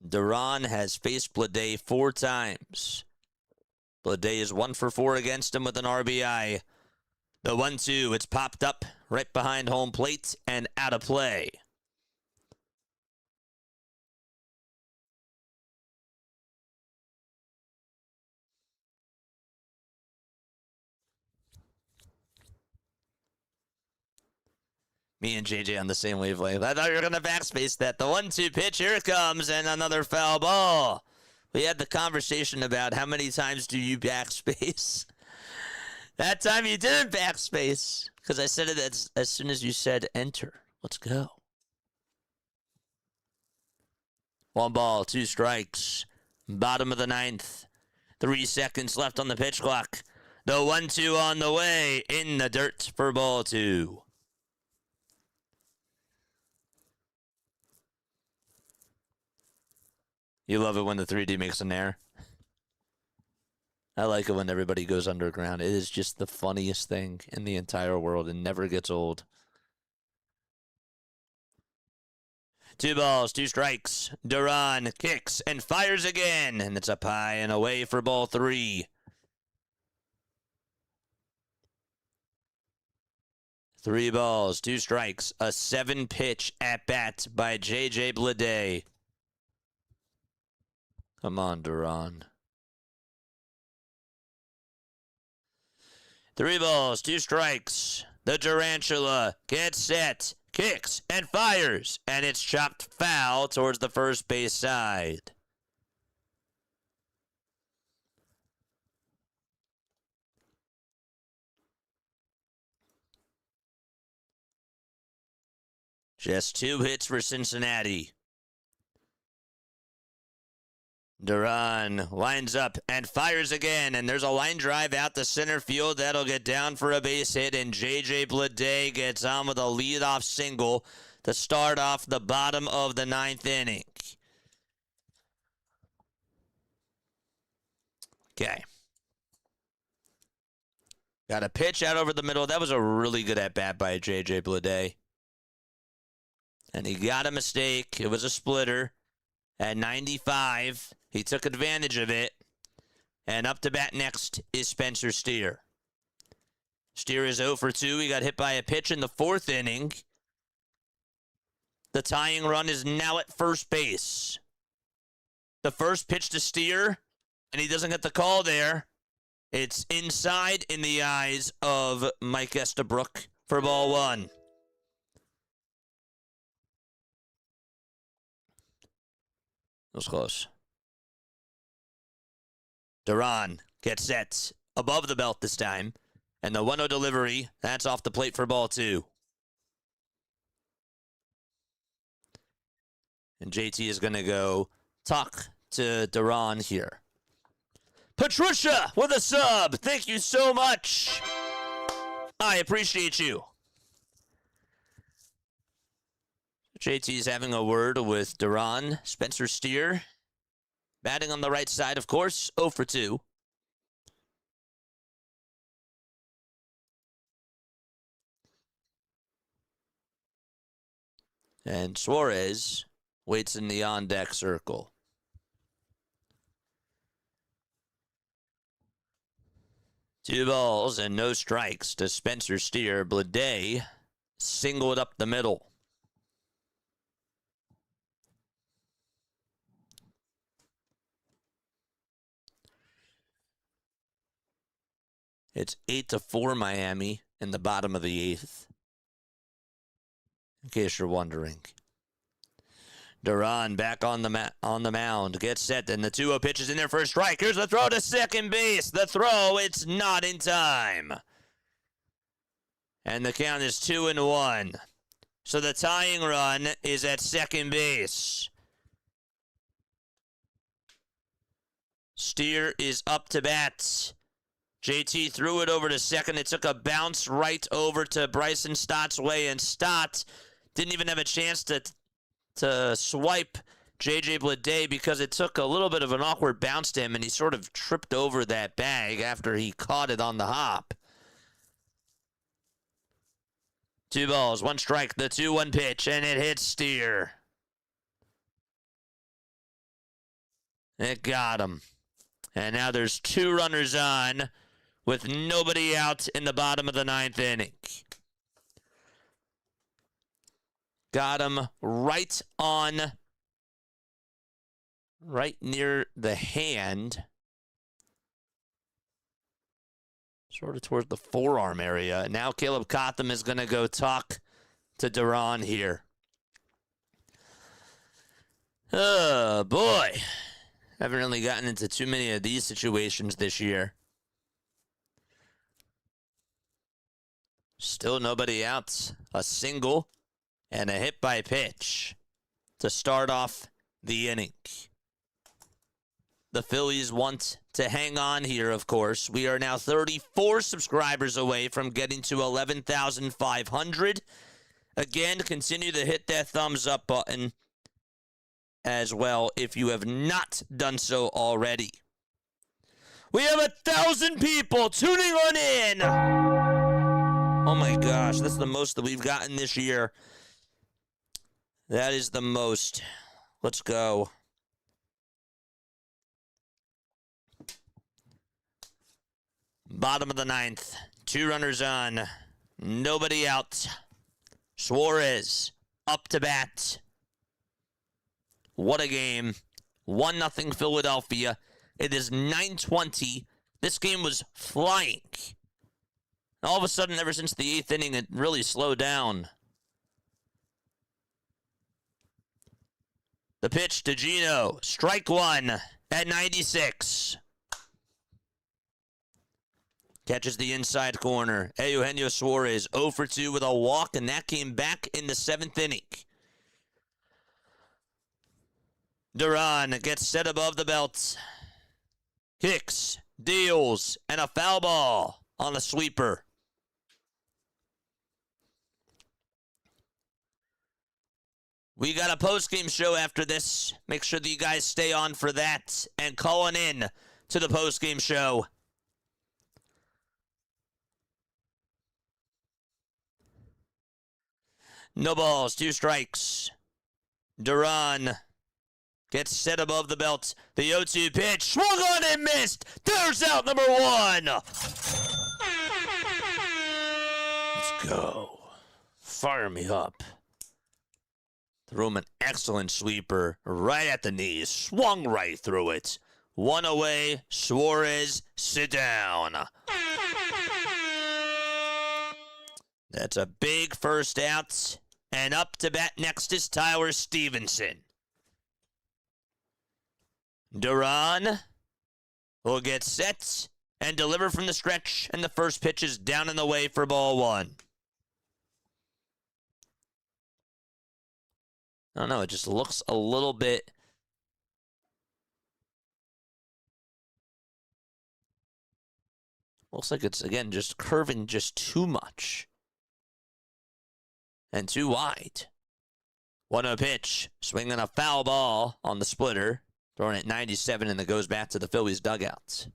Duran has faced Bleday 4 times. Bleday is 1 for 4 against him with an RBI. The 1-2, it's popped up right behind home plate and out of play. Me and JJ on the same wavelength. I thought you were going to backspace that. The 1-2 pitch, here it comes, and another foul ball. We had the conversation about how many times do you backspace. That time you didn't backspace, because I said it as soon as you said enter. Let's go. 1 ball, 2 strikes. Bottom of the 9th. 3 seconds left on the pitch clock. The 1-2 on the way, in the dirt for ball 2. You love it when the 3D makes an error. I like it when everybody goes underground. It is just the funniest thing in the entire world and never gets old. 2 balls, 2 strikes. Duran kicks and fires again, and it's up high and away for ball 3. 3 balls, 2 strikes. A 7-pitch at-bat by J.J. Bleday. Come on, Duran. 3 balls, 2 strikes. The Tarantula gets set, kicks, and fires, and it's chopped foul towards the first base side. Just 2 hits for Cincinnati. Duran lines up and fires again, and there's a line drive out to center field. That'll get down for a base hit, and J.J. Bleday gets on with a leadoff single to start off the bottom of the 9th inning. Okay. Got a pitch out over the middle. That was a really good at-bat by J.J. Bleday. And he got a mistake. It was a splitter at 95. He took advantage of it. And up to bat next is Spencer Steer. Steer is 0 for 2. He got hit by a pitch in the 4th inning. The tying run is now at first base. The first pitch to Steer, and he doesn't get the call there. It's inside in the eyes of Mike Estabrook for ball 1. That was close. Duran gets set above the belt this time. And the 1-0 delivery, that's off the plate for ball 2. And JT is going to go talk to Duran here. Patricia with a sub. Thank you so much. I appreciate you. JT's having a word with Duran. Spencer Steer batting on the right side, of course, 0 for 2. And Suarez waits in the on-deck circle. Two balls and no strikes to Spencer Steer. Bleday singled up the middle. It's 8-4 Miami in the bottom of the 8th. In case you're wondering. Duran back on the mound. Gets set, and the 2-0 pitch is in there for a strike. Here's the throw to second base. The throw, it's not in time. And the count is 2-1. So the tying run is at second base. Steer is up to bat. JT threw it over to second. It took a bounce right over to Bryson Stott's way, and Stott didn't even have a chance to swipe J.J. Bleday because it took a little bit of an awkward bounce to him, and he sort of tripped over that bag after he caught it on the hop. 2 balls, 1 strike, the 2-1 pitch, and it hits Steer. It got him. And now there's 2 runners on with nobody out in the bottom of the 9th inning. Got him right near the hand. Sort of towards the forearm area. Now Caleb Cotham is going to go talk to Duran here. Oh, boy. Haven't really gotten into too many of these situations this year. Still nobody out. A single and a hit by pitch to start off the inning. The Phillies want to hang on here, of course. We are now 34 subscribers away from getting to 11,500. Again, continue to hit that thumbs up button as well if you have not done so already. We have 1,000 people tuning on in. Oh my gosh, that's the most that we've gotten this year. That is the most. Let's go. Bottom of the 9th. 2 runners on. Nobody out. Suarez up to bat. What a game. 1-0 Philadelphia. It is 9:20. This game was flying. All of a sudden, ever since the 8th inning, it really slowed down. The pitch to Gino. Strike 1 at 96. Catches the inside corner. Eugenio Suarez 0 for 2 with a walk, and that came back in the 7th inning. Duran gets set above the belt. Kicks, deals, and a foul ball on a sweeper. We got a post-game show after this. Make sure that you guys stay on for that and calling in to the post-game show. No balls, 2 strikes. Duran gets set above the belt. The 0-2 pitch. Swung on and missed. There's out number 1. Let's go. Fire me up. Threw him an excellent sweeper right at the knees. Swung right through it. 1 away. Suarez, sit down. That's a big first out. And up to bat next is Tyler Stevenson. Duran will get set and deliver from the stretch, and the first pitch is down and away for ball 1. I don't know, it just looks a little bit... Looks like it's, again, just curving just too much. And too wide. 1-0 pitch. Swinging a foul ball on the splitter. Throwing at 97, and it goes back to the Phillies dugouts.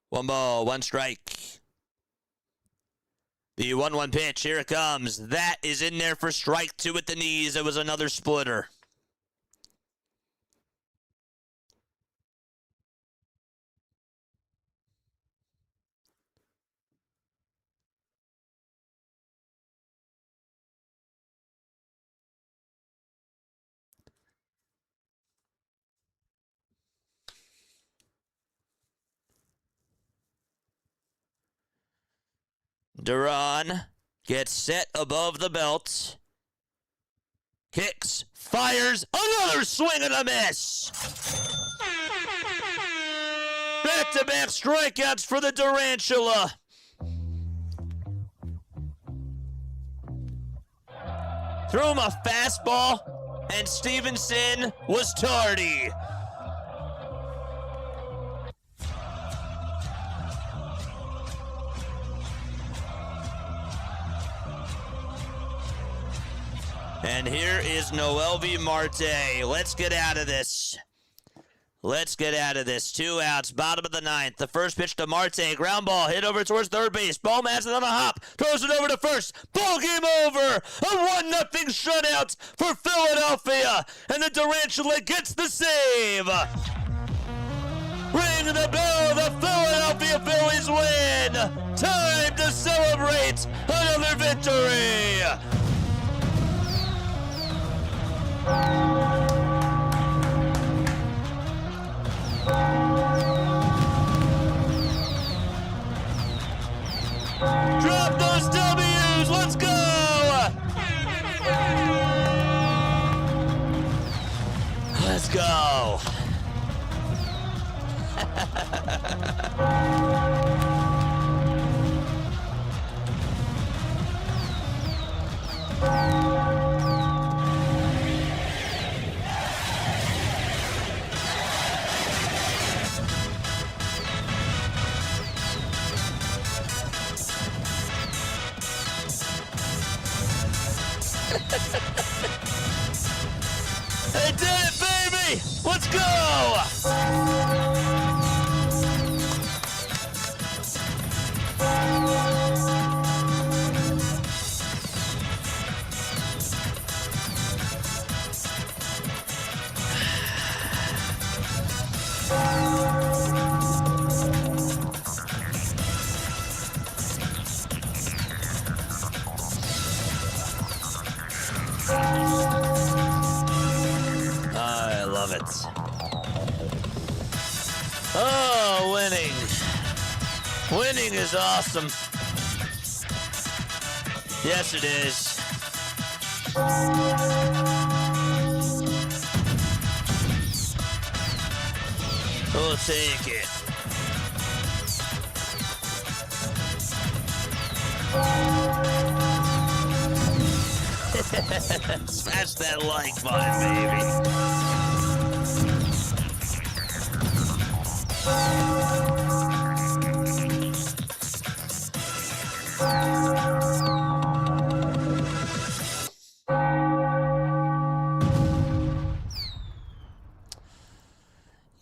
One ball, 1 strike. The 1-1 pitch, here it comes. That is in there for strike 2 at the knees. It was another splitter. Duran gets set above the belt. Kicks, fires, another swing and a miss. Back-to-back strikeouts for the Durantula. Threw him a fastball, and Stevenson was tardy. And here is Noelvi Marte. Let's get out of this. Let's get out of this. 2 outs, bottom of the 9th. The first pitch to Marte. Ground ball hit over towards third base. Bowman has it on a hop. Throws it over to first. Ball game over. A 1-0 shutout for Philadelphia. And the Durantula gets the save. Ring the bell. The Philadelphia Phillies win. Time to celebrate another victory. Drop those W's, let's go! Let's go. They did it, baby! Let's go! I love it. Oh, winning. Winning is awesome. Yes, it is. We'll take it. Smash that like button, baby.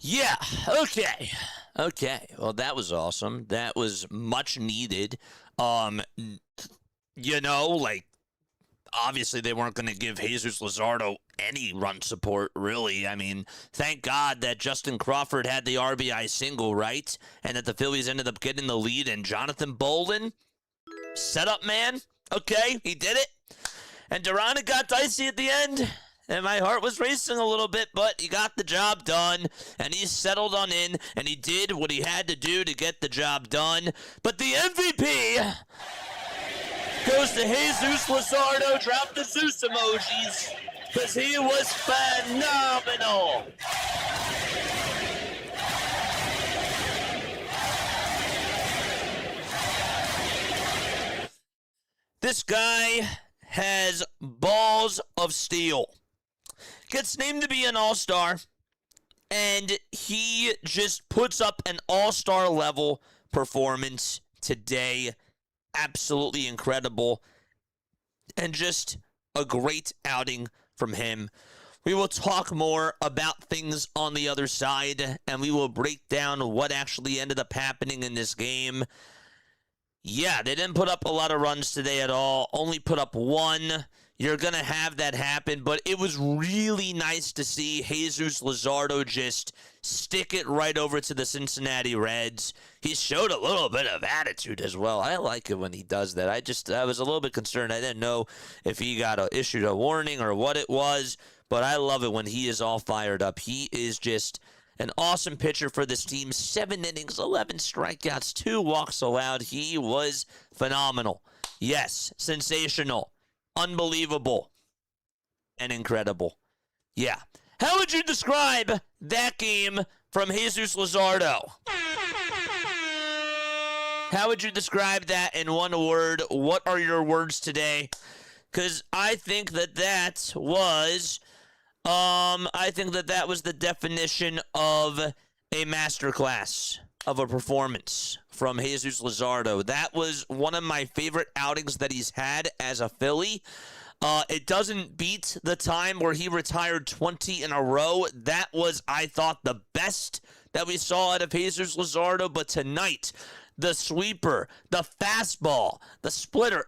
Yeah, okay. Okay, well, that was awesome. That was much needed. Like, obviously they weren't going to give Jesus Luzardo any run support, really. I mean, thank God that Justin Crawford had the RBI single, right? And that the Phillies ended up getting the lead, and Jonathan Bolden, setup man, okay, he did it. And Durana got dicey at the end, and my heart was racing a little bit, but he got the job done, and he settled on in, and he did what he had to do to get the job done. But the MVP goes to Jesus Luzardo. Drop the Zeus emojis, because he was phenomenal. This guy has balls of steel. Gets named to be an all-star, and he just puts up an all-star level performance today. Absolutely incredible, and just a great outing from him. We will talk more about things on the other side, and we will break down what actually ended up happening in this game. Yeah, they didn't put up a lot of runs today at all. Only put up one. You're going to have that happen, but it was really nice to see Jesus Luzardo just stick it right over to the Cincinnati Reds. He showed a little bit of attitude as well. I like it when he does that. I was a little bit concerned. I didn't know if he got issued a warning or what it was, but I love it when he is all fired up. He is just an awesome pitcher for this team. 7 innings, 11 strikeouts, 2 walks allowed. He was phenomenal. Yes, sensational. Unbelievable and incredible. Yeah. How would you describe that game from Jesus Luzardo? How would you describe that in one word? What are your words today? Because I think that was the definition of a masterclass of a performance from Jesus Luzardo. That was one of my favorite outings that he's had as a Philly. It doesn't beat the time where he retired 20 in a row. That was, I thought, the best that we saw out of Jesus Luzardo. But tonight, the sweeper, the fastball, the splitter,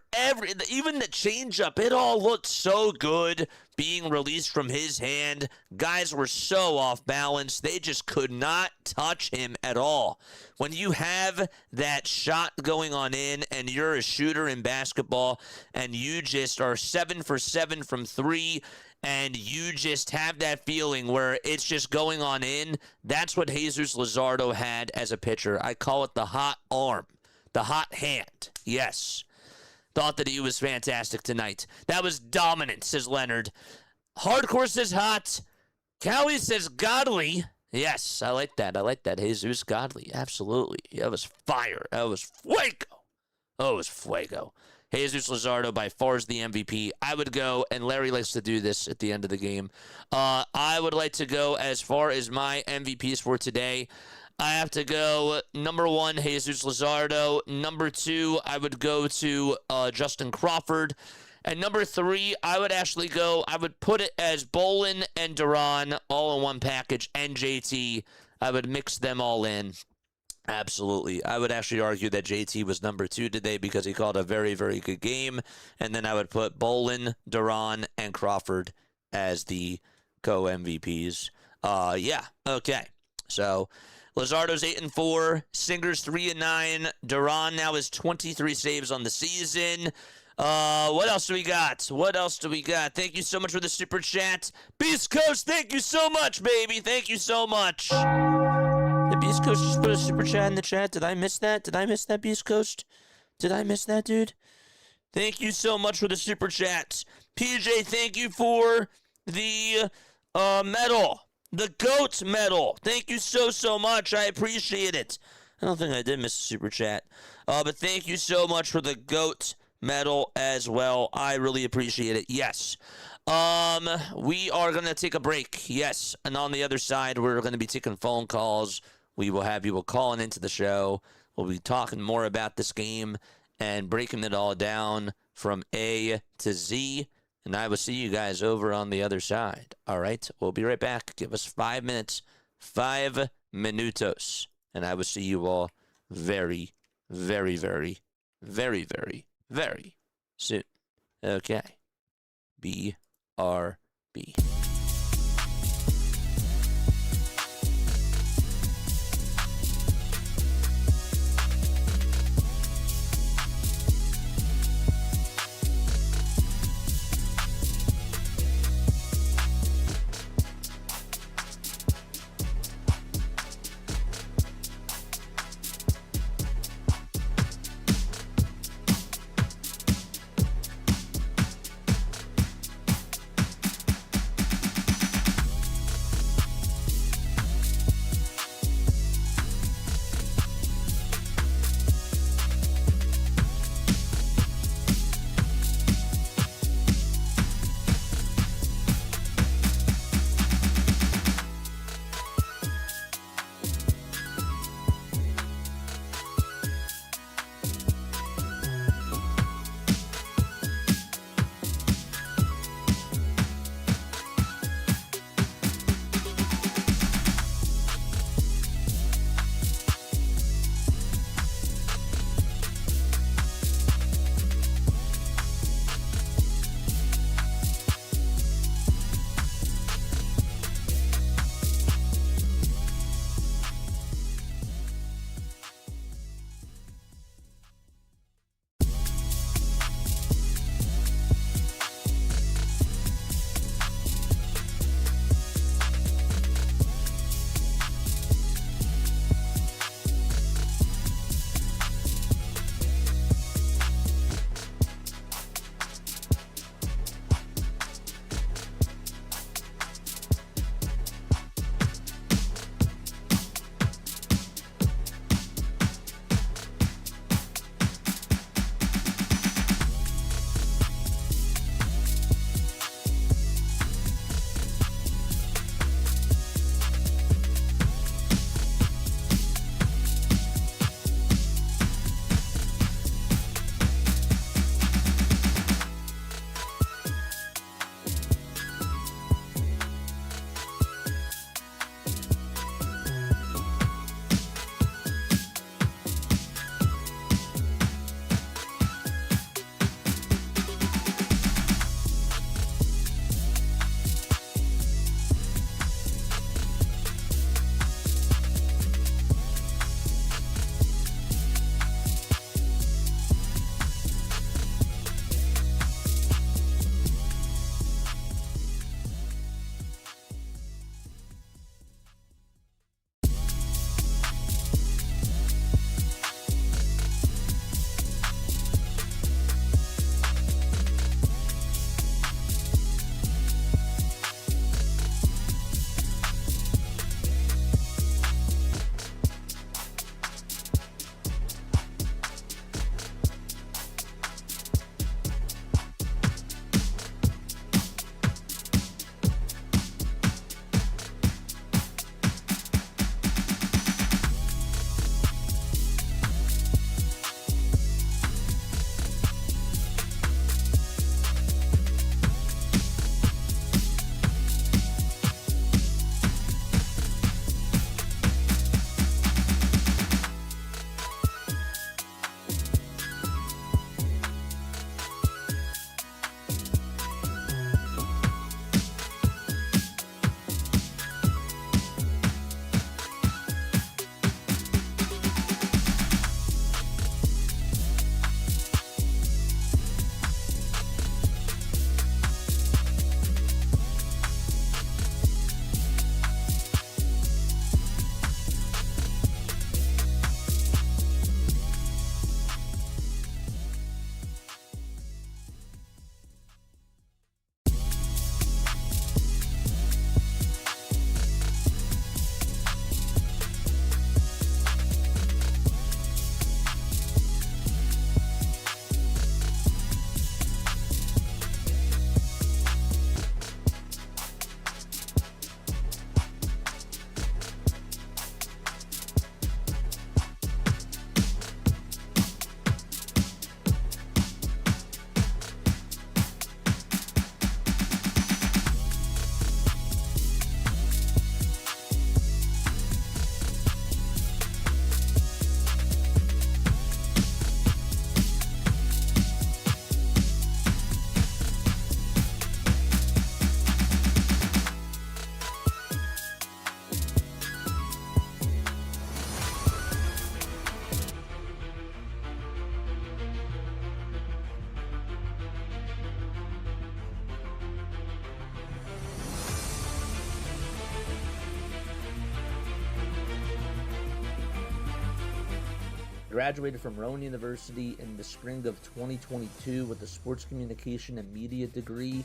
even the changeup, it all looked so good being released from his hand. Guys were so off balance. They just could not touch him at all. When you have that shot going on in and you're a shooter in basketball and you just are 7 for 7 from 3 and you just have that feeling where it's just going on in, that's what Jesus Luzardo had as a pitcher. I call it the hot arm, the hot hand. Yes. Thought that he was fantastic tonight. That was dominant, says Leonard. Hardcore says hot. Cowie says godly. Yes, I like that. I like that. Jesus godly. Absolutely. That was fire. That was fuego. Oh, it was fuego. Jesus Luzardo by far is the MVP. I would go, and Larry likes to do this at the end of the game. I would like to go as far as my MVPs for today. I have to go number 1, Jesus Luzardo. Number 2, I would go to Justin Crawford. And number 3, I would put it as Bolin and Duran all in one package, and JT. I would mix them all in. Absolutely. I would actually argue that JT was number 2 today because he called a very, very good game. And then I would put Bolin, Duran, and Crawford as the co-MVPs. Yeah. Okay. So Luzardo's 8-4, Singer's 3-9. Duran now has 23 saves on the season. What else do we got? Thank you so much for the super chat. Beast Coast, thank you so much, baby. Thank you so much. The Beast Coast just put a super chat in the chat. Did I miss that? Beast Coast? Did I miss that, dude? Thank you so much for the super chats. PJ, thank you for the medal. The GOAT medal. Thank you so much. I appreciate it. I don't think I did miss a super chat. But thank you so much for the GOAT medal as well. I really appreciate it. Yes. We are going to take a break. Yes. And on the other side, we're going to be taking phone calls. We will have people calling into the show. We'll be talking more about this game and breaking it all down from A to Z. And I will see you guys over on the other side. All right? We'll be right back. Give us 5 minutes. 5 minutos. And I will see you all very, very, very, very, very, very soon. Okay. BRB. graduated from Rowan University in the spring of 2022 with a sports communication and media degree.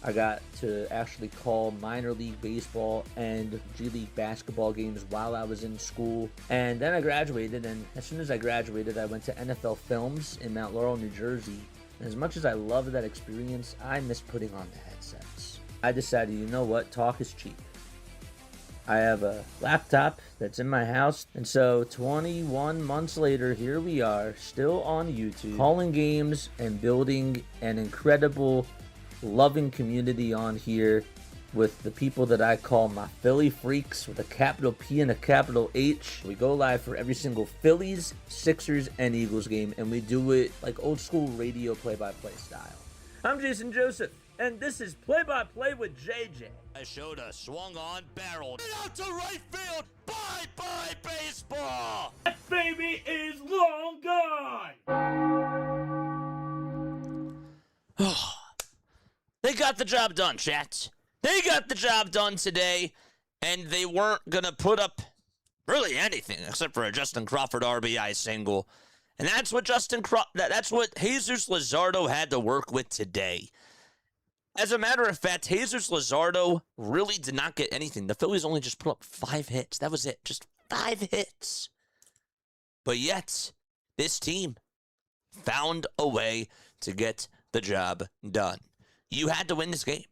I got to actually call minor league baseball and G League basketball games while I was in school. And then I graduated, and as soon as I graduated, I went to NFL Films in Mount Laurel, New Jersey. And as much as I loved that experience, I miss putting on the headsets. I decided, you know what, talk is cheap. I have a laptop that's in my house, and so 21 months later, here we are, still on YouTube, calling games and building an incredible, loving community on here with the people that I call my Philly freaks with a capital P and a capital H. We go live for every single Phillies, Sixers, and Eagles game, and we do it like old school radio play-by-play style. I'm Jason Joseph, and this is Play-by-Play with JJ. I showed a swung on, barreled it out to right field. Bye-bye baseball. That baby is long gone. They got the job done, chat. They got the job done today, and they weren't going to put up really anything except for a Justin Crawford RBI single. And that's what that's what Jesus Luzardo had to work with today. As a matter of fact, Jesus Luzardo really did not get anything. The Phillies only just put up 5 hits. That was it. Just 5 hits. But yet, this team found a way to get the job done. You had to win this game.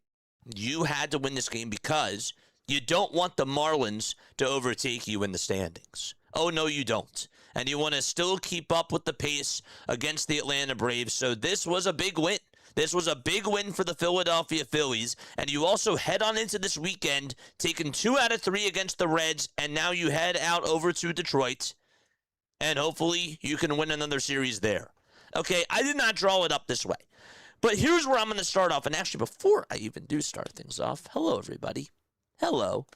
You had to win this game because you don't want the Marlins to overtake you in the standings. Oh, no, you don't. And you want to still keep up with the pace against the Atlanta Braves. So this was a big win. This was a big win for the Philadelphia Phillies, and you also head on into this weekend, taking 2 out of 3 against the Reds, and now you head out over to Detroit, and hopefully you can win another series there. Okay, I did not draw it up this way, but here's where I'm going to start off, and actually before I even do start things off, hello everybody. Hello.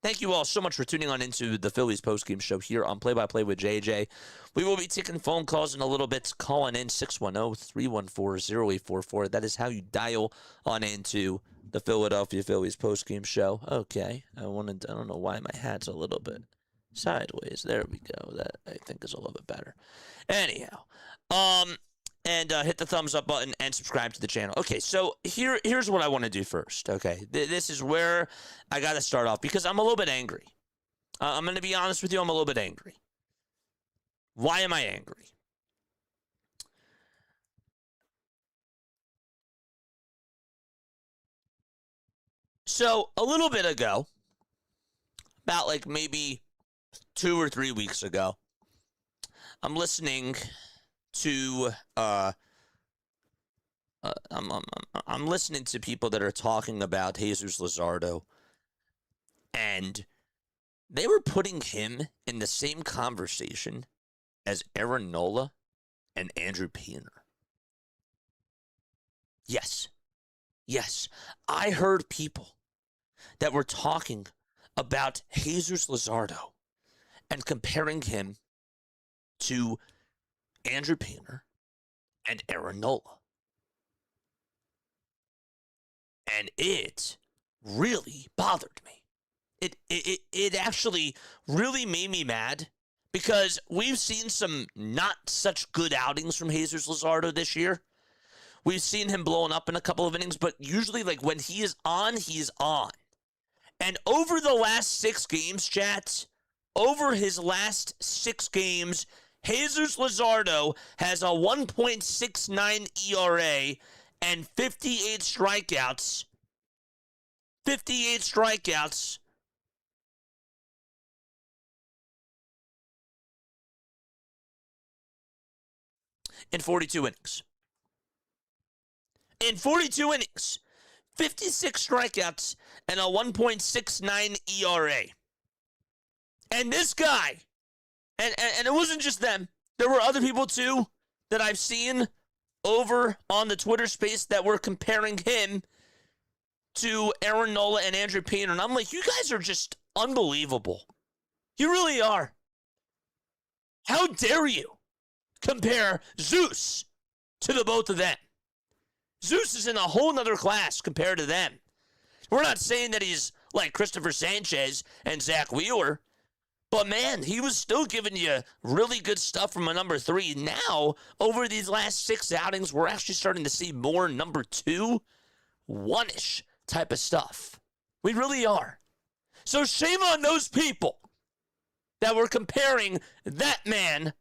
Thank you all so much for tuning on into the Phillies postgame show here on Play-by-Play with JJ. We will be taking phone calls in a little bit, calling in 610-314-0844. That is how you dial on into the Philadelphia Phillies postgame show. Okay, I don't know why my hat's a little bit sideways. There we go. That I think is a little bit better. Anyhow, and hit the thumbs up button and subscribe to the channel. Okay, so here's what I want to do first, okay? This is where I got to start off because I'm a little bit angry. I'm going to be honest with you, I'm a little bit angry. Why am I angry? So, a little bit ago, about like maybe 2 or 3 weeks ago, I'm listening to I'm listening to people that are talking about Jesus Luzardo, and they were putting him in the same conversation as Aaron Nola and Andrew Painter. Yes, I heard people that were talking about Jesus Luzardo and comparing him to Andrew Painter and Aaron Nola. And it really bothered me. It actually really made me mad because we've seen some not such good outings from Jesus Luzardo this year. We've seen him blowing up in a couple of innings, but usually like when he is on, he's on. And over the last 6 games, chat, over his last 6 games, Jesus Luzardo has a 1.69 ERA and 58 strikeouts. 58 strikeouts. In 42 innings. In 42 innings, 56 strikeouts and a 1.69 ERA. And this guy, and it wasn't just them. There were other people too that I've seen over on the Twitter space that were comparing him to Aaron Nola and Andrew Painter. And I'm like, you guys are just unbelievable. You really are. How dare you compare Zeus to the both of them? Zeus is in a whole nother class compared to them. We're not saying that he's like Christopher Sanchez and Zach Wheeler, But, man, he was still giving you really good stuff from a number 3. Now, over these last 6 outings, we're actually starting to see more number 2, 1-ish type of stuff. We really are. So shame on those people that were comparing that man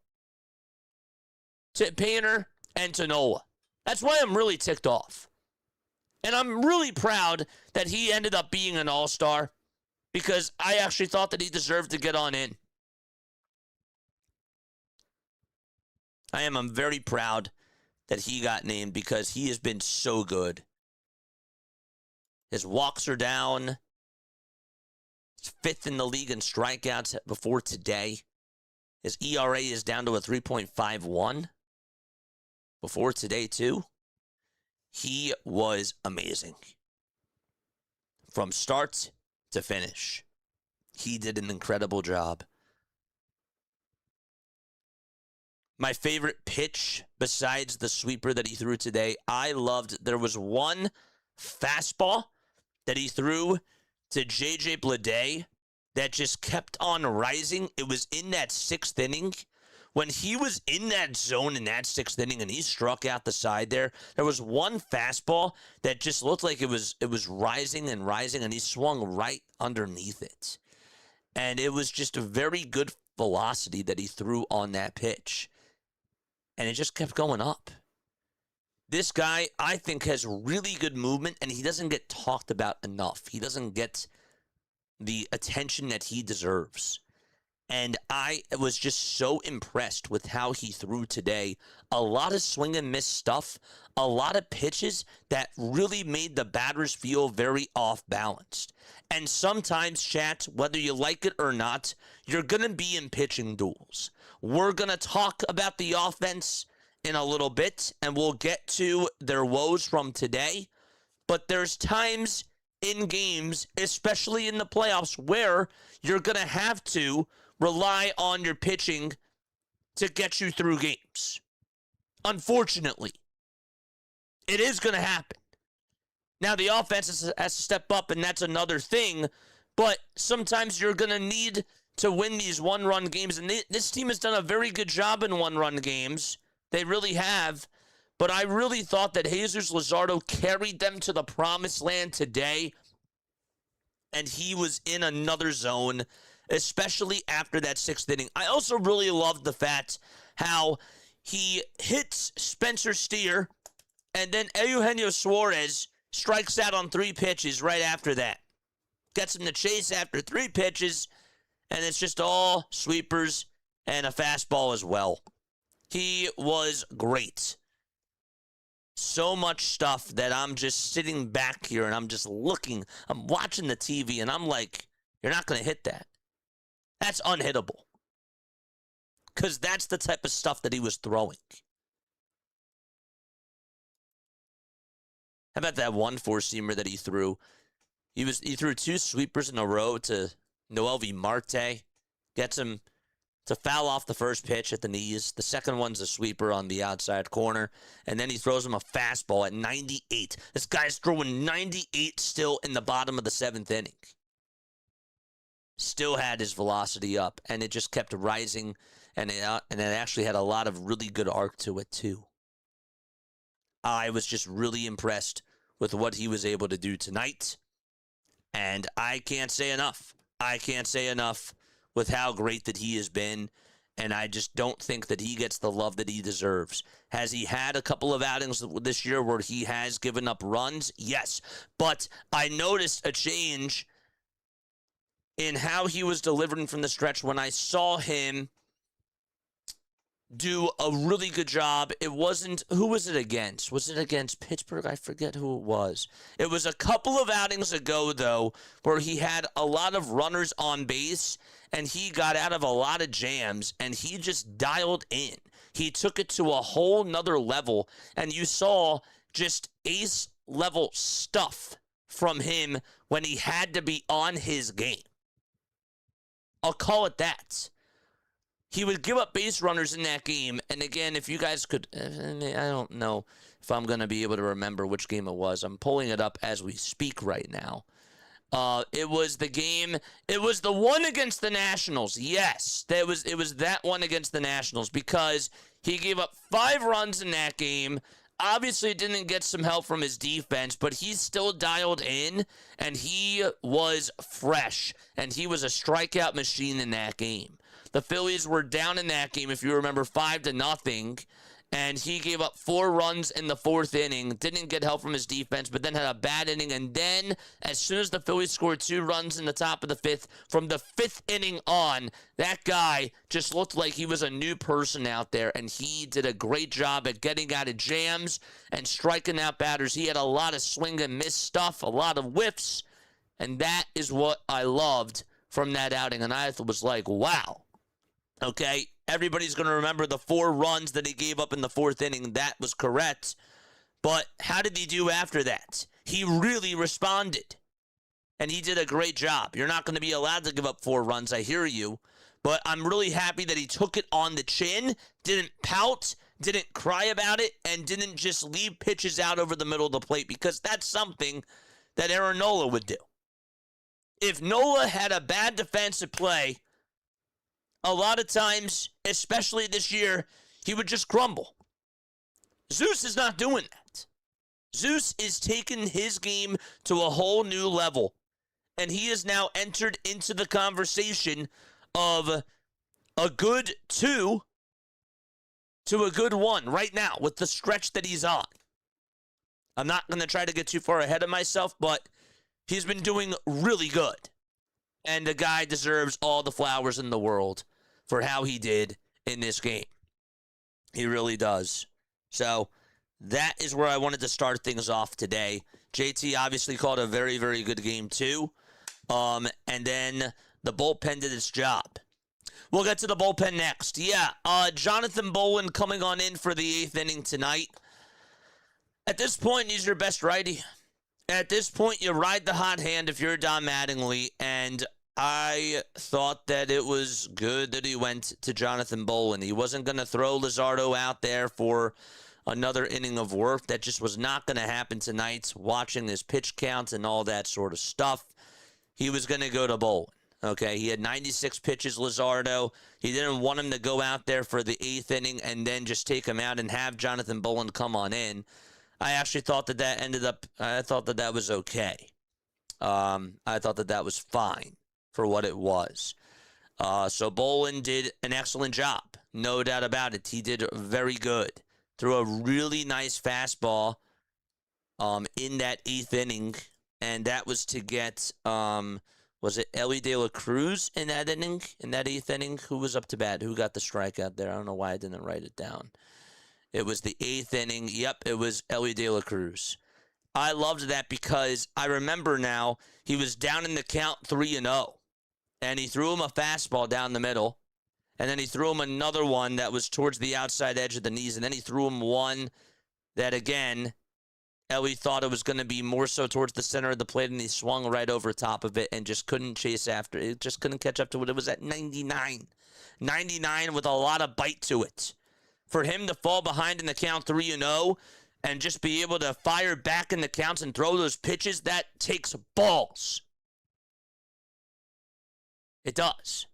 to Painter and to Nola. That's why I'm really ticked off. And I'm really proud that he ended up being an all-star, because I actually thought that he deserved to get on in. I'm very proud that he got named because he has been so good. His walks are down. He's 5th in the league in strikeouts before today. His ERA is down to a 3.51 before today, too. He was amazing. From start to finish, he did an incredible job. My favorite pitch, besides the sweeper that he threw today, I loved, there was one fastball that he threw to J.J. Bleday that just kept on rising. It was in that 6th inning. When he was in that zone in that 6th inning and he struck out the side there was one fastball that just looked like it was rising and rising, and he swung right underneath it. And it was just a very good velocity that he threw on that pitch. And it just kept going up. This guy, I think, has really good movement, and he doesn't get talked about enough. He doesn't get the attention that he deserves. And I was just so impressed with how he threw today. A lot of swing and miss stuff, a lot of pitches that really made the batters feel very off balanced. And sometimes, chat, whether you like it or not, you're going to be in pitching duels. We're going to talk about the offense in a little bit, and we'll get to their woes from today. But there's times in games, especially in the playoffs, where you're going to have to rely on your pitching to get you through games. Unfortunately, it is going to happen. Now, the offense has to step up, and that's another thing, but sometimes you're going to need to win these one-run games, and this team has done a very good job in one-run games. They really have, but I really thought that Jesus Luzardo carried them to the promised land today, and he was in another zone, especially after that 6th inning. I also really loved the fact how he hits Spencer Steer, and then Eugenio Suarez strikes out on 3 pitches right after that. Gets him to chase after 3 pitches, and it's just all sweepers and a fastball as well. He was great. So much stuff that I'm just sitting back here and I'm just looking. I'm watching the TV and I'm like, you're not going to hit that. That's unhittable. Because that's the type of stuff that he was throwing. How about that one four-seamer that he threw? He threw 2 sweepers in a row to Noelvi Marte. Gets him to foul off the first pitch at the knees. The second one's a sweeper on the outside corner. And then he throws him a fastball at 98. This guy's throwing 98 still in the bottom of the 7th inning. Still had his velocity up, and it just kept rising, and it actually had a lot of really good arc to it, too. I was just really impressed with what he was able to do tonight, and I can't say enough. I can't say enough with how great that he has been, and I just don't think that he gets the love that he deserves. Has he had a couple of outings this year where he has given up runs? Yes, but I noticed a change in how he was delivering from the stretch when I saw him do a really good job. It wasn't, who was it against? Was it against Pittsburgh? I forget who it was. It was a couple of outings ago, though, where he had a lot of runners on base, and he got out of a lot of jams, and he just dialed in. He took it to a whole nother level, and you saw just ace-level stuff from him when he had to be on his game. I'll call it that. He would give up base runners in that game. And again, if you guys could, I don't know if I'm going to be able to remember which game it was. I'm pulling it up as we speak right now. It was the game. It was the one against the Nationals. Yes, it was that one against the Nationals because he gave up 5 runs in that game. Obviously, didn't get some help from his defense, but he's still dialed in, and he was fresh, and he was a strikeout machine in that game. The Phillies were down in that game, if you remember, 5-0, and he gave up 4 runs in the 4th inning, didn't get help from his defense, but then had a bad inning, and then as soon as the Phillies scored 2 runs in the top of the 5th, from the 5th inning on, that guy just looked like he was a new person out there, and he did a great job at getting out of jams and striking out batters. He had a lot of swing and miss stuff, a lot of whiffs, and that is what I loved from that outing, and I was like, wow. Okay, everybody's going to remember the 4 runs that he gave up in the 4th inning. That was correct. But how did he do after that? He really responded. And he did a great job. You're not going to be allowed to give up 4 runs, I hear you. But I'm really happy that he took it on the chin, didn't pout, didn't cry about it, and didn't just leave pitches out over the middle of the plate, because that's something that Aaron Nola would do. If Nola had a bad defensive play, a lot of times, especially this year, he would just crumble. Zeus is not doing that. Zeus is taking his game to a whole new level. And he has now entered into the conversation of a good 2 to a good 1 right now with the stretch that he's on. I'm not going to try to get too far ahead of myself, but he's been doing really good. And the guy deserves all the flowers in the world for how he did in this game. He really does. So that is where I wanted to start things off today. JT obviously called a very, very good game too. And then the bullpen did its job. We'll get to the bullpen next. Yeah, Jonathan Bolin coming on in for the 8th inning tonight. At this point, he's your best righty. At this point, you ride the hot hand if you're Don Mattingly, and I thought that it was good that he went to Jonathan Bolin. He wasn't going to throw Luzardo out there for another inning of work. That just was not going to happen tonight, watching his pitch count and all that sort of stuff. He was going to go to Bolin. Okay, he had 96 pitches, Luzardo. He didn't want him to go out there for the 8th inning and then just take him out and have Jonathan Bolin come on in. I actually thought that I thought that that was okay. I thought that that was fine for what it was. So Bolin did an excellent job. No doubt about it. He did very good. Threw a really nice fastball in that 8th inning, and that was to get, was it Ellie De La Cruz in that inning, in that 8th inning? Who was up to bat? Who got the strikeout there? I don't know why I didn't write it down. It was the 8th inning. Yep, it was Ellie De La Cruz. I loved that because I remember now he was down in the count 3-0. And he threw him a fastball down the middle. And then he threw him another one that was towards the outside edge of the knees. And then he threw him one that, again, Ellie thought it was going to be more so towards the center of the plate. And he swung right over top of it and just couldn't chase after it. Just couldn't catch up to it. It was at 99. 99 with a lot of bite to it. For him to fall behind in the count 3-0 and just be able to fire back in the counts and throw those pitches, that takes balls. It does.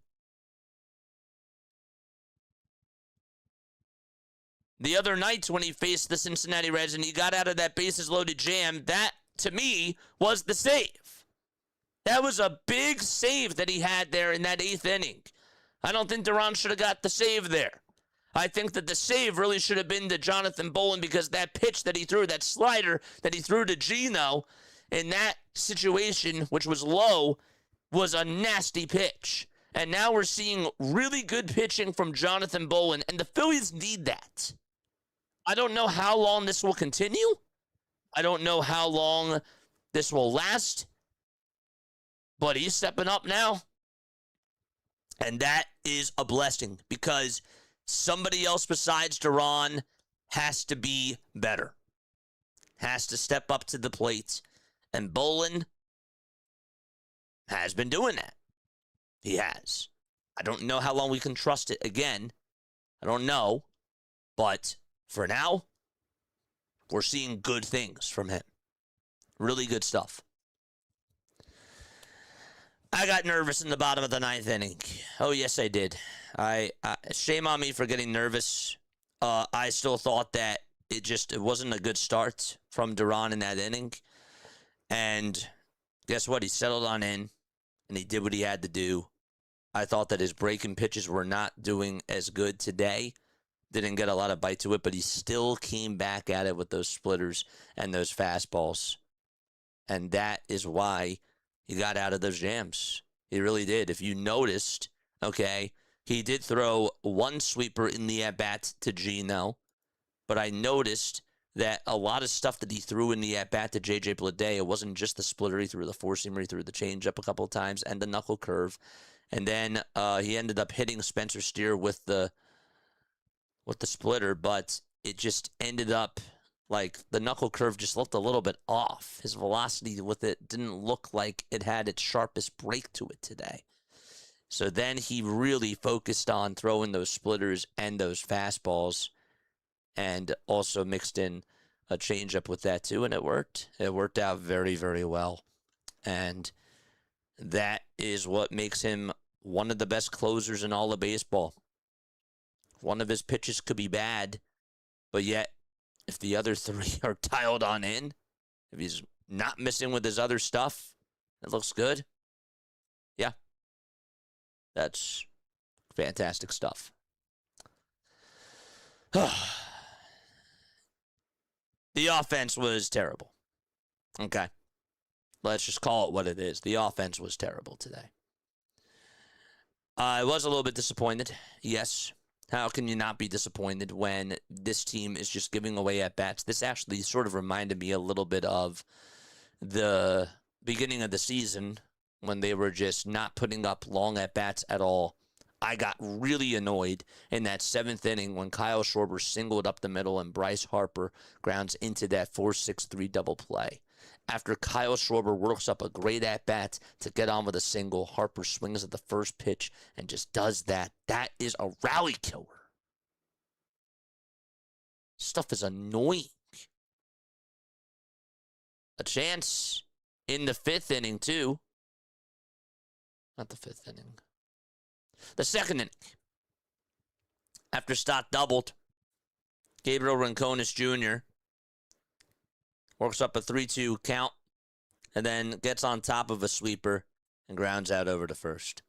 The other nights when he faced the Cincinnati Reds and he got out of that bases-loaded jam, that, to me, was the save. That was a big save that he had there in that 8th inning. I don't think Duran should have got the save there. I think that the save really should have been to Jonathan Bolin because that pitch that he threw, that slider that he threw to Gino in that situation, which was low, was a nasty pitch. And now we're seeing really good pitching from Jonathan Bolin, and the Phillies need that. I don't know how long this will continue. I don't know how long this will last. But he's stepping up now. And that is a blessing because somebody else besides Duran has to be better. Has to step up to the plate. And Bolin has been doing that. He has. I don't know how long we can trust it again. I don't know. But for now, we're seeing good things from him. Really good stuff. I got nervous in the bottom of the ninth inning. Oh, yes, I did. I shame on me for getting nervous. I still thought that it wasn't a good start from Duran in that inning. And guess what? He settled on in, and he did what he had to do. I thought that his breaking pitches were not doing as good today. Didn't get a lot of bite to it, but he still came back at it with those splitters and those fastballs. And that is why he got out of those jams. He really did. If you noticed, okay, he did throw one sweeper in the at-bat to Gino, but I noticed that a lot of stuff that he threw in the at-bat to J.J. Bleday, it wasn't just the splitter. He threw the four-seamer, he threw the changeup a couple of times, and the knuckle curve. And then he ended up hitting Spencer Steer with the splitter, but it just ended up like the knuckle curve just looked a little bit off. His velocity with it didn't look like it had its sharpest break to it today. So then he really focused on throwing those splitters and those fastballs, and also mixed in a changeup with that too, and it worked. It worked out very, very well. And that is what makes him one of the best closers in all of baseball. One of his pitches could be bad, but yet if the other three are dialed on in, if he's not missing with his other stuff, it looks good. Yeah. That's fantastic stuff. The offense was terrible. Okay. Let's just call it what it is. The offense was terrible today. I was a little bit disappointed. Yes. How can you not be disappointed when this team is just giving away at-bats? This actually sort of reminded me a little bit of the beginning of the season when they were just not putting up long at-bats at all. I got really annoyed in that seventh inning when Kyle Schwarber singled up the middle and Bryce Harper grounds into that 4-6-3 double play. After Kyle Schwarber works up a great at-bat to get on with a single, Harper swings at the first pitch and just does that. That is a rally killer. Stuff is annoying. A chance in the fifth inning, too. Not the fifth inning. The second inning. After Stott doubled, Gabriel Rincones Jr. works up a 3-2 count, and then gets on top of a sweeper and grounds out over to first.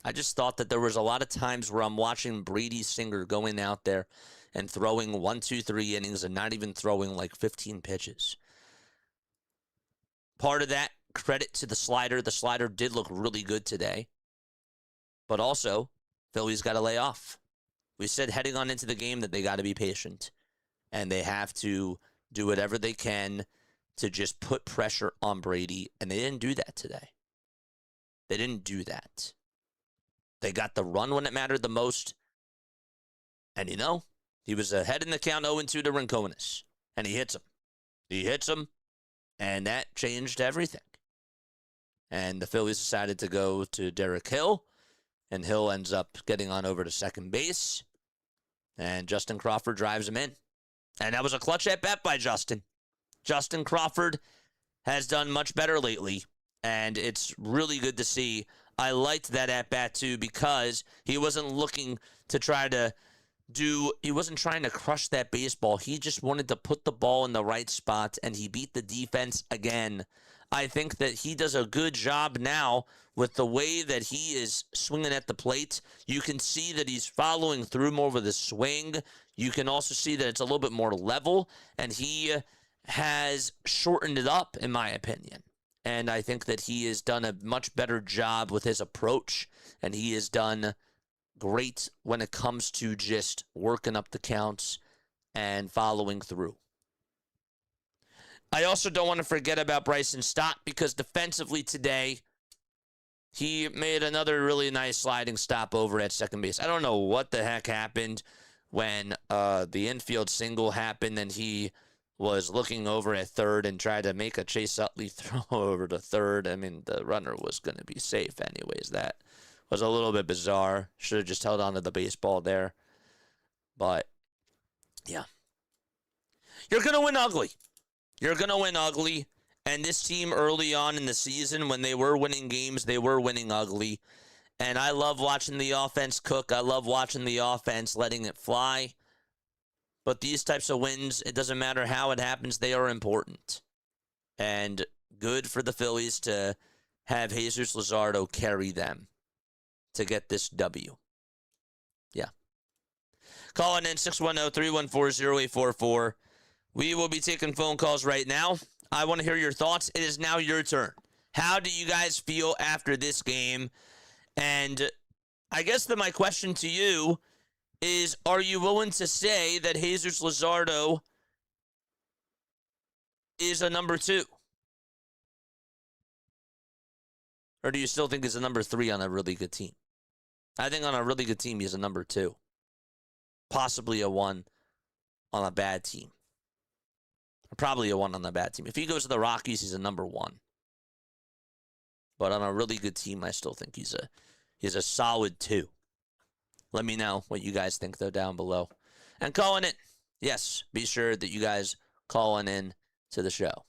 I just thought that there was a lot of times where I'm watching Brady Singer going out there and throwing 1, 2, 3 innings and not even throwing like 15 pitches. Part of that, credit to the slider. The slider did look really good today. But also, Phillies got to lay off. We said heading on into the game that they got to be patient. And they have to do whatever they can to just put pressure on Brady. And they didn't do that today. They didn't do that. They got the run when it mattered the most. And you know, he was ahead in the count 0-2 to Rincones. And he hits him. He hits him. And that changed everything. And the Phillies decided to go to Derek Hill. And Hill ends up getting on over to second base. And Justin Crawford drives him in. And that was a clutch at-bat by Justin. Justin Crawford has done much better lately. And it's really good to see. I liked that at-bat, too, because he wasn't looking to try to he wasn't trying to crush that baseball. He just wanted to put the ball in the right spot, and he beat the defense again. I think that he does a good job now with the way that he is swinging at the plate. You can see that he's following through more with his swing. You can also see that it's a little bit more level, and he has shortened it up, in my opinion. And I think that he has done a much better job with his approach, and he has done great when it comes to just working up the counts and following through. I also don't want to forget about Bryson Stott because defensively today, he made another really nice sliding stop over at second base. I don't know what the heck happened when the infield single happened and he was looking over at third and tried to make a Chase Utley throw over to third. I mean, the runner was going to be safe anyways. That was a little bit bizarre. Should have just held on to the baseball there. But, yeah. You're going to win ugly. You're going to win ugly. And this team early on in the season, when they were winning games, they were winning ugly. And I love watching the offense cook. I love watching the offense letting it fly. But these types of wins, it doesn't matter how it happens, they are important. And good for the Phillies to have Jesus Luzardo carry them to get this W. Yeah. Calling in 610-314-0844. We will be taking phone calls right now. I want to hear your thoughts. It is now your turn. How do you guys feel after this game? And I guess that my question to you is, are you willing to say that Jesus Luzardo is a number 2? Or do you still think he's a number 3 on a really good team? I think on a really good team, he's a number 2. Possibly a 1 on a bad team. Probably a 1 on a bad team. If he goes to the Rockies, he's a number 1. But on a really good team, I still think he's a solid 2. Let me know what you guys think, though, down below. And calling it, yes, be sure that you guys calling in to the show.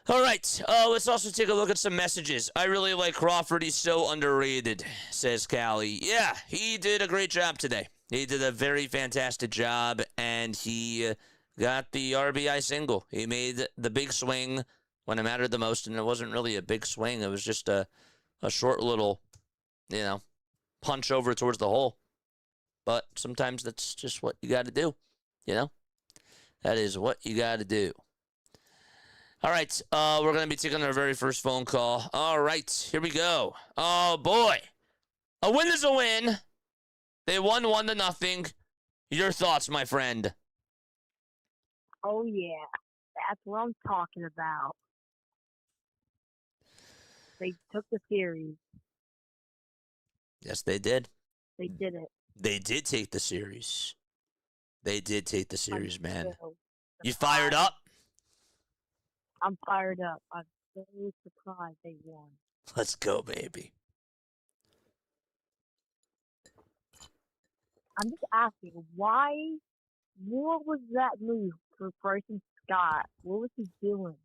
All right, let's also take a look at some messages. I really like Crawford. He's so underrated, says Callie. Yeah, he did a great job today. He did a very fantastic job, and he got the RBI single. He made the big swing when it mattered the most, and it wasn't really a big swing. It was just a short little, punch over towards the hole. But sometimes that's just what you got to do, That is what you got to do. All right, we're going to be taking our very first phone call. All right, here we go. Oh, boy. A win is a win. They won 1-0. Your thoughts, my friend? Oh, yeah. That's what I'm talking about. They took the series. Yes, they did. They did it. They did take the series. They did take the series, man. So You fired up? I'm fired up. I'm so surprised they won. Let's go, baby. I'm just asking, what was that move for Bryson Scott? What was he doing?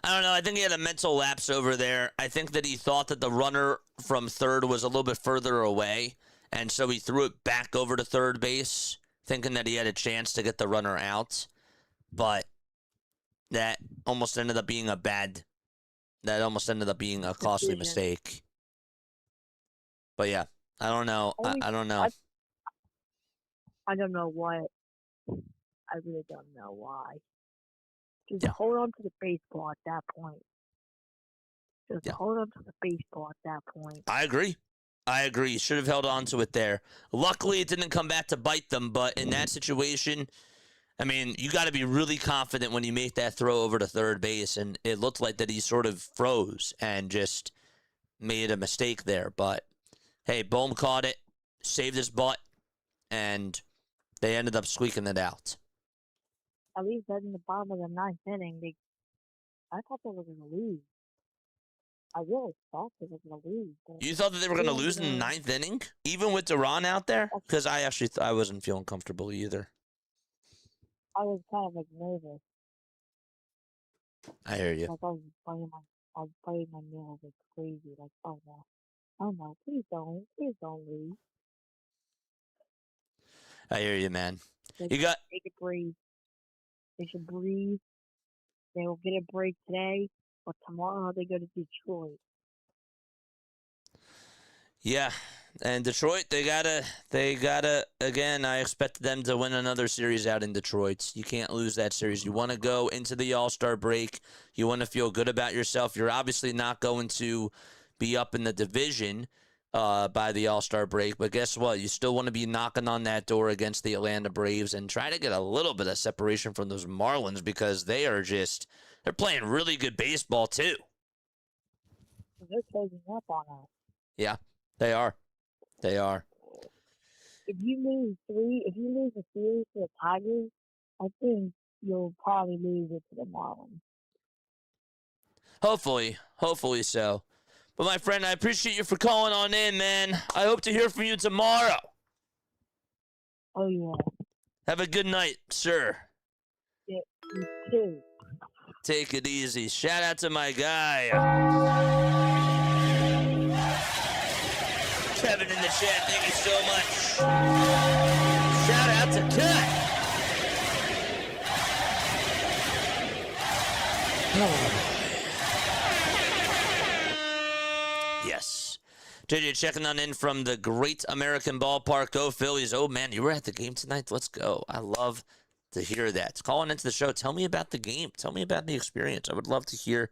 I don't know. I think he had a mental lapse over there. I think that he thought that the runner from third was a little bit further away, and so he threw it back over to third base, thinking that he had a chance to get the runner out. But that almost ended up being a costly mistake. But yeah, I don't know. I don't know. I don't know what. I really don't know why. Just Yeah. hold on to the baseball at that point. Hold on to the baseball at that point. I agree. You should have held on to it there. Luckily, it didn't come back to bite them, but in that situation, I mean, you got to be really confident when you make that throw over to third base, and it looked like that he sort of froze and just made a mistake there. But, hey, Bohm caught it, saved his butt, and they ended up squeaking it out. At least in the bottom of the ninth inning, I thought they were going to lose. I really thought they were going to lose. You thought that they were going to lose in the ninth inning, even with Duran out there? Because I actually I wasn't feeling comfortable either. I was kind of nervous. I hear you. I was biting my nails like crazy. Like, oh no, please don't lose. I hear you, man. They should breathe. They should breathe. They will get a break today, but tomorrow they go to Detroit. Yeah, and Detroit, they gotta. Again, I expect them to win another series out in Detroit. You can't lose that series. You want to go into the All-Star break. You want to feel good about yourself. You're obviously not going to be up in the division by the All-Star break, but guess what? You still want to be knocking on that door against the Atlanta Braves and try to get a little bit of separation from those Marlins because they're playing really good baseball too. They're closing up on us. Yeah, they are. If you lose a series to the Tigers, I think you'll probably lose it to the Marlins. Hopefully so. But my friend, I appreciate you for calling on in, man. I hope to hear from you tomorrow. Oh, yeah. Have a good night, sir. Yeah, you too. Take it easy. Shout out to my guy. Kevin in the chat, thank you so much. Shout out to Kat. Yes. JJ checking on in from the Great American Ballpark. Go Phillies. Oh, man, you were at the game tonight? Let's go. I love to hear that. Calling into the show. Tell me about the game. Tell me about the experience. I would love to hear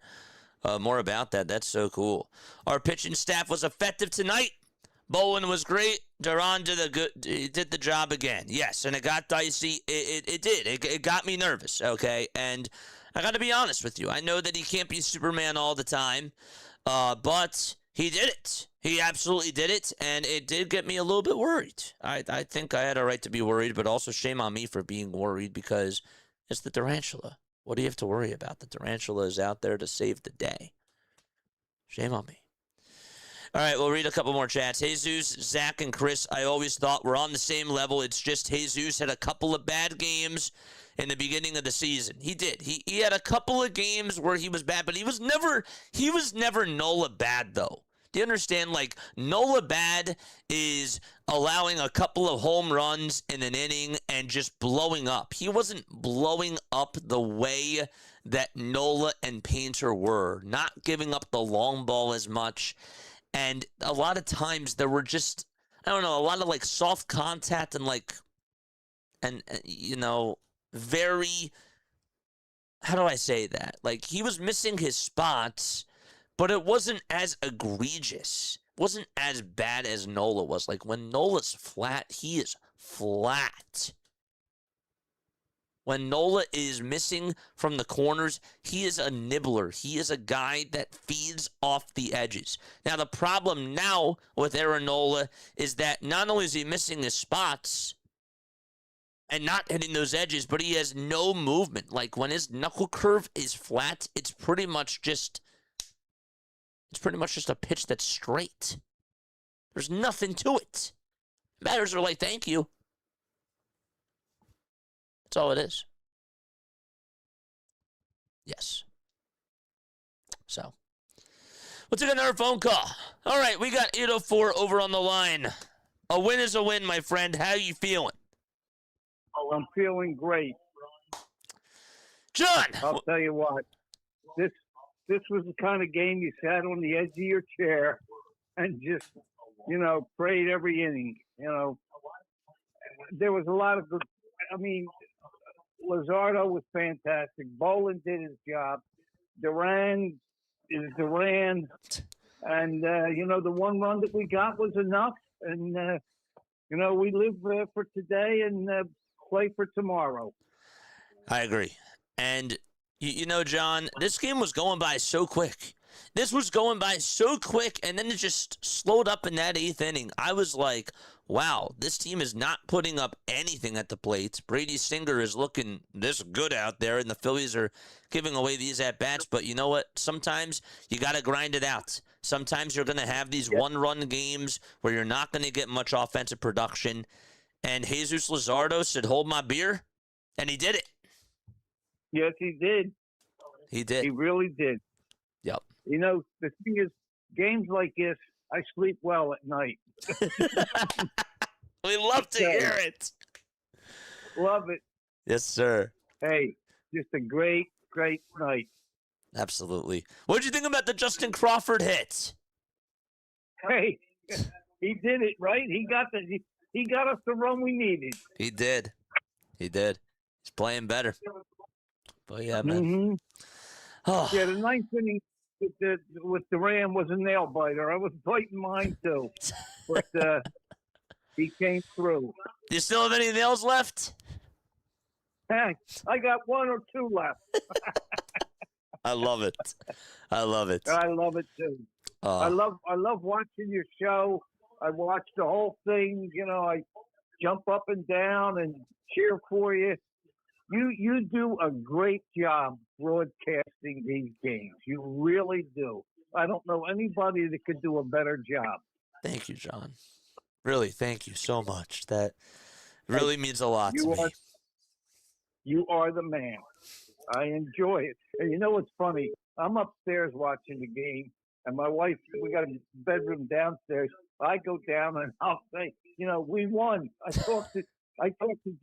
more about that. That's so cool. Our pitching staff was effective tonight. Bolin was great. Duran did the job again. Yes, and it got dicey. It did. It got me nervous, okay? And I got to be honest with you. I know that he can't be Superman all the time, but he did it. He absolutely did it, and it did get me a little bit worried. I think I had a right to be worried, but also shame on me for being worried because it's the tarantula. What do you have to worry about? The tarantula is out there to save the day. Shame on me. All right, we'll read a couple more chats. Jesus, Zach, and Chris, I always thought were on the same level. It's just Jesus had a couple of bad games in the beginning of the season. He did. He had a couple of games where he was bad, but he was never Nola bad, though. Do you understand? Like, Nola bad is allowing a couple of home runs in an inning and just blowing up. He wasn't blowing up the way that Nola and Painter were, not giving up the long ball as much. And a lot of times there were just, I don't know, a lot of like soft contact and like, and you know, very, how do I say that? Like he was missing his spots, but it wasn't as egregious. It wasn't as bad as Nola was. Like when Nola's flat, he is flat. When Nola is missing from the corners, he is a nibbler. He is a guy that feeds off the edges. Now, the problem now with Aaron Nola is that not only is he missing his spots and not hitting those edges, but he has no movement. Like, when his knuckle curve is flat, it's pretty much just a pitch that's straight. There's nothing to it. Batters are like, thank you. That's all it is. Yes. So, we'll take another phone call. All right, we got 804 over on the line. A win is a win, my friend. How you feeling? Oh, I'm feeling great. John! I'll tell you what. This was the kind of game you sat on the edge of your chair and just, prayed every inning. There was a lot of good. Luzardo was fantastic. Bolin did his job. Duran is Duran. And, the one run that we got was enough. And, we live for today and play for tomorrow. I agree. And, John, this game was going by so quick. This was going by so quick, and then it just slowed up in that 8th inning. I was like, wow, this team is not putting up anything at the plate. Brady Singer is looking this good out there, and the Phillies are giving away these at-bats. But you know what? Sometimes you got to grind it out. Sometimes you're going to have these one-run games where you're not going to get much offensive production. And Jesus Luzardo said, hold my beer, and he did it. Yes, he did. He did. He really did. Yep. The thing is, games like this, I sleep well at night. We love to hear it. Love it. Yes, sir. Hey, just a great, great night. Absolutely. What did you think about the Justin Crawford hit? Hey, he did it, right? He got us the run we needed. He did. He's playing better. But yeah, man. Mm-hmm. Oh. Yeah, the 9th inning with Duran was a nail biter. I was biting mine too, but he came through. Do you still have any nails left? Hey, I got 1 or 2 left. I love it. I love it. I love it too. I love watching your show. I watch the whole thing. I jump up and down and cheer for you. You do a great job broadcasting these games. You really do. I don't know anybody that could do a better job. Thank you, John. Really, thank you so much. That really means a lot to me. You are the man. I enjoy it. And you know what's funny? I'm upstairs watching the game, and my wife, we got a bedroom downstairs. I go down and I'll say, we won. I talked to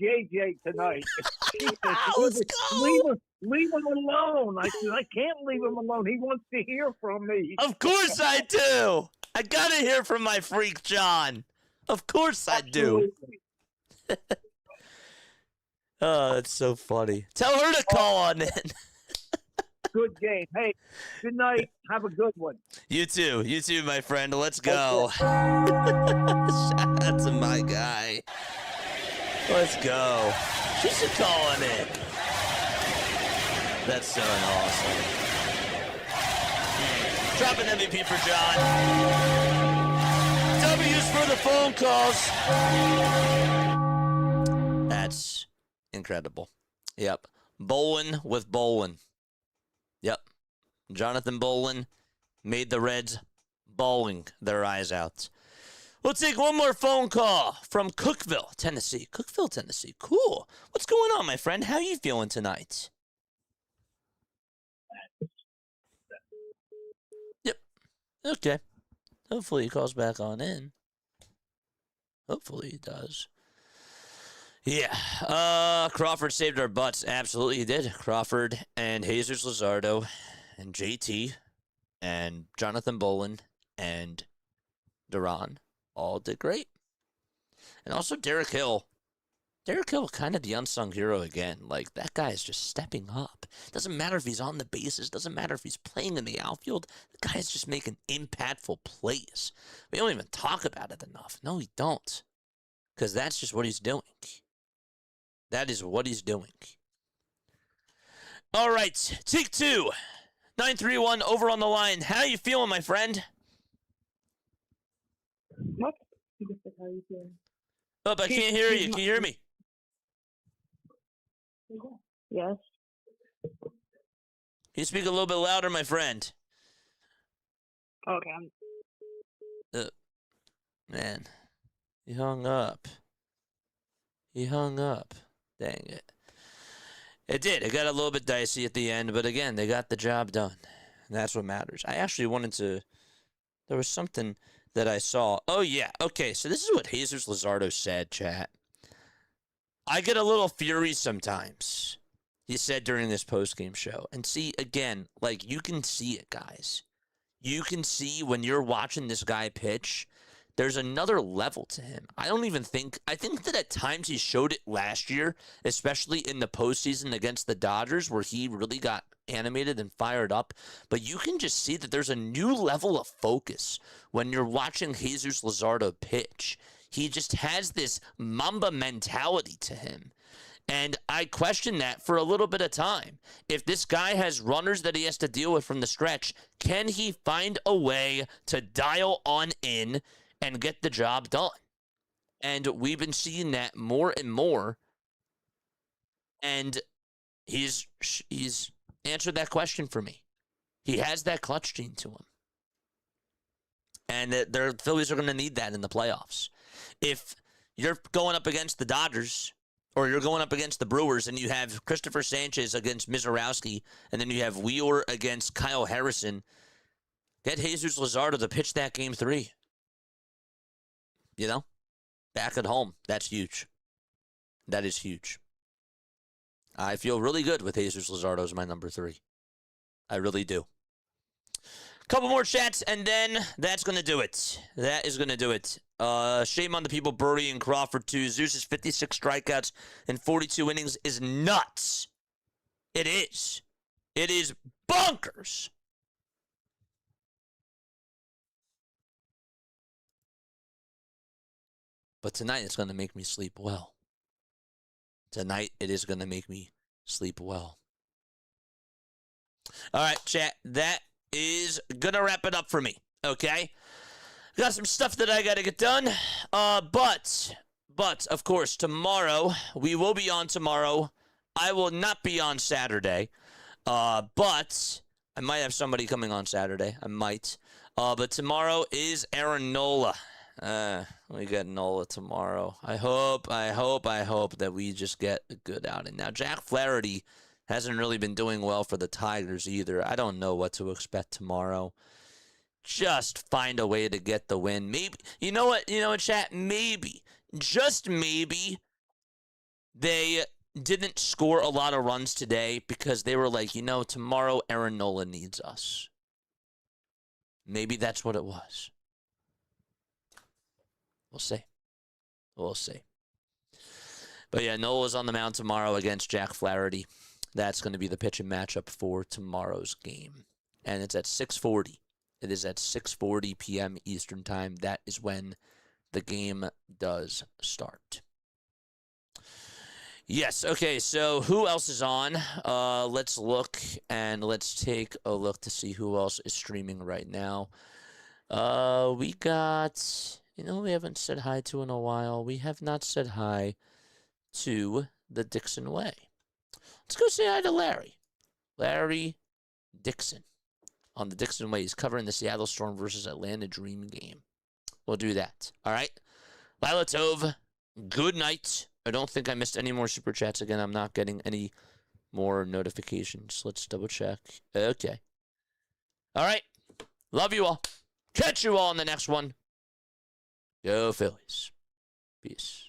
JJ tonight. She said, Let's go. leave him alone. I said, I can't leave him alone. He wants to hear from me. Of course I do. I gotta hear from my freak John. Of course I do. Oh, that's so funny. Tell her to call on in. Good game. Hey, good night. Have a good one. You too, my friend. Let's go. Shout out to my guy. Let's go. She should call on in. That's so awesome. Drop an MVP for John. W's for the phone calls. That's incredible. Yep. Bolin with Bolin. Yep. Jonathan Bolin made the Reds bawling their eyes out. We'll take one more phone call from Cookeville, Tennessee. Cookeville, Tennessee. Cool. What's going on, my friend? How are you feeling tonight? Yep. Okay. Hopefully he calls back on in. Hopefully he does. Yeah. Crawford saved our butts. Absolutely he did. Crawford and Jesus Luzardo and JT and Jonathan Bolin and Duran all did great. And also Derek Hill. Derek Hill, kind of the unsung hero again. Like, that guy is just stepping up. Doesn't matter if he's on the bases. Doesn't matter if he's playing in the outfield. The guy is just making impactful plays. We don't even talk about it enough. No, we don't. Because that's just what he's doing. That is what he's doing. All right, take two. 931 over on the line. How you feeling, my friend? What? You just said how you feeling? Oh, I can't hear you. Can you hear me? Yes. Can you speak a little bit louder, my friend? Okay. Man, he hung up. He hung up. Dang it. It did. It got a little bit dicey at the end, but again, they got the job done. And that's what matters. I actually wanted to... There was something that I saw. Oh, yeah. Okay, so this is what Jesus Luzardo said, chat. I get a little fury sometimes, he said during this postgame show. And see, again, like, you can see it, guys. You can see when you're watching this guy pitch, there's another level to him. I think that at times he showed it last year, especially in the postseason against the Dodgers, where he really got animated and fired up. But you can just see that there's a new level of focus when you're watching Jesus Luzardo pitch. He just has this Mamba mentality to him. And I question that for a little bit of time. If this guy has runners that he has to deal with from the stretch, can he find a way to dial on in and get the job done? And we've been seeing that more and more. And he's answered that question for me. He has that clutch gene to him. And the Phillies are going to need that in the playoffs. If you're going up against the Dodgers, or you're going up against the Brewers, and you have Christopher Sanchez against Mizorowski, and then you have Wheeler against Kyle Harrison, get Jesus Luzardo to pitch that game 3. You know? Back at home. That's huge. That is huge. I feel really good with Jesus Luzardo as my number 3. I really do. Couple more chats, and then that's going to do it. That is going to do it. Shame on the people burying Crawford, too. Zeus's 56 strikeouts in 42 innings is nuts. It is. It is bonkers. But tonight it's going to make me sleep well. Tonight it is going to make me sleep well. All right, chat. That is going to wrap it up for me, okay? Got some stuff that I got to get done. But, of course, tomorrow, we will be on tomorrow. I will not be on Saturday. But I might have somebody coming on Saturday. I might. But tomorrow is Aaron Nola. We get Nola tomorrow. I hope that we just get a good outing. Now, Jack Flaherty Hasn't really been doing well for the Tigers either. I don't know what to expect tomorrow. Just find a way to get the win. Maybe, you know what, chat, maybe, just maybe, they didn't score a lot of runs today because they were like, tomorrow Aaron Nola needs us. Maybe that's what it was. We'll see. We'll see. But yeah, Nola's on the mound tomorrow against Jack Flaherty. That's going to be the pitching matchup for tomorrow's game. And it's at 6:40. It is at 6:40 p.m. Eastern Time. That is when the game does start. Yes, okay, so who else is on? Let's look, and let's take a look to see who else is streaming right now. We got, we haven't said hi to in a while. We have not said hi to the Dixon Way. Let's go say hi to Larry. Larry Dixon on the Dixon Way. He's covering the Seattle Storm versus Atlanta Dream game. We'll do that. All right. Lila Tove, good night. I don't think I missed any more super chats. Again, I'm not getting any more notifications. Let's double check. Okay. All right. Love you all. Catch you all in the next one. Go Phillies. Peace.